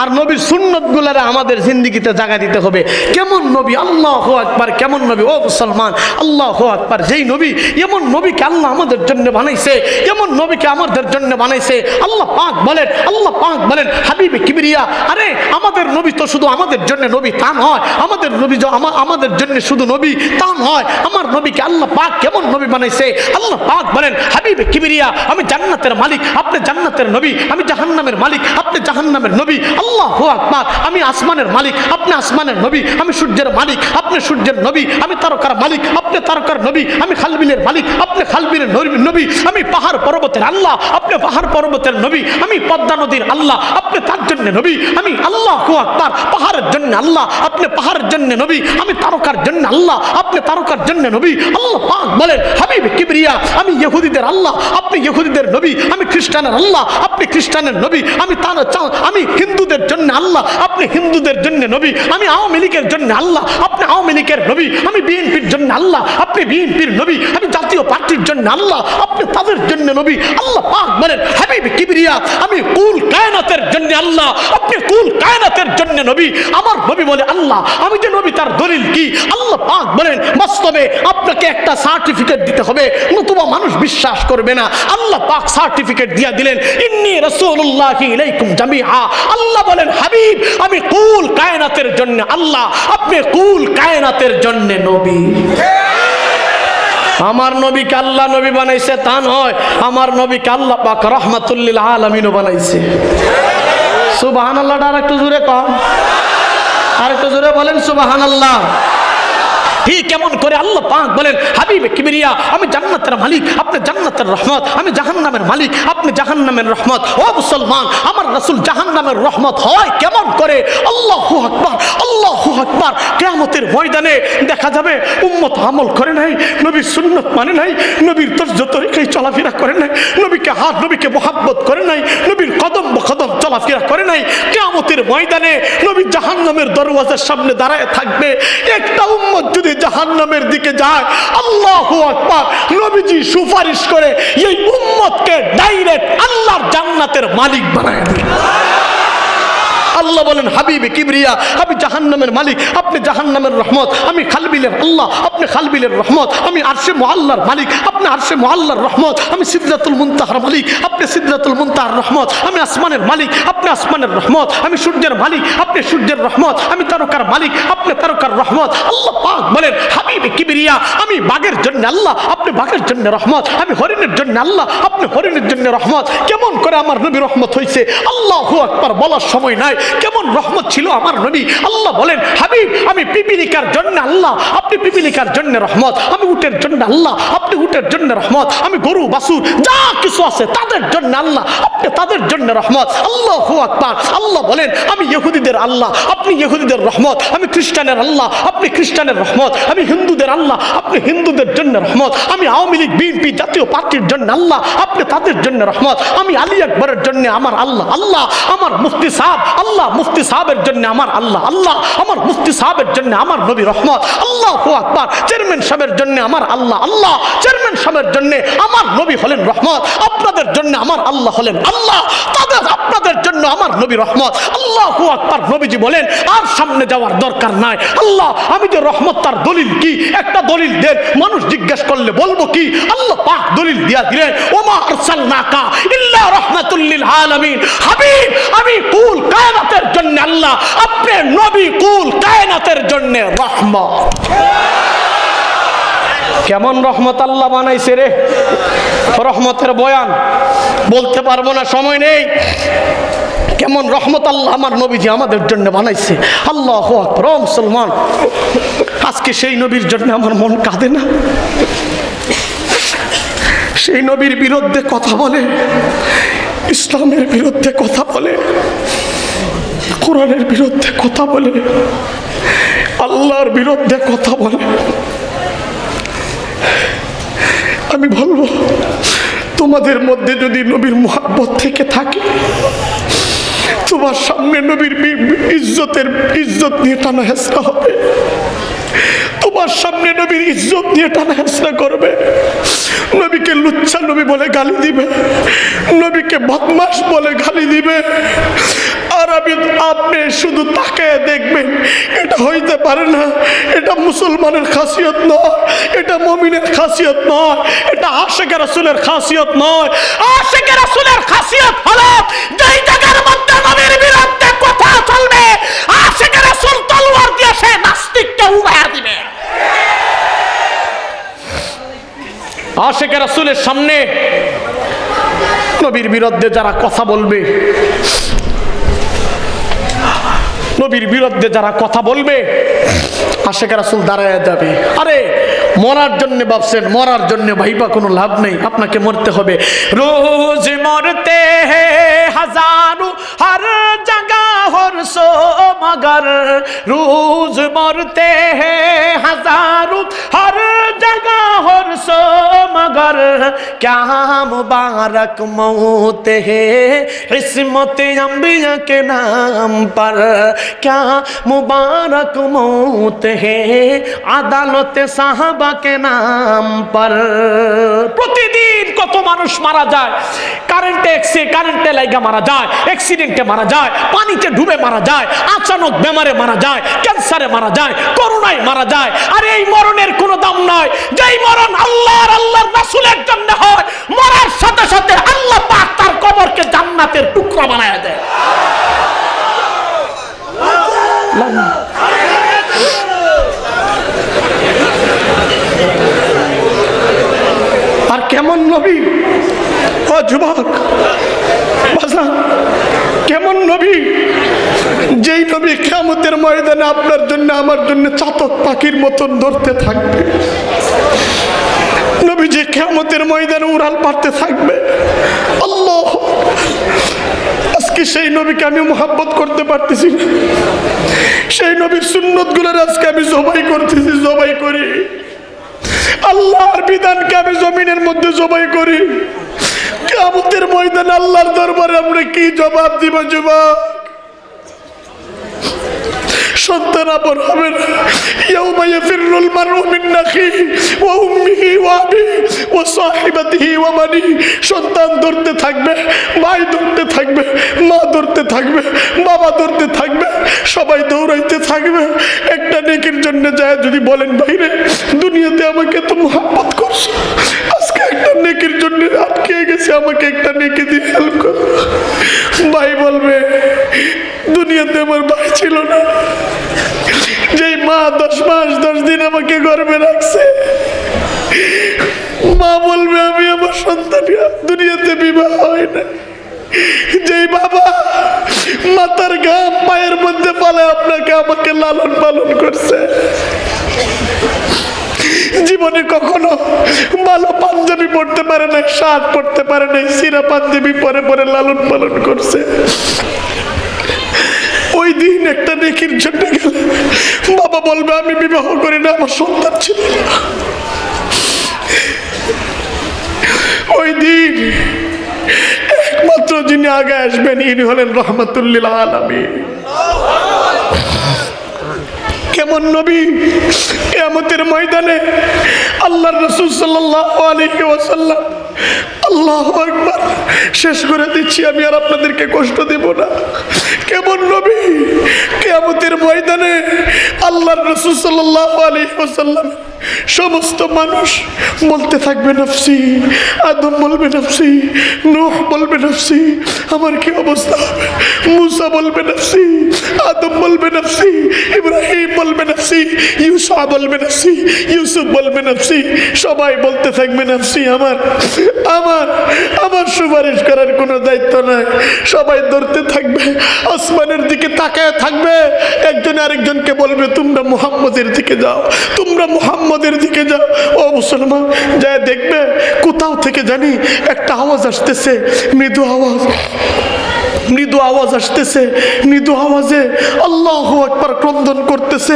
আর নবীর সুন্নত গুলারে আমাদের জিন্দিগিতে জায়গা দিতে হবে। কেমন নবী, আল্লাহু আকবার, কেমন নবী ও মুসলমান, আল্লাহু আকবার। যেই নবী, এমন নবীকে আল্লাহ আমাদের জন্য বানাইছে, এমন নবীকে আমাদের জন্য বানাইছে। আল্লাহ পাক বলেন হাবিবে কিবরিয়া, আরে আমাদের নবী তো শুধু আমাদের জন্য নবী তা নয়, আমাদের নবী আমাদের জন্য শুধু নবী তা নয়, আমার নবীকে আল্লাহ পাক কেমন নবী বানাইছে। আল্লাহ পাক বলেন হাবিবে কিবরিয়া, আমি জান্নাতের মালিক, আপনি জান্নাতের নবী, আমি জাহান্নামের মালিক, আপনি জাহান্নামের নবী। আল্লাহু আকবার। আমি আসমানের মালিক, আপনি আসমানের নবী, আমি সূর্যের মালিক, আপনি সূর্যের নবী, আমি তারকার মালিক, আপনি তারকার নবী, আমি খালবিলের মালিক, আপনি খালবিলের নবী, আমি পাহাড় পর্বতের আল্লাহ, আপনি পাহাড় পর্বতের নবী, আমি পদ্মা নদীর আল্লাহ, আপনি তার জন্য নবী, আমি আল্লাহু আকবার। পাহাড়ের জন্য আল্লাহ, আপনি পাহাড়ের জন্য নবী, আমি তারকার জন্য আল্লাহ, আপনি তারকার জন্য নবী। আল্লাহ পাক বলেন হাবিবে কিবরিয়া, আমি ইহুদিদের আল্লাহ, আপনি ইহুদিদের নবী, আমি খ্রিস্টানের আল্লাহ, আপনি খ্রিস্টানের নবী, আমি হিন্দুদের জন্য আল্লাহ, আপনি হিন্দুদের জন্য নবী, আমি আওয়ামী লীগের জন্য আল্লাহ, আপনি আওয়ামী লীগের নবী, আমি বিএনপির জন্য আল্লাহ, আপনি বিএনপির নবী, আমি জাতীয় পার্টির জন্য আল্লাহ, আপনি তাদের জন্য নবী। আল্লাহ পাক বলেন হাবিবে কিবরিয়া, আমি কুল কায়নাতের জন্য আল্লাহ, আপনি কুল কায়নাতের জন্য নবী। আমার নবী বলে আল্লাহ, আমি যে নবী তার দলিল কি? আল্লাহ পাক বলেন বাস্তবে আপনাকে একটা সার্টিফিকেট দিতে হবে, নতুবা মানুষ বিশ্বাস করবে না। আল্লাহ পাক সার্টিফিকেট দিয়ে দিলেন ইন্নী রাসূলুল্লাহি ইলাইকুম জামিআ। আল্লাহ বলেন হাবিব, আমি কুল কায়নাতের জন্য আল্লাহ, আপনি কুল কায়নাতের জন্য নবী। আমার নবীকে আল্লাহ নবী বানাইছে তা নয়, আমার নবীকে আল্লাহ পাক রাহমাতুল লিল আলামিন বানাইছে। সুবহানাল্লাহ। আর একটু জোরে কম, আর একটু জোরে বলেন সুবহানাল্লাহ। ঠিক কেমন করে আল্লাহ পাক বলেন হাবিবে কিবরিয়া আমি জান্নাতের মালিক, আপনি জান্নাতের রহমত, আমি জাহান্নামের মালিক, আপনি জাহান্নামের রহমত। ও মুসলমান, আমার রাসূল জাহান্নামের রহমত হয় কেমন করে? আল্লাহু আকবার, আল্লাহু আকবার। কিয়ামতের ময়দানে দেখা যাবে উম্মত আমল করে নাই, নবীর সুন্নাত মানে নাই, নবীর তর্জ তরিকায় চলাফেরা করে নাই, নবীকে মুহাব্বত করে নাই, নবীর কদম বকদম চলাফেরা করে নাই। কিয়ামতের ময়দানে নবী জাহান্নামের দরওয়াজার সামনে দাঁড়ায় থাকবে। একটা উম্মত যদি জাহান্নামের দিকে যায়, আল্লাহু আকবার, নবীজি সুপারিশ করে এই উম্মতকে ডাইরেক্ট আল্লাহর জান্নাতের মালিক বানায় দিবেন। আল্লাহ বলেন হাবিবে কিবরিয়া আমি জাহান্নামের মালিক, আপনি জাহান্নামের রহমত, আমি খালবিলের আল্লাহ, আপনি খালবিলের রহমত, আমি আরশে মুআল্লার মালিক, আপনি আরশে মুআল্লার রহমত, আমি সিদরাতুল মুনতাহার মালিক, আপনি সিদরাতুল মুনতাহার রহমত, আমি আসমানের মালিক, আপনি আসমানের রহমত, আমি সূর্যের মালিক, আপনি সূর্যের রহমত, আমি তারকার মালিক, আপনি তারকার রহমত। আল্লাহ পাক বলেন হাবিবে কিবরিয়া আমি বাঘের জন্য আল্লাহ, আপনি বাঘের জন্য রহমত, আমি হরিণের জন্য আল্লাহ, আপনি হরিণের জন্য রহমত। কেমন করে আমার নবী রহমত হয়েছে আল্লাহু আকবার বলার সময় নাই। কেমন রহমত ছিল আমার নবী। আল্লাহ বলেন হাবিব আমি পিপিলিকার জন্য আল্লাহ, আপনি পিপিলিকার জন্য রহমত, আমি উটের জন্য আল্লাহ, আপনি উটের জন্য রহমত, আমি গরু বাছুর যা কিছু আছে তাদের জন্য আল্লাহ, আপনি তাদের জন্য রহমত। আল্লাহু আকবার। আল্লাহ বলেন আমি ইহুদিদের আল্লাহ, আপনি ইহুদিদের রহমত, আমি খ্রিস্টানের আল্লাহ, আপনি খ্রিস্টানের রহমত, আমি হিন্দুদের আল্লাহ, আপনি হিন্দুদের জন্য রহমত, আমি আওয়ামী লীগ বিএনপি জাতীয় পার্টির জন্য আল্লাহ, আপনি তাদের জন্য রহমত, আমি আলী আকবরের জন্য আমার আল্লাহ আল্লাহ, আমার মুফতি সাহেব আল্লাহ, মুফতি সাহেবের জন্য আমার আল্লাহ আল্লাহ, আমার মুফতি সাহেবের জন্য আমার নবী রহমত। আল্লাহু আকবার। চেয়ারম্যান সাহেবের জন্য আমার আল্লাহ আল্লাহ, চেয়ারম্যান সাহেবের জন্য আমার নবী হলেন রহমত, আপনাদের জন্য আমার আল্লাহ হলেন আল্লাহ, তাদের আপনাদের জন্য আমার নবী রহমত। আল্লাহু আকবার। নবীজি বলেন আর সামনে যাওয়ার দরকার নাই। আল্লাহ আমি যে রহমত তার দলিল কি? একটা দলিল দেন। মানুষ জিজ্ঞেস করলে বলবো কি? আল্লাহ পাক দলিল দিয়া দিলেন ওমা আরসালনাকা ইল্লা রাহমাতুল লিল আলামিন। হাবিব আমি কুল কায়নাতের জন্য আল্লাহ, আপনি নবী কুল কায়নাতের জন্য রহমত। কেমন রহমত আল্লাহ বানাইছে রে, রহমতের বয়ান বলতে পারবো না, সময় নেই। কেমন রহমত আল্লাহ আমার নবীজি আমাদের জন্য বানাইছে। আল্লাহু আকবার। ও মুসলমান, আজকে সেই নবীর জন্য আমার মন কাঁদে না? সেই নবীর বিরুদ্ধে কথা বলে, ইসলামের বিরুদ্ধে কথা বলে, কোরআনের বিরুদ্ধে কথা বলে, আল্লাহর বিরুদ্ধে কথা বলে। আমি বলবো তোমাদের মধ্যে যদি নবীর মুহাব্বত থেকে থাকে, তোমার সামনে নবীর ইজ্জত নিয়ে টানা হেসরা হবে, তোমার সামনে নবীর ইজ্জত নিয়ে টানা হেসরা করবে, নবীকে লুচ্চা নবী বলে গালি দিবে, নবীকে বদমাশ বলে গালি দিবে। আর আপনি শুধু তাকে দেখবেন, এটা হইতে পারে না। এটা মুসলমানের খাসিয়ত নয়, এটা মুমিনের খাসিয়ত নয়, এটা আশিকে রাসূলের খাসিয়ত নয়। আশিকে রাসূলের খাসিয়ত হলো যেই জায়গার মধ্যে নবীর বিরুদ্ধে কথা চলবে, আশিকে রাসূল তলোয়ার দিয়ে সে নাস্তিককে উড়াইয়া দিবে। আশিকে রাসূলের সামনে নবীর বিরুদ্ধে যারা কথা বলবে, নবীর বিরুদ্ধে যারা কথা বলবে, আশিকে রাসূল দাঁড়ায় যাবে। আরে মরার জন্য ভাবছেন, মরার জন্য ভাইবা কোনো লাভ নেই, আপনাকে মরতে হবে। রোজ মরতে হাজারো হর জায়গা হর সো মগর, রোজ মরতে হাজারো হর জায়গা হর সো मगर क्या मुबारक मौत है इस्मत अंबिया के नाम पर, क्या मुबारक मौत है अदालत साहबा के नाम पर। प्रतिदिन কত মানুষ মারা যায়, কারেন্টে লাগা মারা যায়, অ্যাক্সিডেন্টে মারা যায়, পানিতে ডুবে মারা যায়, আচানক বেমারে মারা যায়, ক্যান্সারে মারা যায়, করোনায় মারা যায়। আর এই মরণের কোনো দাম নাই। যেই মরণ আল্লাহর রাসূলের জন্য হয়, মরার সাথে সাথে আল্লাহ পাক তার কবরকে জান্নাতের টুকরা বানায় দেয়। আর কেমন নবী, ও যুবক বাজান, কেমন নবী, যেই নবী কিয়ামত কিয়ামতের ময়দানে আপনার জন্য আমার জন্য চাতক পাখির মতন ধরতে থাকবে। নবীজি কিয়ামতের ময়দানে উড়াল পাড়তে থাকবে। আল্লাহ, আজকে সেই নবীকে আমি মুহাব্বত করতে পারতেছি না। সেই নবীর সুন্নত গুলোর আজকে আমি জবাই করতেছি, জবাই করি। আল্লাহর বিধানকে আমি জমিনের মধ্যে জবাই করি। কিয়ামতের ময়দানে আল্লাহর দরবারে আমরা কি জবাব দিব? যুবক, সন্তান আপন হবে না। ইয়াউমা ইয়াফিরুল মারউ মিন আখিহি ওয়া উম্মিহি ওয়া আবিহি ওয়া সাহিবাতিহি ওয়া বানিহি। সন্তান ধরতে থাকবে, ভাই ধরতে থাকবে, মা ধরতে থাকবে, বাবা ধরতে থাকবে, সবাই দৌড়াইতে থাকবে। একটা নেকির জন্য যায় যদি বলেন, ভাইরে দুনিয়াতে আমাকে তো মুহাব্বত করছো, আজকে একটা নেকির জন্য আটকে গেছে, আমাকে একটা নেকি দিয়ে হেল্প করো। ভাই বলবে, দুনিয়াতে আমার ভাই ছিল না, যেই মা 10 মাস 10 দিন আমাকে গর্ভে রাখছে। মা বলবে, আমি আমার সন্তান দুনিয়াতে বিবাহ হয় না। যেই বাবা মাথার ঘাম পায়ের মধ্যে পালে আপনাকে আমাকে লালন পালন করছে, জীবনে কখনো ভালো পাঞ্জাবি পড়তে পারে না, শার্ট পড়তে পারে না, সিরা পাঞ্জাবি পরে পরে লালন পালন করছে, ওই দিন একটা নেকির জন্য গেলে বাবা বলবে, আমি বিবাহ করি না, আমার সন্তান ছিল না। ওই দিন একমাত্র যিনি আগে আসবেন ইনি হলেন রাহমাতুল লিল আলামিন। কেমন নবী? কিয়ামতের ময়দানে আল্লাহর রাসূল সাল্লাল্লাহু আলাইহি ওয়াসাল্লাম, আল্লাহু আকবার, শেষ করে দিচ্ছি, আমি আর আপনাদেরকে কষ্ট দেব না। কেমন নবী? কিয়ামতের ময়দানে আল্লাহর রাসূল সাল্লাল্লাহু আলাইহি ওয়াসাল্লাম সমস্ত মানুষ বলতে থাকবে নফসি, আদম বলবে নফসি, নূহ বলবে নফসি, আমার কি অবস্থা হবে? মুসা বলবে নফসি, আদম বলবে নফসি, ইব্রাহিম বলবে নফসি, ইউসুফ বলবে নফসি, ইউসুফ বলবে নফসি, সবাই বলতে থাকবে নফসি। আমার আমার আমার সুপারিশ করার কোনো দায়িত্ব নাই। সবাই ধরতে থাকবে, আসমানের দিকে তাকায় থাকবে, একজন আরেকজনকে বলবে, তোমরা মুহাম্মদের দিকে যাও, তোমরা মুহাম্মদের দিকে যাও। ও মুসলমান, যা দেখবে কোথাও থেকে জানি একটা আওয়াজ আসতেছে, মৃদু আওয়াজ, মৃদু আওয়াজ আসতেছে, মৃদু আওয়াজে আল্লাহু আকবার ক্রন্দন করতেছে।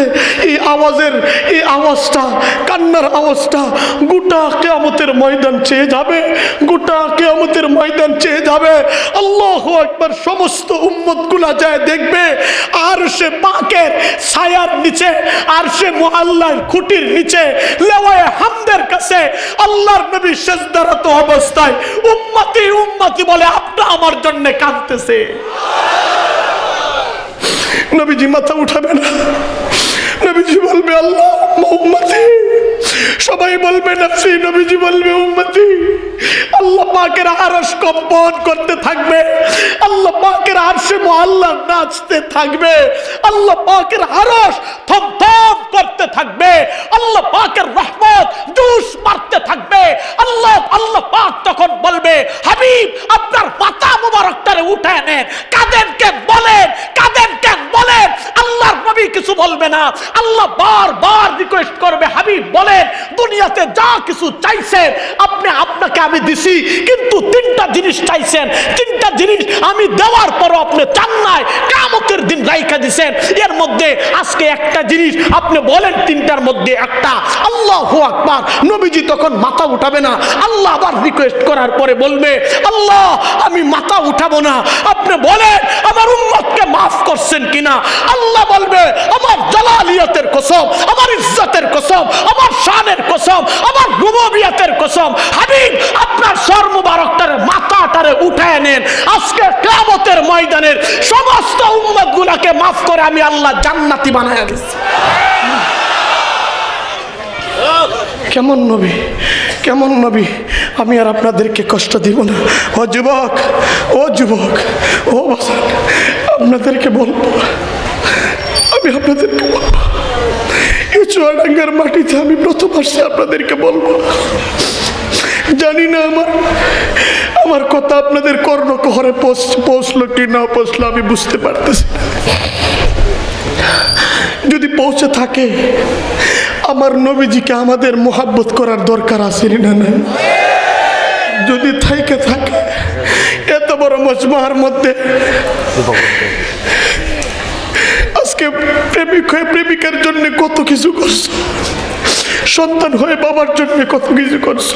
এই আওয়াজের, এই আওয়াজটা, কান্নার আওয়াজটা গোটা কিয়ামতের ময়দান চেয়ে যাবে, গোটা কিয়ামতের ময়দান চেয়ে যাবে। আল্লাহু আকবার, সমস্ত উম্মতগুলা যায় দেখবে আরশে পাকের ছায়ার নিচে, আরশে মুআল্লার খুঁটির নিচে, লেওয়ায়ে হামদের কাছে আল্লাহর নবী সিজদারত অবস্থায় উম্মতি উম্মতি বলে আপনা আমার জন্য কাঁদতেছে। নবীজি মাথা উঠাবে না, নবীজি বলবে আল্লাহুম্মা উম্মতি, সবাই বলবে নফসি, নবীজি বলবে উম্মতি। আল্লাহ পাকের আরশ কম্পন করতে থাকবে, আল্লাহ পাকের আরশে মুআল্লা নাচতে থাকবে, আল্লাহ পাকের আরশ থমথম করতে থাকবে, আল্লাহ পাকের রহমত জোশ মারতে থাকবে। আল্লাহ পাক তখন বলবে, হাবিব আপনার মাথা মুবারকটারে উঠায় নেন, কাঁদেন কেন বলেন, কাঁদেন কেন বলেন। আল্লাহর নবী কিছু বলবে না। আল্লাহ বারবার রিকোয়েস্ট করবে, হাবিব বলেন দুনিয়াতে যা কিছু চাইছেন আপনাকে আমি দিছি, কিন্তু 3টা জিনিস চাইছেন, 3টা জিনিস আমি দেওয়ার পরও আপনি চান নাই, কিয়ামতের দিন রাইখা দিছেন। এর মধ্যে আজকে একটা জিনিস আপনি বলেন 3টার মধ্যে একটা। আল্লাহু আকবার। নবীজি তখন মাথা উঠাবে না। আল্লাহ আবার রিকোয়েস্ট করার পরে বলবে, আল্লাহ আমি মাথা উঠাবো না, আপনি বলেন আমার উম্মতকে মাফ করছেন কিনা। আল্লাহ বলবে, আমার জালালিয়াতের কসম, আমার ইজ্জতের কসম, আমার শানের কসম, আমার রুবুবিয়তের কসম, হাবিব আপনার সর মুবারকটারে মাথাটারে উঠায় নেন। আজকে কিয়ামতের ময়দানের সমস্ত উম্মতগুলোকে মাফ করে আমি আল্লাহ জান্নাতি বানায়া দিচ্ছি। কেমন নবী, কেমন নবী। আমি আর আপনাদেরকে কষ্ট দিব না। ও যুবক, ও যুবক, ও বাসান, আপনাদেরকে বলবো, আমি আপনাদেরকে বলবো, এই চুয়াডাঙ্গার মাটিতে আমি প্রথম আসছি, আপনাদেরকে বলবো, জানি না আমার কথা আপনাদের কর্ণকুহরে পৌঁছলো কি না পৌঁছলো আমি বুঝতে পারতেছি না। পৌঁছে থাকে, আমার নবীজিকে আমাদের মোহাব্বত করার দরকার আছে না? না, যদি থাকে এত বড় মজমার মধ্যে আজকে প্রেমিক হয়ে প্রেমিকার জন্য কত কিছু করছো, সন্তান হয়ে বাবার জন্য কত কিছু করছো,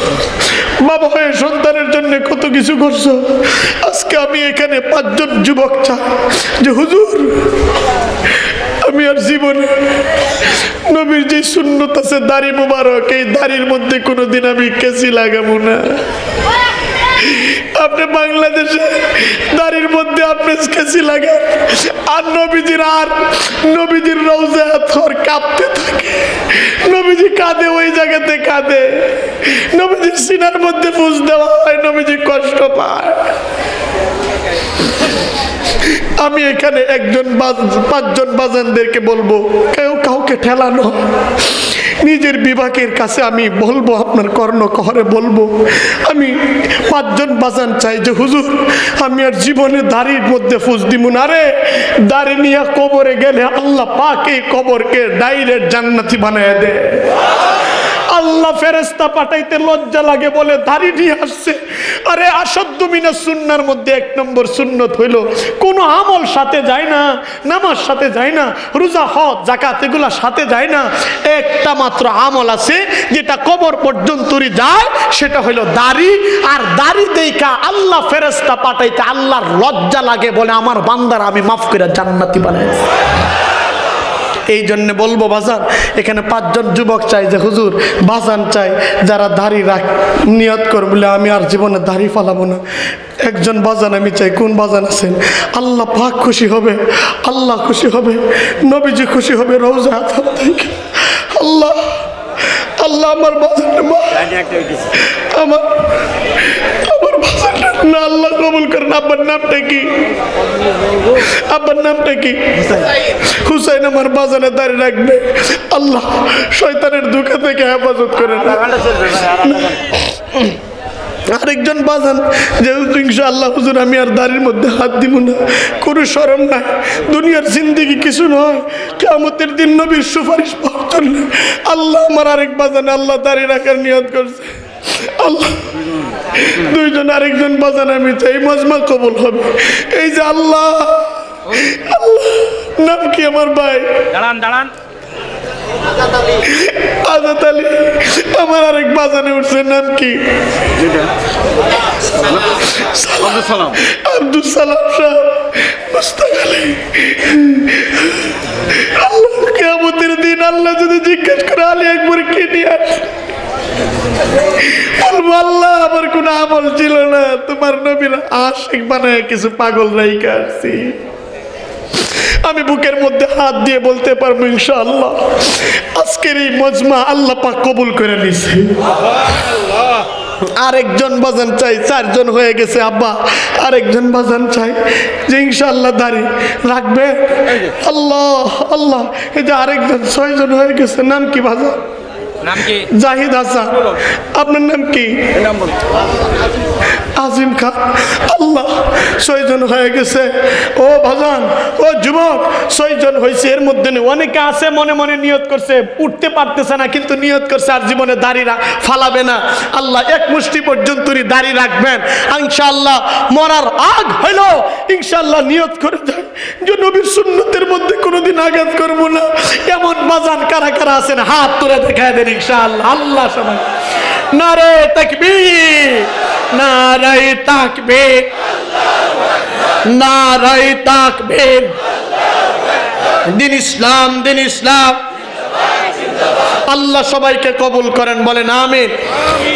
বাবা হয়ে সন্তানের জন্য কত কিছু করছো। আজকে আমি এখানে 5 জন যুবক চাই যে হুজুর আমি আর জীবনে নবীর যে সুন্নত আছে দাড়ি মুবারক, এই দাড়ির মধ্যে কোনোদিন আমি কেসি লাগাবো না। আপনি বাংলাদেশে দাড়ির মধ্যে আপনি কেসি লাগান, আর নবীজির রওজা থর কাঁপতে থাকে, নবীজি কাঁদে, ওই জায়গাতে কাঁদে, নবীজির সিনার মধ্যে ফুস দেওয়া হয়, নবীজি কষ্ট পায়। আমি এখানে 5 জন বাজানদেরকে বলবো, কেউ কাউকে ঠেলানো, নিজের বিভাগের কাছে আমি বলবো, আপনার কর্ণকহরে বলবো, আমি 5 জন বাজান চাই যে হুজুর আমি আর জীবনে দাড়ির মধ্যে ফুস দিব না রে। দাড়ি নিয়ে কবরে গেলে আল্লাহ পাক এই কবরকে ডাইরেক্ট জান্নাতি বানায় দেয়। আল্লাহ ফেরেশতা পাঠাইতে লজ্জা লাগে বলে দাড়ি নিয়ে আসছে। আরে আসাদ্দু মিনাস সুন্নাহর মধ্যে 1 নম্বর সুন্নত হইল কোনো আমল সাথে যায় না, নামাজ সাথে যায় না, রোজা হজ যাকাত এগুলা সাথে যায় না। একটা মাত্র আমল আছে যেটা কবর পর্যন্তই যায়, সেটা হইল দাড়ি। আর দাড়ি দেইখা আল্লাহ ফেরেশতা পাঠাইতে আল্লাহর লজ্জা লাগে বলে আমার বান্দার আমি মাফ করে জান্নাতি বানাই। এই জন্য বলবো বাজান, এখানে 5 জন যুবক চাই যে হুজুর বাজান চাই যারা দাড়ি নিয়ত করে বলে আমি আর জীবনে দাড়ি ফালাবো না। একজন বাজান আমি চাই, কোন বাজান আছেন? আল্লাহ পাক খুশি হবে, আল্লাহ খুশি হবে, নবীজি খুশি হবে, রওজা হাত থেকে আল্লাহ আল্লাহ আমার বাজান আমার বাজান না আল্লাহ কবুল করেন। আব্বার নামটা কি? আব্বার নামটা কি? হুসাইন আমার বাজানে দাঁড়িয়ে রাখবে। আল্লাহ শয়তানের ধোঁকা থেকে হেফাজত করেন। আরেকজন বাজান যেহেতু ইনশাআল্লাহ হুজুর আমি আর দাড়ির মধ্যে হাত দিব না, কোনো শরম নাই, দুনিয়ার জিন্দেগি কিছু নয়, কিয়ামতের দিন নবীর সুপারিশ পাওয়ার জন্য। আল্লাহ আমার আরেক বাজানে আল্লাহ দাড়ি রাখার নিয়ত করছে। আল্লাহ 2 জন আরেকজন বাজান আমি চাই, মজমা কবুল হবে। এই যে আল্লাহ আল্লাহ নাম কি আমার ভাই? দাঁড়ান আজাদ আলী। আমার আরেক বাজানে উঠছে, নাম কি? আব্দুল সালাম সাহেব, মুস্তাক আলী। আল্লাহ কিয়ামতের দিন আল্লাহ যদি জিজ্ঞেস করে আলী একবার কে নিয়ে আসে, বলবো আল্লাহ আমার কোনো আমল ছিল না, তোমার নবীর আশিক বানায় কিছু পাগল রাইখা আসছি। আমি বুকের মধ্যে হাত দিয়ে বলতে পারবো ইনশাআল্লাহ আজকের এই মজমা আল্লাহ পাক কবুল করে নিছে। আরেকজন বাজান চাই, 4 জন হয়ে গেছে আব্বা, আরেকজন বাজান চাই যে ইনশাআল্লাহ দাড়ি রাখবে। আল্লাহ আল্লাহ, এই যে আরেকজন 6 জন হয়ে গেছে। নাম কি বাজান? নাম কি? জাহিদ হাসান। আপনার নাম কি? আজিম খান। আল্লাহ 6 জন হয়ে গেছে। ও ভাজান, ও যুবক, 6 জন হয়েছে। এর মধ্যে অনেকে আছে মনে মনে নিয়ত করছে, উঠতে পারতেছে না, কিন্তু নিয়ত করছে আর জীবনে দাড়ি ফালাবে না। আল্লাহ 1 মুষ্টি পর্যন্তই দাড়ি রাখবেন ইনশাআল্লাহ। মরার আগ হইল ইনশাআল্লাহ নিয়ত করে যায় যে নবীর সুন্নতের মধ্যে কোনোদিন আঘাত করবো না। এমন বাজান কারা কারা আছেন হাত তুলে দেখায় দেন ইনশাআল্লাহ। আল্লাহ সবাই নারে তাকবীর, নারে তাকবীর, নারে তাকবীর। দিন ইসলাম, দিন ইসলাম। আল্লাহ সবাইকে কবুল করেন, বলেন আমিন।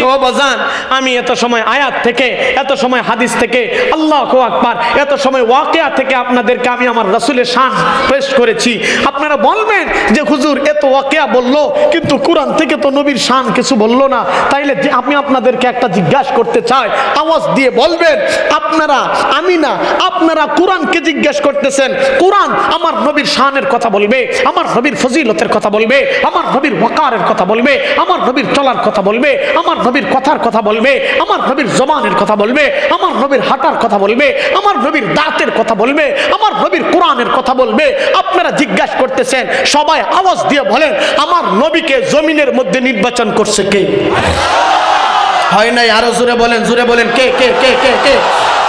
ও বাজান, আমি এত সময় আয়াত থেকে, এত সময় হাদিস থেকে, আল্লাহু আকবার, এত সময় ওয়াকিয়া থেকে আপনাদেরকে আমি আমার রাসূলের শান পেশ করেছি। আপনারা বলবেন যে হুজুর এত ওয়াকিয়া বললো কিন্তু কোরআন থেকে তো নবীর শান কিছু বললো না। তাইলে আমি আপনাদেরকে একটা জিজ্ঞাসা করতে চাই, আওয়াজ দিয়ে বলবেন। আপনারা, আমি না, আপনারা কোরআনকে জিজ্ঞাসা করতেছেন। কোরআন আমার নবীর শানের কথা বলবে, আমার নবীর ফজিলতের কথা বলবে, আমার নবীর ওয়াকিয়া আজকারের কথা বলবে, আমার নবীর চলার কথা বলবে, আমার নবীর কথার কথা বলবে, আমার নবীর জবানের কথা বলবে, আমার নবীর হাঁটার কথা বলবে, আমার নবীর দাঁতের কথা বলবে, আমার নবীর কোরআনের কথা বলবে। আপনারা জিজ্ঞাসা করতেছেন, সবাই আওয়াজ দিয়ে বলেন, আমার নবীকে জমিনের মধ্যে নির্বাচন করছে কে? হয় নাই, আরো জোরে বলেন কে কে কে কে কে?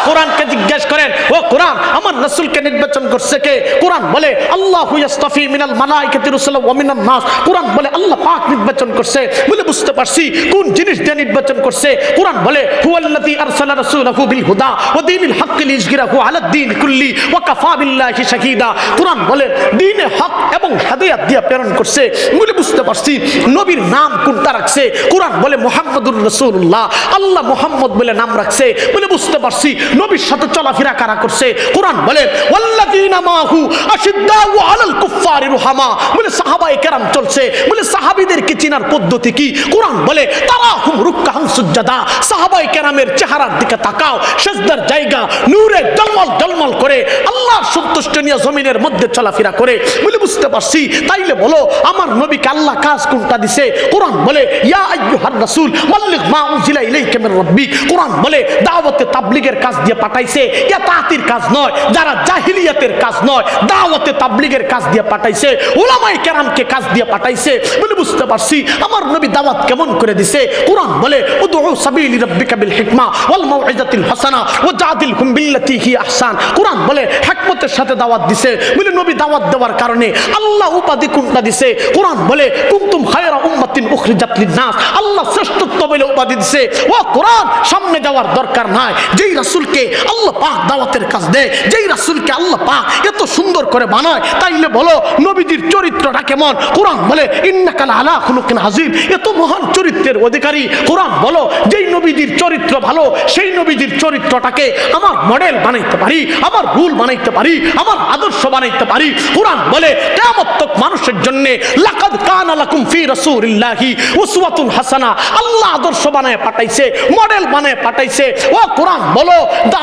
কোরআনকে জিজ্ঞাসা করেন, ও কোরআন আমার রাসূলকে নির্বাচন করছে কে? কোরআন বলে আল্লাহু ইয়াসতাফি মিনাল মালাইকাতি রাসূলান ওয়া মিনান নাস। কোরআন বলে আল্লাহ পাক নির্বাচন করছে। বলে বুঝতে পারছি কোন জিনিস দিয়ে নির্বাচন করছে। কোরআন বলে হুয়াল্লাযী আরসালা রাসূলাহু বিল হুদা ওয়া দীনিল হাক্কি লিইয়ুযহিরাহু আলাদ দীন কুল্লি ওয়া কাফা বিল্লাহি শাহীদা। কোরআন বলে দ্বীনে হক এবং হেদায়েত দিয়ে প্রেরণ করছে। বলে বুঝতে পারছি নবীর নাম কোনটা রাখছে। কোরআন বলে মুহাম্মাদুর রাসূলুল্লাহ, আল্লাহ মুহাম্মদ বলে নাম রাখছে। বলে বুঝতে পারছি নবীর সাথে চলাফেরা কারা করছে। কোরআন বলে ওয়াল্লাযীনা মাহু আশিদ্দাউ আলাল কুফফারি রুহামা। বলে সাহাবায়ে কেরাম চলছে। বলে সাহাবীদেরকে চিনার পদ্ধতি কি? কোরআন বলে তারাহুম রুকআন সুজদা। সাহাবায়ে কেরামের চেহারার দিকে তাকাও, সিজদার জায়গা নূরে জলমল জলমল করে আল্লাহর সন্তুষ্টি নিয়ে জমিনের মধ্যে চলাফেরা করে। বলে বুঝতে পারছি তাইলে বলো আমার নবীকে আল্লাহ কাজ কোনটা দিছে। কোরআন বলে ইয়া আইয়ুহার রাসূল বাল্লিগ মা উনজিলা ইলাইকা মির রাব্বিক। কোরআন বলে দাওয়াতে তাবলীগের কাজ দিয়ে পাঠাইছে, ইতাআতির কাজ নয়, যারা জাহিলিয়াতের কাজ নয়, দাওয়াতে তাবলীগের কাজ দিয়ে পাঠাইছে, উলামায়ে কেরামকে কাজ দিয়ে পাঠাইছে। বলে বুঝতে পারছি আমার নবী দাওয়াত কেমন করে দিছে। কোরআন বলে উদউ সাবিলি রাব্বিকা বিল হিকমা ওয়াল মাউইজাতিল হাসানা ওয়া জাদিলহুম বিল্লাতী হি আহসান। কোরআন বলে হিকমতের সাথে দাওয়াত দিছে। বলে নবী দাওয়াত দেওয়ার কারণে আল্লাহ উপাধি কোনটা দিছে। কোরআন বলে কুনতুম খায়রা উম্মাতিন উখরিজাত লিন-নাস। আল্লাহ শ্রেষ্ঠত্ব বলে উপাধি দিছে। ও কোরআন সামনে যাওয়ার দরকার নাই। যেই রাসূলকে আল্লাহ পাক দাওয়াতের কাজ দেয়, যেই রাসূলকে আল্লাহ পাক এত সুন্দর করে বানায়, তাইলে বলো নবীজির চরিত্রটা কেমন। কোরআন বলে ইন্নাকা লাআলা খুলুকিন আযীম। এত মহান চরিত্রের অধিকারী। কোরআন বলো যেই নবীজির চরিত্র ভালো, সেই নবীজির চরিত্রটাকে আমার মডেল বানাইতে পারি, আমার রুল বানাইতে পারি, আমার আদর্শ বানাইতে পারি। কোরআন বলে কিয়ামত তক মানুষের জন্য লাকাদ কানা লাকুম ফি রাসূলিল্লাহি উসওয়াতুন হাসানা। আল্লাহ আদর্শ বানায় পাঠাইছে, মডেল বানায় পাঠাইছে। ও কোরআন বলো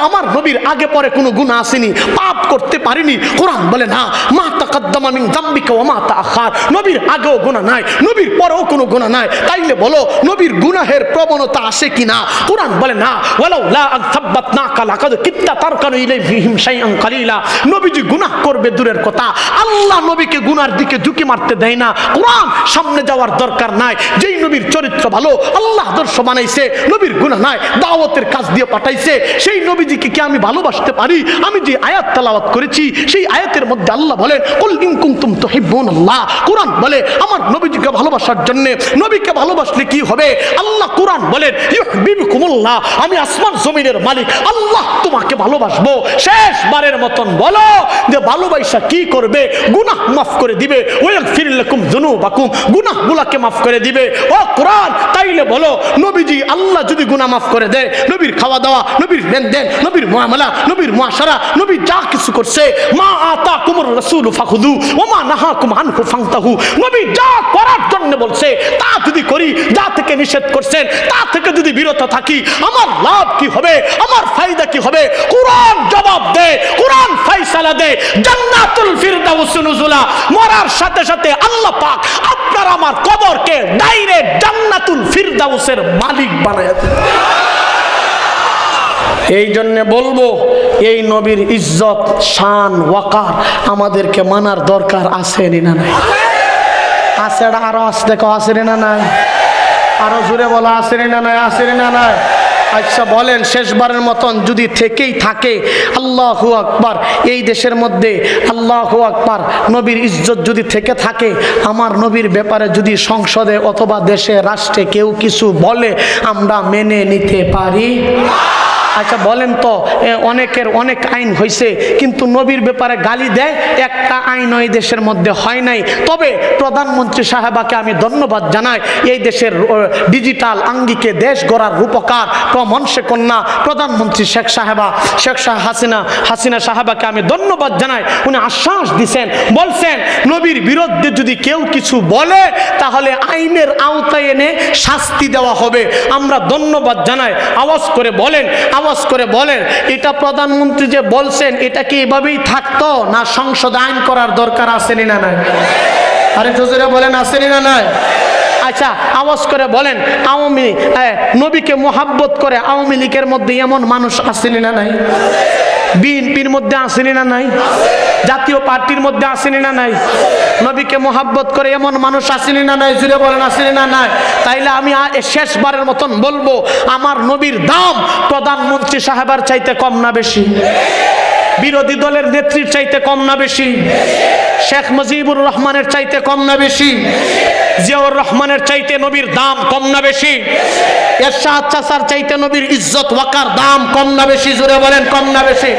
আমার নবীর আগে পরে কোনো গুনাহ আসেনি, পাপ করতে পারিনি। কোরআন বলে না, মা তাকাদ্দামা মিন যামবিকা ওয়া মা তাআখার। নবীর আগেও গুনাহ নাই, নবীর পরেও কোনো গুনাহ নাই। তাইলে বলো নবীর গুনাহের প্রবণতা আসে কিনা। কোরআন বলে না, ওয়ালাউ লা আন সাব্বাতনাকা লাকাদ কিত্তা তারকানু ইলাইহিম শাইআন কালিলা। নবীজি গুনাহ করবে দূরের কথা, আল্লাহ নবীকে গুনার দিকে ঝুঁকি মারতে দেয় না। কোরআন সামনে যাওয়ার দরকার নাই। যেই নবীর চরিত্র ভালো, আল্লাহ আদর্শ বানাইছে, নবীর গুনাহ নাই, দাওয়াতের কাজ দিয়ে পাঠাইছে, সেই নবীজিকে কি আমি ভালোবাসতে পারি? আমি যে আয়াত তেলাওয়াত করেছি সেই আয়াতের মধ্যে আল্লাহ বলেন কুল ইন কুনতুম তুহিব্বুনাল্লাহ। কোরআন বলে আমার নবীজিকে ভালোবাসার জন্য, নবীকে ভালোবাসলে কি হবে। আল্লাহ কোরআন বলেন ইউহিব্বুকুমুল্লাহ। আমি আসমান জমিনের মালিক আল্লাহ তোমাকে ভালোবাসবো। শেষবারের মতন বলো যে ভালোবাসা কি করবে? গুনাহ মাফ করে দিবে। ওয়াগফির লাকুম যুনুবাকুম। গুনাহগুলোকে মাফ করে দিবে। ও কোরআন তাইলে বলো নবীজি আল্লাহ যদি গুনাহ মাফ করে দেয়, নবীর খাওয়া দাওয়া, নবীর লেনদেন, নবীর মুআমালা, নবীর মুআশারা, নবী যা কিছু করছে, মা আতাকুমুর রাসূল ফাখুযু ওয়া মা নাহাকুম আনহু ফান্তাহু। নবী যা করার জন্য বলছে তা যদি করি, যা থেকে নিষেধ করছেন তা থেকে যদি বিরত থাকি, আমার লাভ কি হবে, আমার ফায়দা কি হবে? কোরআন জবাব দেয়, কোরআন ফয়সালা দেয়। জান্নাতুল ফিরদাউস নুজুলা। মরার সাথে সাথে আল্লাহ পাক আপনার আমার কবরকে ডাইরেক্ট জান্নাতুল ফিরদাউসের মালিক বানায় দেন। এই জন্য বলবো এই নবীর ইজ্জত, শান, ওয়াকার আমাদেরকে মানার দরকার আছে না নাই? আছে। আরো আসতে দেখো, আছে না নাই? আরো জোরে বলো, আছে না নাই? আছে না নাই? আচ্ছা বলেন শেষবারের মতন যদি থেকেই থাকে, আল্লাহু আকবার, এই দেশের মধ্যে আল্লাহু আকবার নবীর ইজ্জত যদি থেকে থাকে, আমার নবীর ব্যাপারে যদি সংসদে অথবা দেশে রাষ্ট্রে কেউ কিছু বলে, আমরা মেনে নিতে পারি? আচ্ছা বলেন তো, অনেকের অনেক আইন হয়েছে কিন্তু নবীর ব্যাপারে গালি দেয়, একটা আইন ওই দেশের মধ্যে হয় নাই। তবে প্রধানমন্ত্রী সাহেবাকে আমি ধন্যবাদ জানাই, এই দেশের ডিজিটাল আঙ্গিকে দেশ গড়ার রূপকার মনসে কন্যা প্রধানমন্ত্রী শেখ হাসিনা সাহেবাকে আমি ধন্যবাদ জানাই। উনি আশ্বাস দিচ্ছেন, বলছেন নবীর বিরুদ্ধে যদি কেউ কিছু বলে তাহলে আইনের আওতায় এনে শাস্তি দেওয়া হবে। আমরা ধন্যবাদ জানাই। আওয়াজ করে বলেন, আওয়াজ করে বলেন, এটা প্রধানমন্ত্রী যে বলছেন এটা কি এভাবেই থাকতো না সংসদ আইন করার দরকার আছে না নাই? আরে জোরে বলেন, আছে না নাই? আচ্ছা আওয়াজ করে বলেন, নবীকে মোহাব্বত করে আওয়ামী লীগের মধ্যে এমন মানুষ আসেনি না নাই? বিএনপির মধ্যে আসেনি না নাই? জাতীয় পার্টির মধ্যে আসেনি না নাই? নবীকে মোহাব্বত করে এমন মানুষ আসেনি না নাই? জুড়ে বলেন আসেনি না নাই? তাইলে আমি শেষবারের মতন বলবো, আমার নবীর দাম প্রধানমন্ত্রী সাহেবের চাইতে কম না বেশি? বিরোধী দলের নেত্রীর চাইতে কম না বেশি? শেখ মুজিবুর রহমানের চাইতে কম না বেশি? জিয়াউর রহমানের চাইতে নবীর দাম কম না বেশি? এরশাদ চাচার চাইতে নবীর ইজ্জত ওয়াকার দাম কম না বেশি? জোরে বলেন কম না বেশি?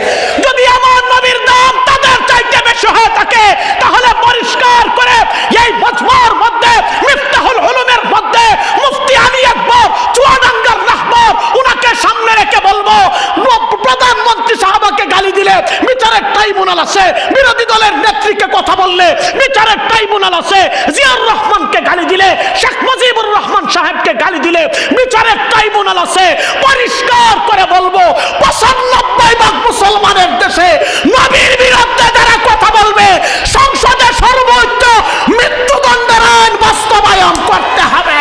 যদি আমার নবীর দাম তাদের চাইতে বেশি হয়ে থাকে, তাহলে পরিষ্কার করে এই বছর মধ্যে মিফতাহুল উলুমের মধ্যে মুফতি আলী আকবর চুয়াডাঙ্গার রাহবর, উনাকে সামনে রেখে বলবো, প্রধানমন্ত্রী সাহাবাকে গালি দিলে বিচারের ট্রাইব্যুনাল আছে, বিরোধী দলের নেত্রীকে কথা বললে বিচারের ট্রাইব্যুনাল আছে, জিয়াউর রহমানকে গালি দিলে, শেখ মুজিবুর রহমান সাহেবকে গালি দিলে বিচারের ট্রাইব্যুনাল আছে। পরিষ্কার করে বলবো, ৯৫% মুসলমানের দেশে নবীর বিরুদ্ধে যারা কথা বলবে, সংসদে সর্বোচ্চ মৃত্যুদণ্ডের আইন বাস্তবায়ন করতে হবে।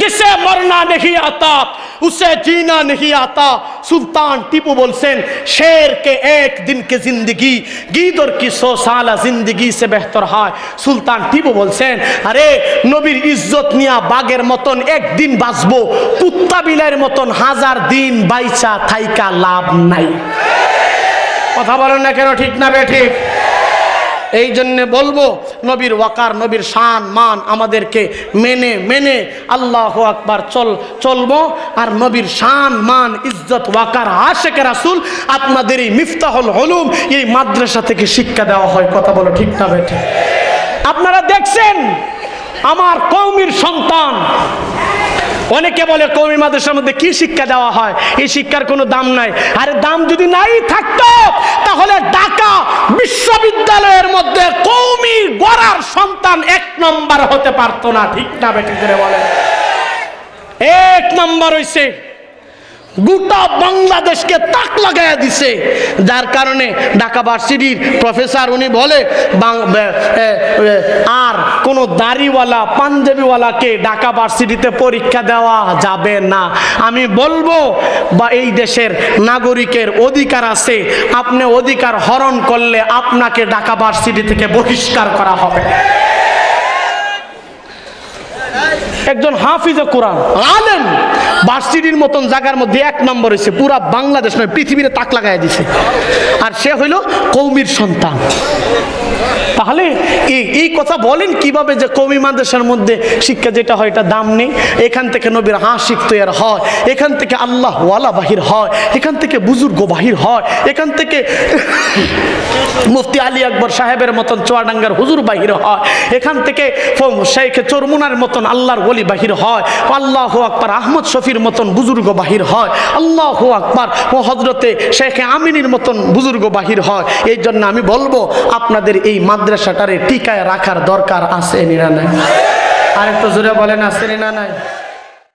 जिसे मरना नहीं आता उसे जीना नहीं आता। सुल्तान टीपू बोलছেন, शेर के एक दिन की जिंदगी गीदड़ की 100 साल जिंदगी से बेहतर है। সুলতান টিপু বলছেন, আরে নবীর ইজ্জত নিয়া বাগের মতন একদিন বাঁচবো, কুত্তা বিলাইয়ের মতন 1000 দিন বাইচা থাইকা লাভ নাই। কথা বলেন না কেন? ঠিক না বে ঠিক? এই জন্য বলবো, নবীর ওয়াকার, নবীর শান মান আমাদেরকে মেনে মেনে আল্লাহু আকবার চলবো। আর নবীর শান মান ইজ্জত ওয়াকার আশেকে রাসূল আপনাদের এই মিফতাহুল উলুম এই মাদ্রাসা থেকে শিক্ষা দেওয়া হয়। কথা বলো ঠিক না বেঠিক? আপনারা দেখছেন আমার কওমির সন্তান, অনেকে বলে কওমি মাদ্রাসার মধ্যে কি শিক্ষা দেওয়া হয়, এই শিক্ষার কোনো দাম নাই। আরে দাম যদি নাই থাকতো, তাহলে ঢাকা বিশ্ববিদ্যালয়ের মধ্যে কওমি গড়ার সন্তান 1 নম্বর হতে পারতো না। ঠিক না বেঠিক করে বলে? 1 নম্বর হইছে, গোটা বাংলাদেশকে তাক লাগাইয়া দিছে। যার কারণে ঢাকা ভার্সিটির প্রফেসর উনি বলে, আর কোনো দাড়িওয়ালা পাঞ্জাবিওয়ালাকে ঢাকা ভার্সিটিতে পরীক্ষা দেওয়া যাবে না। আমি বলবো, বা এই দেশের নাগরিকের অধিকার আছে, আপনি অধিকার হরণ করলে আপনাকে ঢাকা ভার্সিটি থেকে বহিষ্কার করা হবে। একজন হাফিজে কোরআন আলেম ভার্সিটির মতন জায়গার মধ্যে 1 নম্বর হয়েছে, পুরা বাংলাদেশ নয় পৃথিবীতে তাক লাগাই দিছে, আর সে হইল কওমির সন্তান। তাহলে এই কথা বলেন কিভাবে যে কওমি মাদ্রাসার মধ্যে শিক্ষা যেটা হয় এটা দাম নেই? এখান থেকে নবীর আশিক তৈরি হয়, এখান থেকে আল্লাহ ওয়ালা বাহির হয়, এখান থেকে বুজুর্গ বাহির হয়, এখান থেকে মুফতি আলী আকবর সাহেবের মতন চুয়াডাঙ্গার হুজুর বাহির হয়, এখান থেকে শেখ চরমুনার মতন আল্লাহর ওলি বাহির হয়, আল্লাহু আকবার আহমদ শফির মতন বুজুর্গ বাহির হয়, আল্লাহু আকবার ও হযরতে শেখ আমিনীর মতন বুজুর্গ বাহির হয়। এই জন্য আমি বলবো, আপনাদের এই মাদ্রাসাটারে টিকায় রাখার দরকার আছে না নাই? আরেকটু জোরে বলেন আছে না নাই?